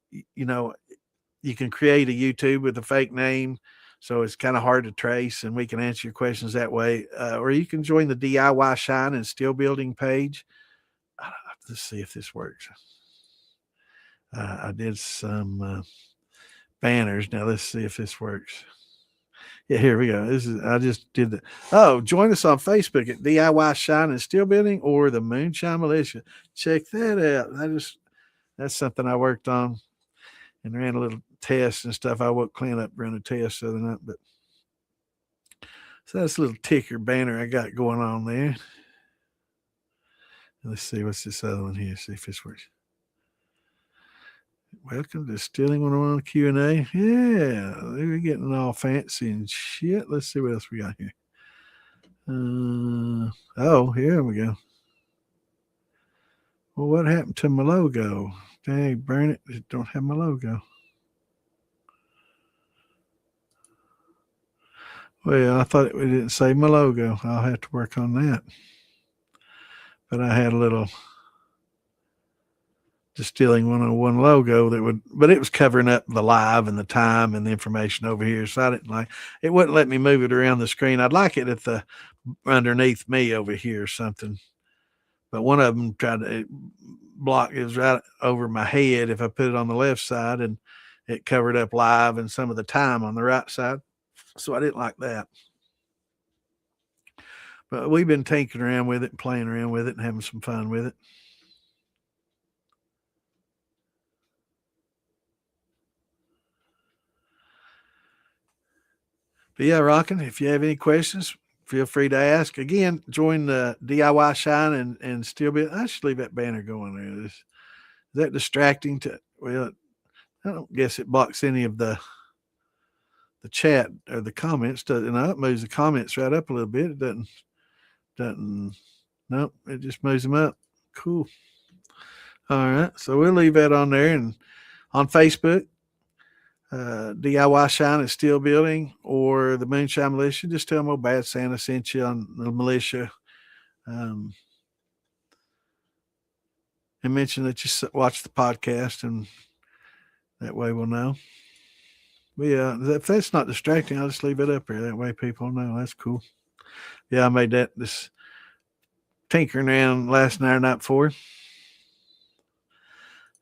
Speaker 1: can create a YouTube with a fake name, so it's kind of hard to trace, and we can answer your questions that way. Or you can join the DIY Shine and Steel Building page. Let's see if this works. I did some banners. Now let's see if this works. Yeah, here we go. I just did the. Oh, join us on Facebook at DIY Shine and Steel Building or the Moonshine Militia. Check that out. That's something I worked on and ran a little test and stuff. I woke Clint up, ran a test the other night, but so that's a little ticker banner I got going on there. Let's see what's this other one here. See if this works. Welcome to Distilling 101 Q&A. Yeah, they're getting all fancy and shit. Let's see what else we got here. Here we go. Well, what happened to my logo? Dang, burn it. It don't have my logo. Well, I thought it didn't say my logo. I'll have to work on that. But I had a little Distilling 101 logo but it was covering up the live and the time and the information over here. So I didn't it wouldn't let me move it around the screen. I'd like it at the underneath me over here or something. but one of them tried to block. It was right over my head if I put it on the left side, and it covered up live and some of the time on the right side. So I didn't like that. But we've been tinkering around with it and playing around with it and having some fun with it. But yeah, Rockin', if you have any questions, feel free to ask. Again, join the DIY Shine and still be. I should leave that banner going there. Is that distracting to? Well, I don't guess it blocks any of the chat or the comments. Doesn't it moves the comments right up a little bit. It doesn't. Nope. It just moves them up. Cool. All right. So we'll leave that on there and on Facebook. DIY Shine is Steel Building or the Moonshine Militia. Just tell them old Bad Santa sent you on the militia, and mention that you watch the podcast, and that way we'll know. But yeah, if that's not distracting, I'll just leave it up there. That way people know. That's cool. Yeah, I made this tinkering around last night or night before,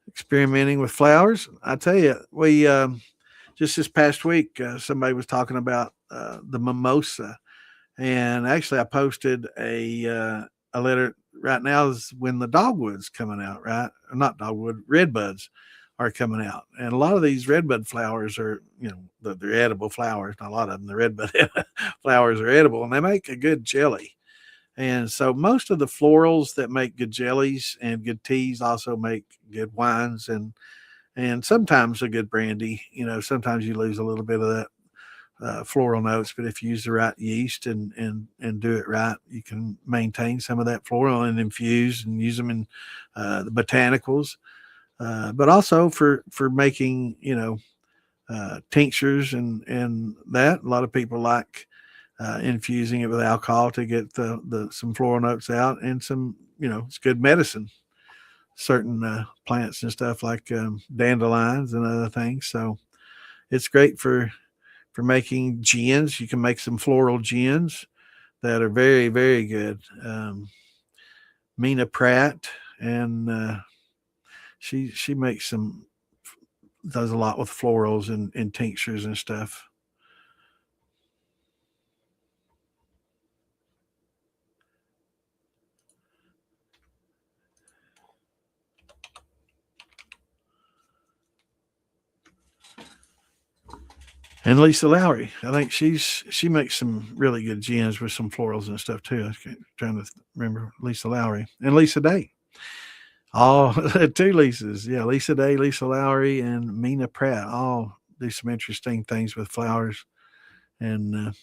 Speaker 1: experimenting with flowers. I tell you, we just this past week, somebody was talking about the mimosa. And actually, I posted a letter right now is when the dogwood's coming out, right? Or not dogwood, redbuds are coming out. And a lot of these redbud flowers are, they're edible flowers. Not a lot of them, the redbud flowers are edible, and they make a good jelly. And so most of the florals that make good jellies and good teas also make good wines and sometimes a good brandy. Sometimes you lose a little bit of that floral notes, but if you use the right yeast and do it right, you can maintain some of that floral and infuse and use them in the botanicals. But also for making tinctures and that a lot of people like infusing it with alcohol to get the some floral notes out and some it's good medicine. Certain plants and stuff like dandelions and other things. So it's great for making gins. You can make some floral gins that are very, very good. Mina Pratt, and she makes does a lot with florals and tinctures and stuff. And Lisa Lowry, I think she makes some really good gins with some florals and stuff too. I'm trying to remember Lisa Lowry and Lisa Day. All two Lisas, yeah, Lisa Day, Lisa Lowry, and Mina Pratt all do some interesting things with flowers. And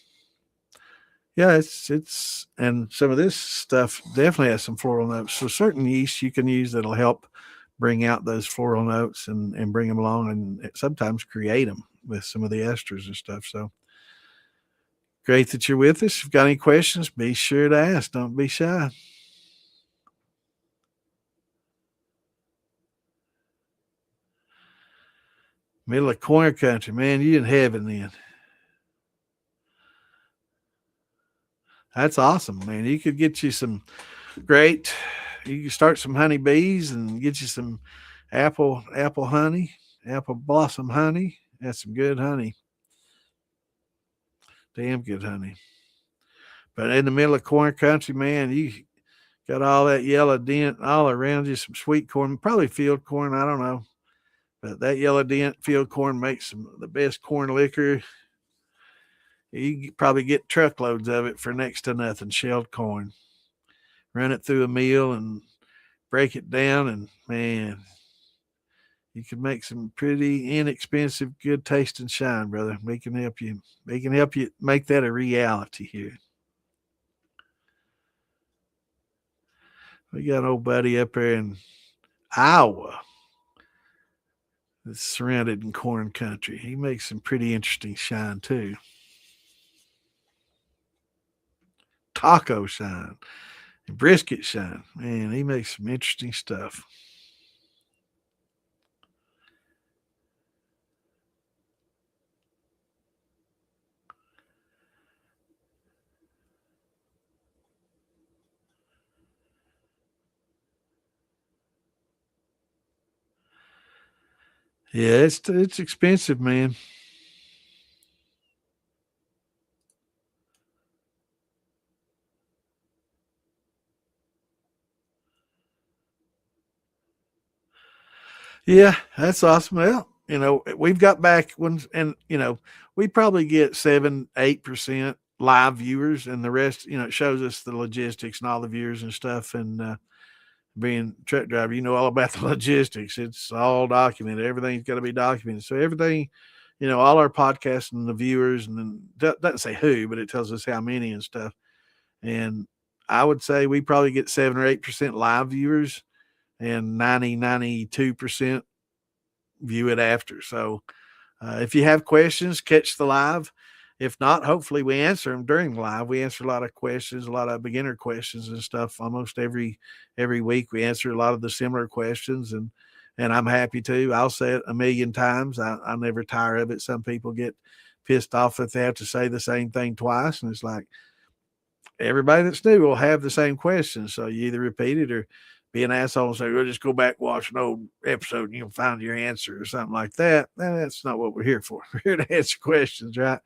Speaker 1: yeah, it's and some of this stuff definitely has some floral notes. So certain yeast you can use that'll help bring out those floral notes and bring them along, and sometimes create them with some of the esters and stuff. So great that you're with us. If you've got any questions, be sure to ask. Don't be shy. Middle of corn country, man. You in heaven then. That's awesome, man. You could get you some great. You can start some honeybees and get you some apple honey, apple blossom honey. That's some good honey. Damn good honey. But in the middle of corn country, man, you got all that yellow dent all around you, some sweet corn, probably field corn. I don't know. But that yellow dent field corn makes the best corn liquor. You probably get truckloads of it for next to nothing, shelled corn. Run it through a mill and break it down, and man, you can make some pretty inexpensive, good tasting shine, brother. We can help you. We can help you make that a reality here. We got an old buddy up there in Iowa that's surrounded in corn country. He makes some pretty interesting shine too. Taco shine, and brisket shine. Man, he makes some interesting stuff. Yeah, it's expensive, man. Yeah, that's awesome. Well, we've got back ones, and we probably get 7, 8% live viewers, and the rest, it shows us the logistics and all the viewers and stuff. And being a truck driver, you know all about the logistics. It's all documented. Everything's got to be documented. So everything, all our podcasts and the viewers, and then doesn't say who, but it tells us how many and stuff. And I would say we probably get 7 or 8% live viewers, and 92% view it after. So if you have questions, catch the live. If not, hopefully we answer them during the live. We answer a lot of questions, a lot of beginner questions and stuff. Almost every week we answer a lot of the similar questions, and I'm happy to. I'll say it a million times. I never tire of it. Some people get pissed off that they have to say the same thing twice, and it's like everybody that's new will have the same questions. So you either repeat it or be an asshole and say, well, just go back, watch an old episode, and you'll find your answer or something like that. That's not what we're here for. We're here to answer questions, right?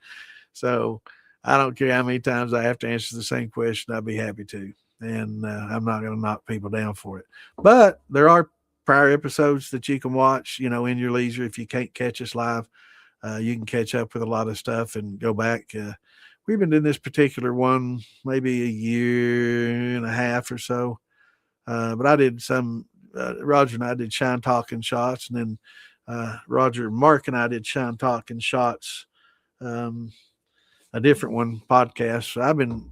Speaker 1: So I don't care how many times I have to answer the same question. I'd be happy to. And I'm not going to knock people down for it. But there are prior episodes that you can watch, in your leisure. If you can't catch us live, you can catch up with a lot of stuff and go back. We've been doing this particular one maybe a year and a half or so. But I did some, Roger and I did Shine Talking Shots, and then Roger, Mark, and I did Shine Talking Shots, a different one podcast. So I've been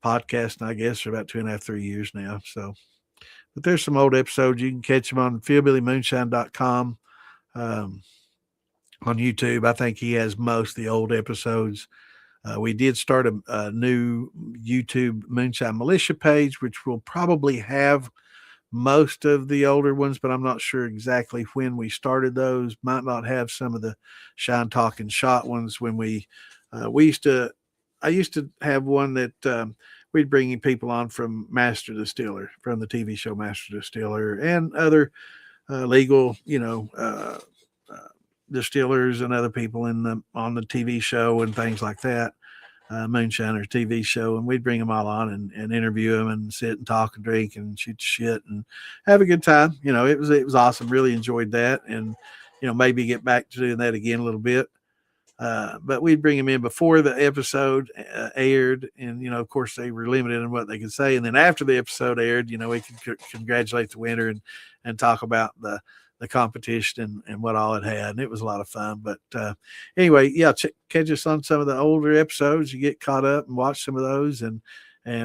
Speaker 1: podcasting, I guess, for about 2.5, 3 years now. So, but there's some old episodes. You can catch them on fieldbillymoonshine.com, on YouTube. I think he has most of the old episodes. We did start a new YouTube Moonshine Militia page, which will probably have most of the older ones, but I'm not sure exactly when we started those. Might not have some of the Shine Talking Shot ones when we used to. I used to have one that we'd bring people on from Master Distiller, from the TV show Master Distiller, and other legal, distillers and other people on the TV show and things like that. Moonshiners TV show, and we'd bring them all on and interview them and sit and talk and drink and shoot shit and have a good time. It was awesome. Really enjoyed that, and maybe get back to doing that again a little bit. But we'd bring them in before the episode aired, and of course they were limited in what they could say. And then after the episode aired, we could congratulate the winner and talk about the competition and what all it had. And it was a lot of fun. But anyway, yeah, catch us on some of the older episodes. You get caught up and watch some of those, and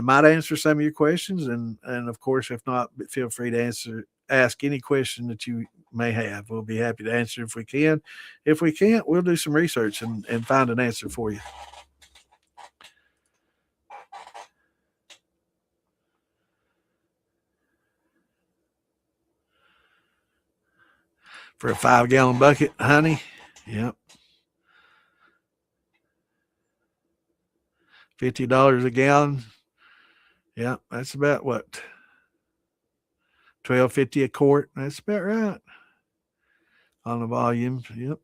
Speaker 1: might answer some of your questions. And of course, if not, feel free to ask any question that you may have. We'll be happy to answer if we can. If we can't, we'll do some research and find an answer for you. For a 5-gallon bucket, honey. Yep. $50 a gallon. Yeah, that's about what? $12.50 a quart. That's about right. On the volume. Yep.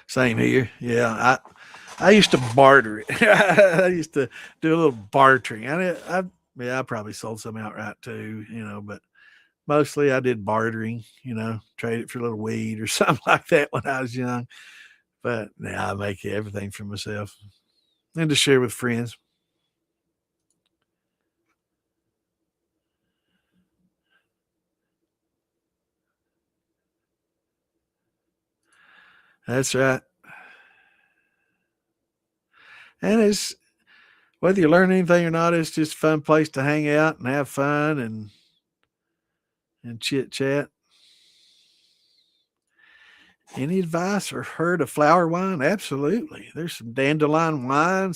Speaker 1: Same here. Yeah, I used to barter it. I used to do a little bartering. I probably sold some outright too, but mostly I did bartering, trade it for a little weed or something like that when I was young. But now I make everything for myself and to share with friends. That's right. And it's whether you learn anything or not, it's just a fun place to hang out and have fun and chit chat. Any advice or heard of flower wine? Absolutely. There's some dandelion wine,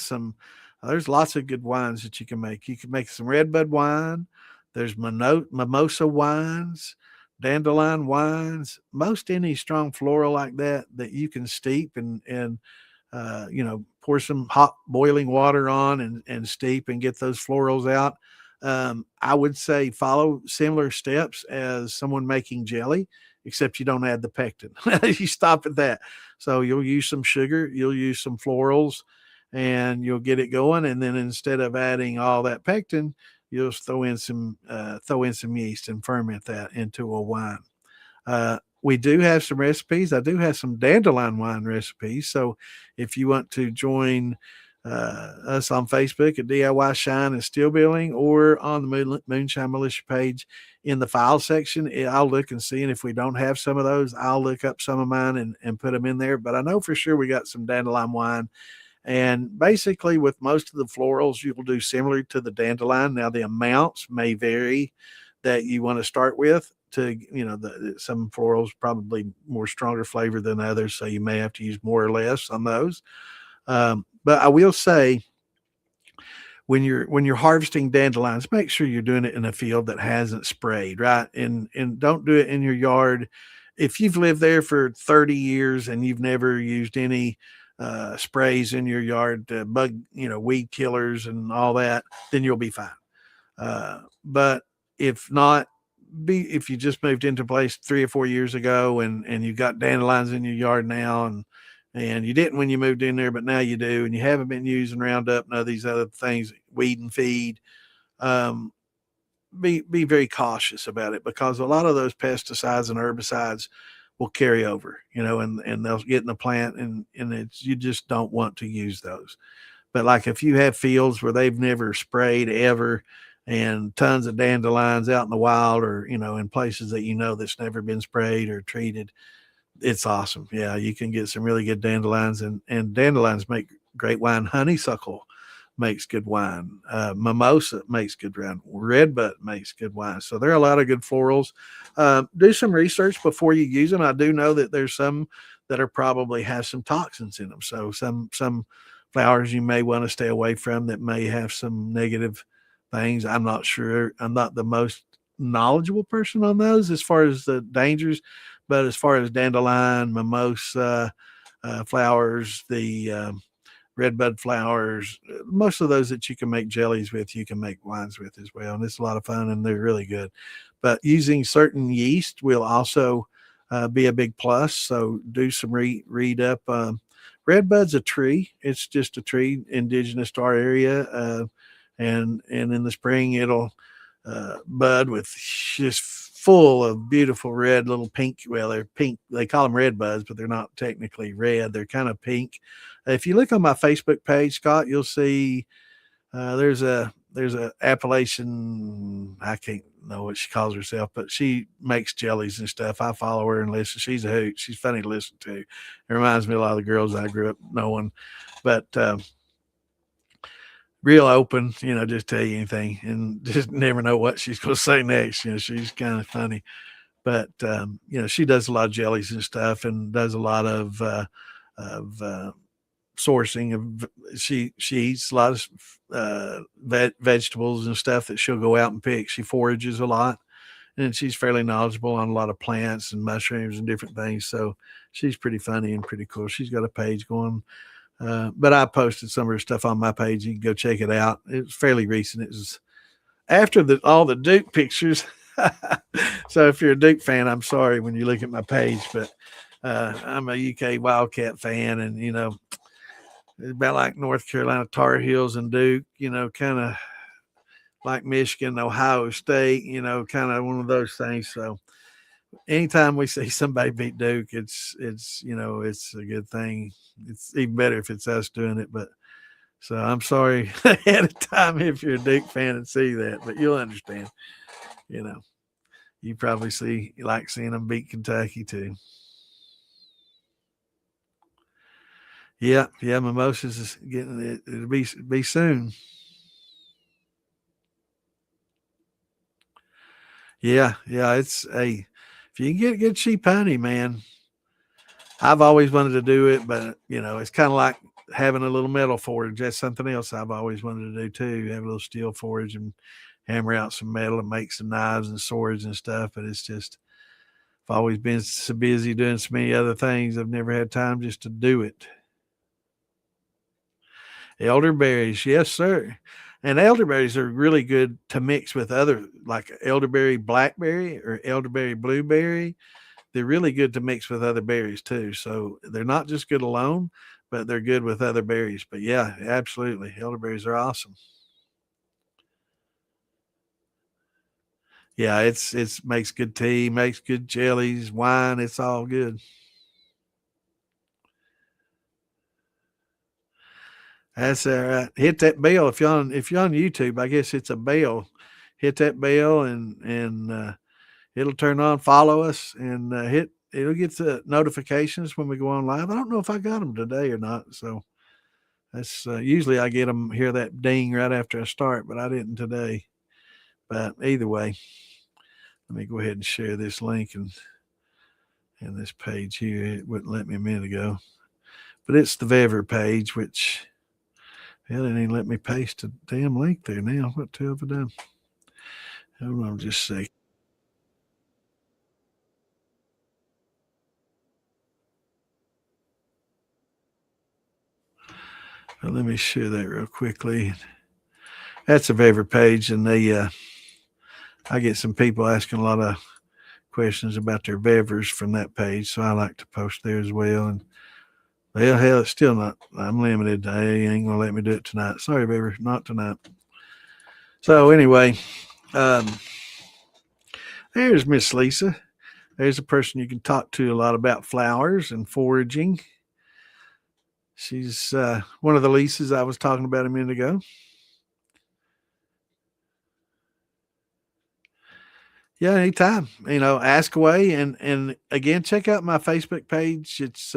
Speaker 1: there's lots of good wines that you can make. You can make some redbud wine. There's mimosa wines. dandelion wines, most any strong floral like that you can steep and pour some hot boiling water on and steep and get those florals out. I would say follow similar steps as someone making jelly, except you don't add the pectin. You stop at that. So you'll use some sugar, you'll use some florals, and you'll get it going. And then instead of adding all that pectin, you'll just throw in some yeast and ferment that into a wine. We do have some recipes. I do have some dandelion wine recipes. So if you want to join us on Facebook at DIY Shine and Still Building, or on the Moonshine Militia page in the file section, I'll look and see. And if we don't have some of those, I'll look up some of mine and put them in there. But I know for sure we got some dandelion wine. And basically, with most of the florals, you'll do similar to the dandelion. Now, the amounts may vary that you want to start with. Some florals probably more stronger flavor than others, so you may have to use more or less on those. But I will say, when you're harvesting dandelions, make sure you're doing it in a field that hasn't sprayed, right? And don't do it in your yard. If you've lived there for 30 years and you've never used any sprays in your yard, weed killers and all that, then you'll be fine. But if not, if you just moved into a place 3 or 4 years ago and you've got dandelions in your yard now and you didn't when you moved in there, but now you do, and you haven't been using Roundup and all these other things, weed and feed, be very cautious about it, because a lot of those pesticides and herbicides will carry over, and they'll get in the plant, and you just don't want to use those. But like if you have fields where they've never sprayed ever, and tons of dandelions out in the wild, or in places that that's never been sprayed or treated, it's awesome. Yeah, you can get some really good dandelions, and dandelions make great wine. Honeysuckle makes good wine. Mimosa makes good wine. Redbud makes good wine. So there are a lot of good florals. Do some research before you use them. I do know that there's some that are probably have some toxins in them. So some flowers you may want to stay away from that may have some negative things. I'm not sure. I'm not the most knowledgeable person on those as far as the dangers, but as far as dandelion, mimosa flowers, the redbud flowers, most of those that you can make jellies with, you can make wines with as well. And it's a lot of fun, and they're really good. But using certain yeast will also be a big plus. So do some read up. Redbud's a tree. It's just a tree indigenous to our area. And in the spring, it'll bud with just full of beautiful red little pink. Well, they're pink. They call them red buds, but they're not technically red. They're kind of pink. If you look on my Facebook page, Scott, you'll see there's a Appalachian. I can't know what she calls herself, but she makes jellies and stuff. I follow her and listen. She's a hoot. She's funny to listen to. It reminds me of a lot of the girls I grew up knowing, but real open, just tell you anything and just never know what she's going to say next. She's kind of funny, but she does a lot of jellies and stuff, and does a lot of sourcing of. She eats a lot of vegetables and stuff that she'll go out and pick. She forages a lot, and she's fairly knowledgeable on a lot of plants and mushrooms and different things. So she's pretty funny and pretty cool. She's got a page going. But I posted some of her stuff on my page. You can go check it out. It was fairly recent. It was after all the Duke pictures. So if you're a Duke fan, I'm sorry when you look at my page, but I'm a UK Wildcat fan, and it's about like North Carolina Tar Heels and Duke. Kind of like Michigan, Ohio State. Kind of one of those things. So anytime we see somebody beat Duke, it's a good thing. It's even better if it's us doing it. But so I'm sorry ahead of time if you're a Duke fan and see that, but you'll understand. You probably like seeing them beat Kentucky too. Yeah, mimosas is getting it. It'll be soon. Yeah, it's if you can get cheap honey, man. I've always wanted to do it, but it's kind of like having a little metal forge. That's something else I've always wanted to do too. Have a little steel forge and hammer out some metal and make some knives and swords and stuff. But it's just I've always been so busy doing so many other things. I've never had time just to do it. Elderberries, yes, sir. And elderberries are really good to mix with other, like elderberry blackberry or elderberry blueberry. They're really good to mix with other berries too. So they're not just good alone, but they're good with other berries. But yeah, absolutely. Elderberries are awesome. Yeah, it's makes good tea, makes good jellies, wine, it's all good. That's all right. Hit that bell if you're on YouTube. I guess it's a bell. Hit that bell and it'll turn on. Follow us and hit. It'll get the notifications when we go on live. I don't know if I got them today or not. So that's usually I get them hear that ding right after I start, but I didn't today. But either way, let me go ahead and share this link and this page here. It wouldn't let me a minute ago, but it's the Vever page, which hell, it ain't let me paste a damn link there now. What the hell have I done? Hold on just a sec. Well, let me share that real quickly. That's a Vever page, and I get some people asking a lot of questions about their Vevers from that page, so I like to post there as well. And well, hell, it's still not. I'm limited. They ain't gonna let me do it tonight. Sorry, Vever, not tonight. So anyway, um, there's Miss Lisa. There's a person you can talk to a lot about flowers and foraging. She's one of the Lisas I was talking about a minute ago. Yeah, anytime. Ask away and again, check out my Facebook page. It's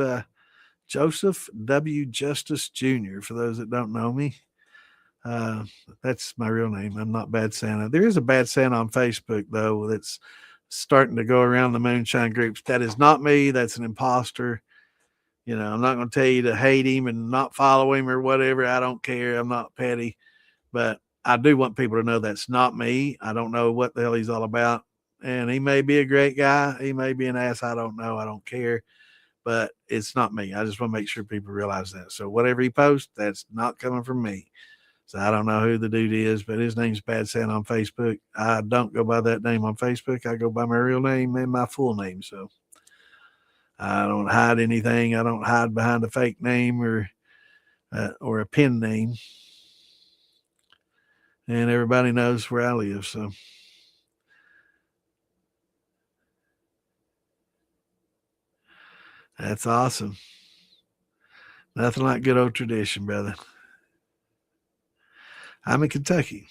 Speaker 1: Joseph W. Justice Jr. For those that don't know me, uh, that's my real name. I'm not Bad Santa. There is a Bad Santa on Facebook though that's starting to go around the moonshine groups. That is not me. That's an imposter. I'm not going to tell you to hate him and not follow him or whatever. I don't care. I'm not petty, but I do want people to know that's not me. I don't know what the hell he's all about. And he may be a great guy. He may be an ass. I don't know. I don't care, but it's not me. I just want to make sure people realize that. So whatever he posts, that's not coming from me. So I don't know who the dude is, but his name's Bad Santa on Facebook. I don't go by that name on Facebook. I go by my real name and my full name. So I don't hide anything. I don't hide behind a fake name or a pen name. And everybody knows where I live. So that's awesome. Nothing like good old tradition, brother. I'm in Kentucky.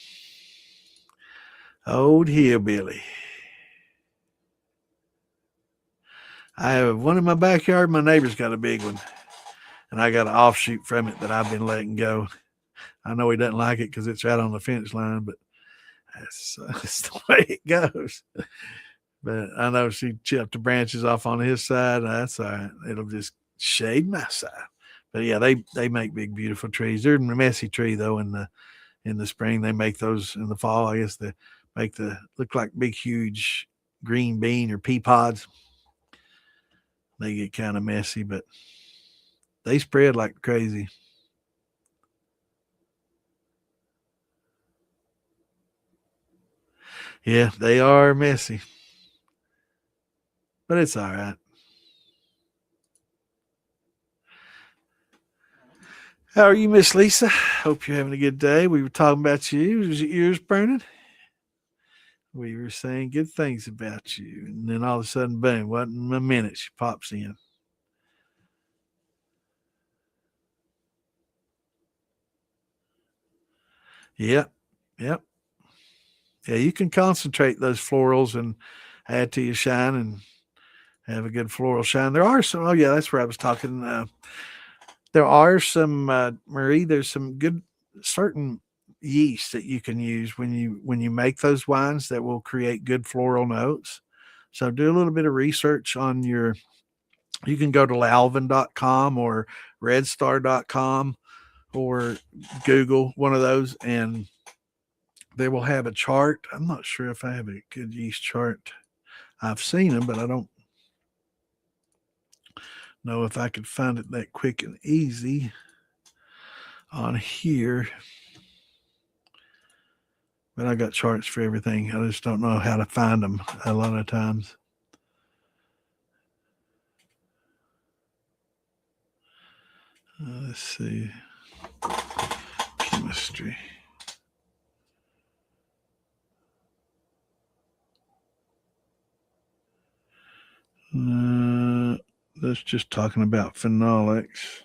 Speaker 1: Old hillbilly. I have one in my backyard. My neighbor's got a big one, and I got an offshoot from it that I've been letting go. I know he doesn't like it because it's right on the finish line, but that's the way it goes. But I know she chipped the branches off on his side. That's all right. It'll just shade my side. But yeah, they make big, beautiful trees. They're a messy tree though. In the spring, they make those. In the fall, I guess they make the look like big, huge green bean or pea pods. They get kind of messy, but they spread like crazy. Yeah, they are messy, but it's all right. How are you, Miss Lisa? Hope you're having a good day. We were talking about you. Was your ears burning? We were saying good things about you, and then all of a sudden, boom! Wasn't a minute she pops in. Yep, yep, yeah. You can concentrate those florals and add to your shine and have a good floral shine. There are some. Oh yeah, that's where I was talking. There are some Marie. There's some good certain yeast that you can use when you make those wines that will create good floral notes. So do a little bit of research on your. You can go to lalvin.com or redstar.com or Google one of those, and they will have a chart. I'm not sure if I have a good yeast chart. I've seen them, but I don't. know if I could find it that quick and easy on here. But I got charts for everything. I just don't know how to find them a lot of times. Let's see. Chemistry. That's just talking about phenolics.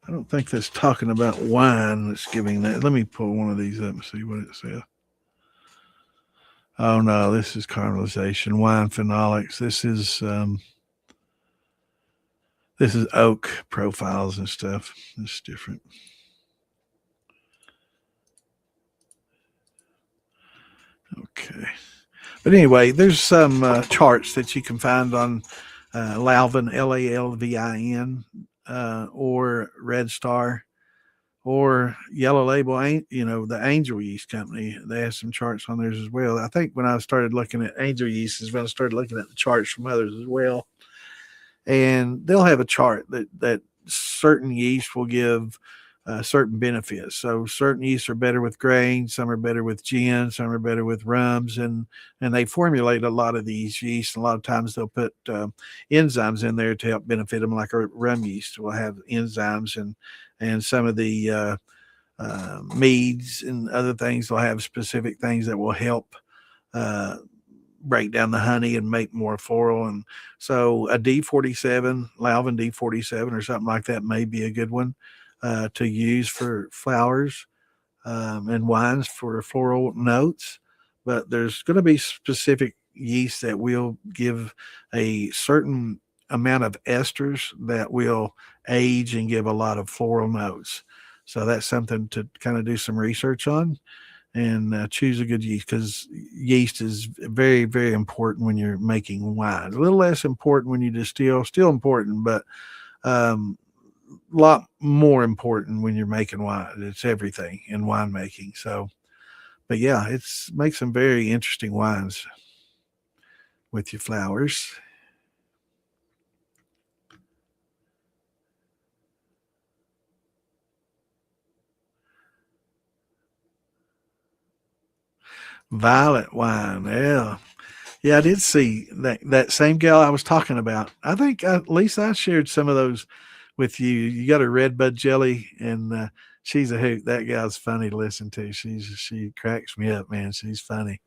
Speaker 1: I don't think that's talking about wine that's giving that. Let me pull one of these up and see what it says. Oh no, this is caramelization, wine phenolics. This is oak profiles and stuff. It's different. Okay. But anyway, there's some charts that you can find on Lalvin, Lalvin, or Red Star, or Yellow Label. The Angel Yeast Company. They have some charts on theirs as well. I think when I started looking at Angel Yeast is when I started looking at the charts from others as well. And they'll have a chart that certain yeast will give certain benefits. So certain yeasts are better with grain, some are better with gin, some are better with rums, and they formulate a lot of these yeasts. A lot of times they'll put enzymes in there to help benefit them, like a rum yeast will have enzymes, and some of the meads and other things will have specific things that will help uh, break down the honey and make more floral. And so a D47, Lalvin D47 or something like that may be a good one to use for flowers and wines for floral notes. But there's going to be specific yeast that will give a certain amount of esters that will age and give a lot of floral notes. So that's something to kind of do some research on and choose a good yeast, because yeast is very, very important when you're making wine. A little less important when you distill, still important, but um, a lot more important when you're making wine. It's everything in winemaking. So, but yeah, it's make some very interesting wines with your flowers. Violet wine, yeah. Yeah, I did see that same gal I was talking about. I think at least I shared some of those with you. You got a red bud jelly, and she's a hoot. That gal's funny to listen to. She cracks me up, man. She's funny.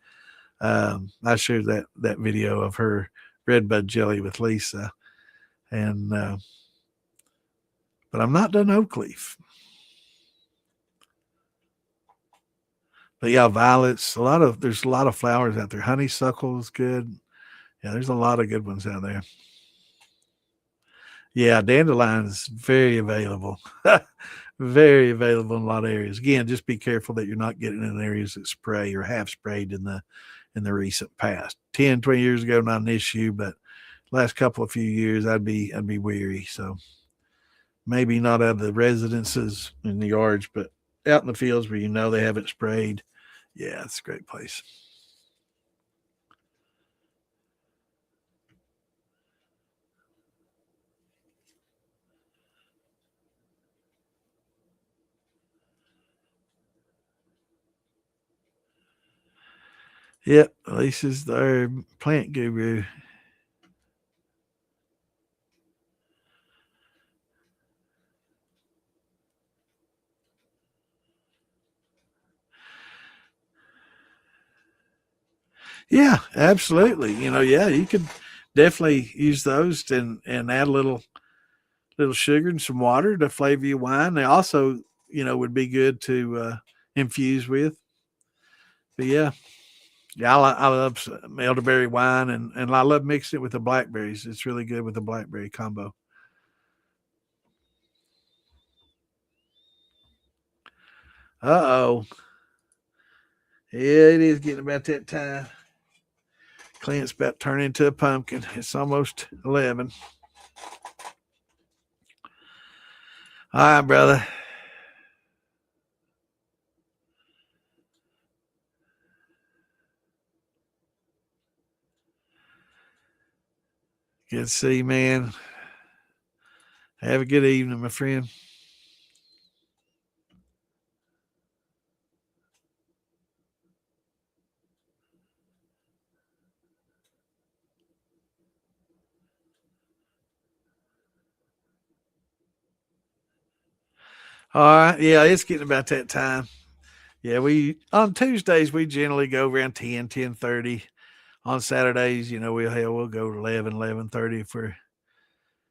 Speaker 1: I shared that video of her red bud jelly with Lisa, and but I'm not done oak leaf. But yeah, violets. There's a lot of flowers out there. Honeysuckle is good. Yeah, there's a lot of good ones out there. Yeah, dandelion is very available. Very available in a lot of areas. Again, just be careful that you're not getting in areas that spray or have sprayed in the recent past. 10, 20 years ago, not an issue, but last couple of few years, I'd be weary. So maybe not out of the residences in the yards, but out in the fields where you know they haven't sprayed. Yeah, it's a great place. Yep, Lisa's our plant guru. Yeah, absolutely. Yeah, you could definitely use those and add a little sugar and some water to flavor your wine. They also, would be good to infuse with. But yeah, yeah, I love some elderberry wine, and I love mixing it with the blackberries. It's really good with the blackberry combo. Uh oh, yeah, it is getting about that time. Clint's about to turn into a pumpkin. It's almost 11. All right, brother. Good to see you, man. Have a good evening, my friend. All right. Yeah, it's getting about that time. Yeah, we on Tuesdays we generally go around 10:30. On Saturdays, we'll go 11:30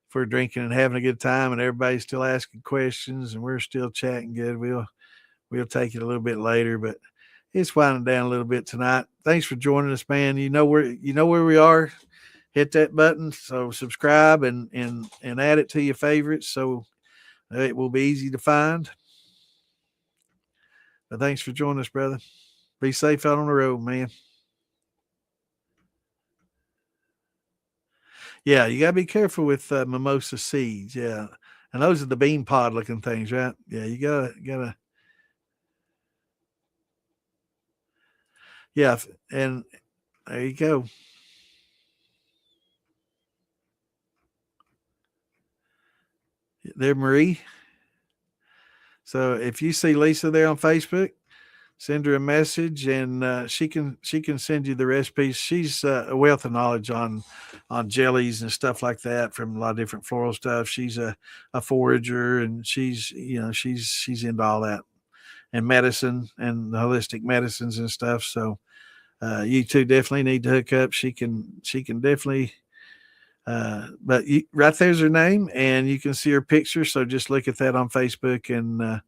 Speaker 1: for drinking and having a good time, and everybody's still asking questions, and we're still chatting good. We'll take it a little bit later, but it's winding down a little bit tonight. Thanks for joining us, man. You know where we are. Hit that button, so subscribe and add it to your favorites, so it will be easy to find. But thanks for joining us, brother. Be safe out on the road, man. Yeah, you gotta be careful with mimosa seeds. Yeah, and those are the bean pod looking things, right? Yeah, you gotta. Yeah, and there you go. There, Marie. So if you see Lisa there on Facebook, send her a message, and she can send you the recipes. She's a wealth of knowledge on jellies and stuff like that from a lot of different floral stuff. She's a forager, and she's into all that and medicine and the holistic medicines and stuff. So you two definitely need to hook up. She can definitely. Right there's her name, and you can see her picture. So just look at that on Facebook and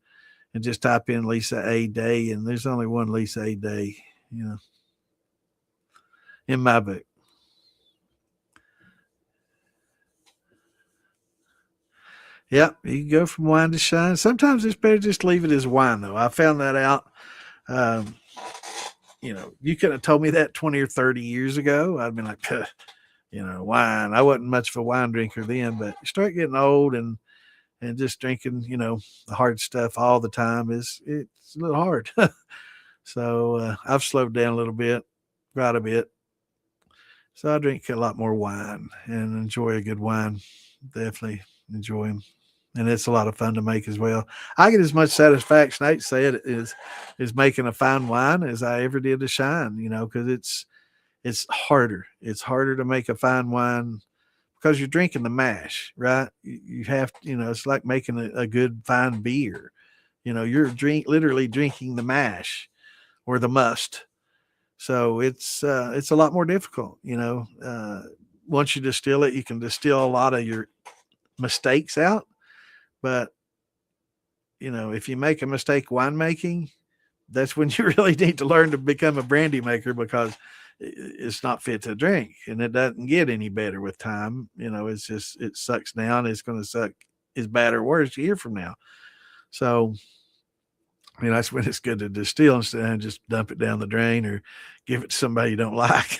Speaker 1: just type in Lisa A Day, and there's only one Lisa A Day, you know, in my book. Yeah, you can go from wine to shine. Sometimes it's better just leave it as wine, though. I found that out. Um, you could have told me that 20 or 30 years ago. I'd been like, wine. I wasn't much of a wine drinker then, but you start getting old and just drinking, the hard stuff all the time it's a little hard. So I've slowed down a little bit, quite a bit. So I drink a lot more wine and enjoy a good wine. Definitely enjoy them. And it's a lot of fun to make as well. I get as much satisfaction, I hate to say it, is making a fine wine as I ever did to shine, because it's harder. It's harder to make a fine wine because you're drinking the mash, right? You have to, it's like making a good fine beer. You're literally drinking the mash or the must. So it's a lot more difficult. Once you distill it, you can distill a lot of your mistakes out. But if you make a mistake winemaking, that's when you really need to learn to become a brandy maker because it's not fit to drink and it doesn't get any better with time. It's just it sucks down. It's going to suck as bad or worse a year from now. So that's when it's good to distill instead of just dump it down the drain or give it to somebody you don't like.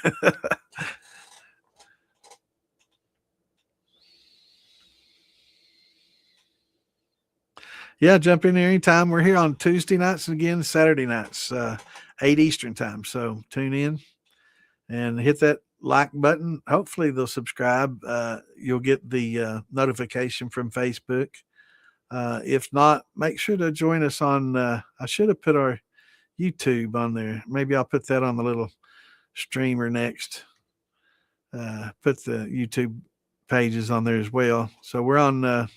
Speaker 1: Yeah, jump in there anytime. We're here on Tuesday nights and again Saturday nights, 8 Eastern time. So tune in and hit that like button. Hopefully they'll subscribe. You'll get the notification from Facebook. If not, make sure to join us on. I should have put our YouTube on there. Maybe I'll put that on the little streamer next. Put the YouTube pages on there as well. So we're on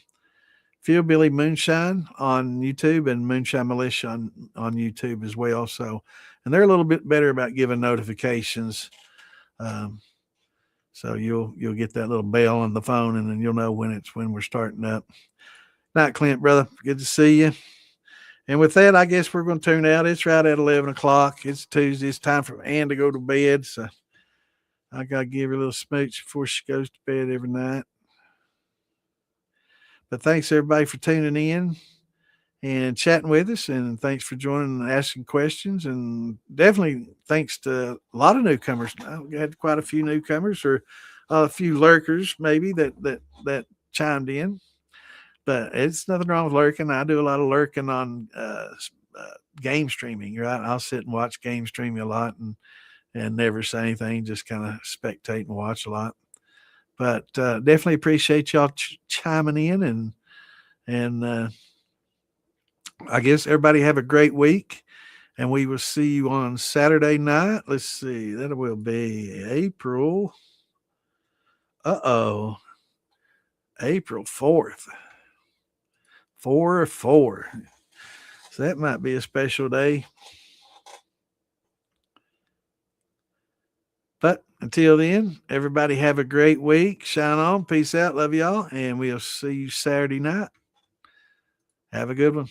Speaker 1: Feel Billy Moonshine on YouTube and Moonshine Militia on YouTube as well. So, and they're a little bit better about giving notifications. Um, so you'll get that little bell on the phone, and then you'll know when we're starting up. Night, Clint, brother. Good to see you. And with that, I guess we're going to tune out. It's right at 11 o'clock. It's Tuesday. It's time for Ann to go to bed. So I got to give her a little smooch before she goes to bed every night. But thanks, everybody, for tuning in and chatting with us. And thanks for joining and asking questions. And definitely thanks to a lot of newcomers. We had quite a few newcomers or a few lurkers maybe that chimed in. But it's nothing wrong with lurking. I do a lot of lurking on game streaming, right? I'll sit and watch game streaming a lot and never say anything, just kind of spectate and watch a lot. But definitely appreciate y'all chiming in, and I guess everybody have a great week, and we will see you on Saturday night. Let's see, that will be April. April 4th. 4/4. So that might be a special day. But until then, everybody have a great week. Shine on. Peace out. Love y'all. And we'll see you Saturday night. Have a good one.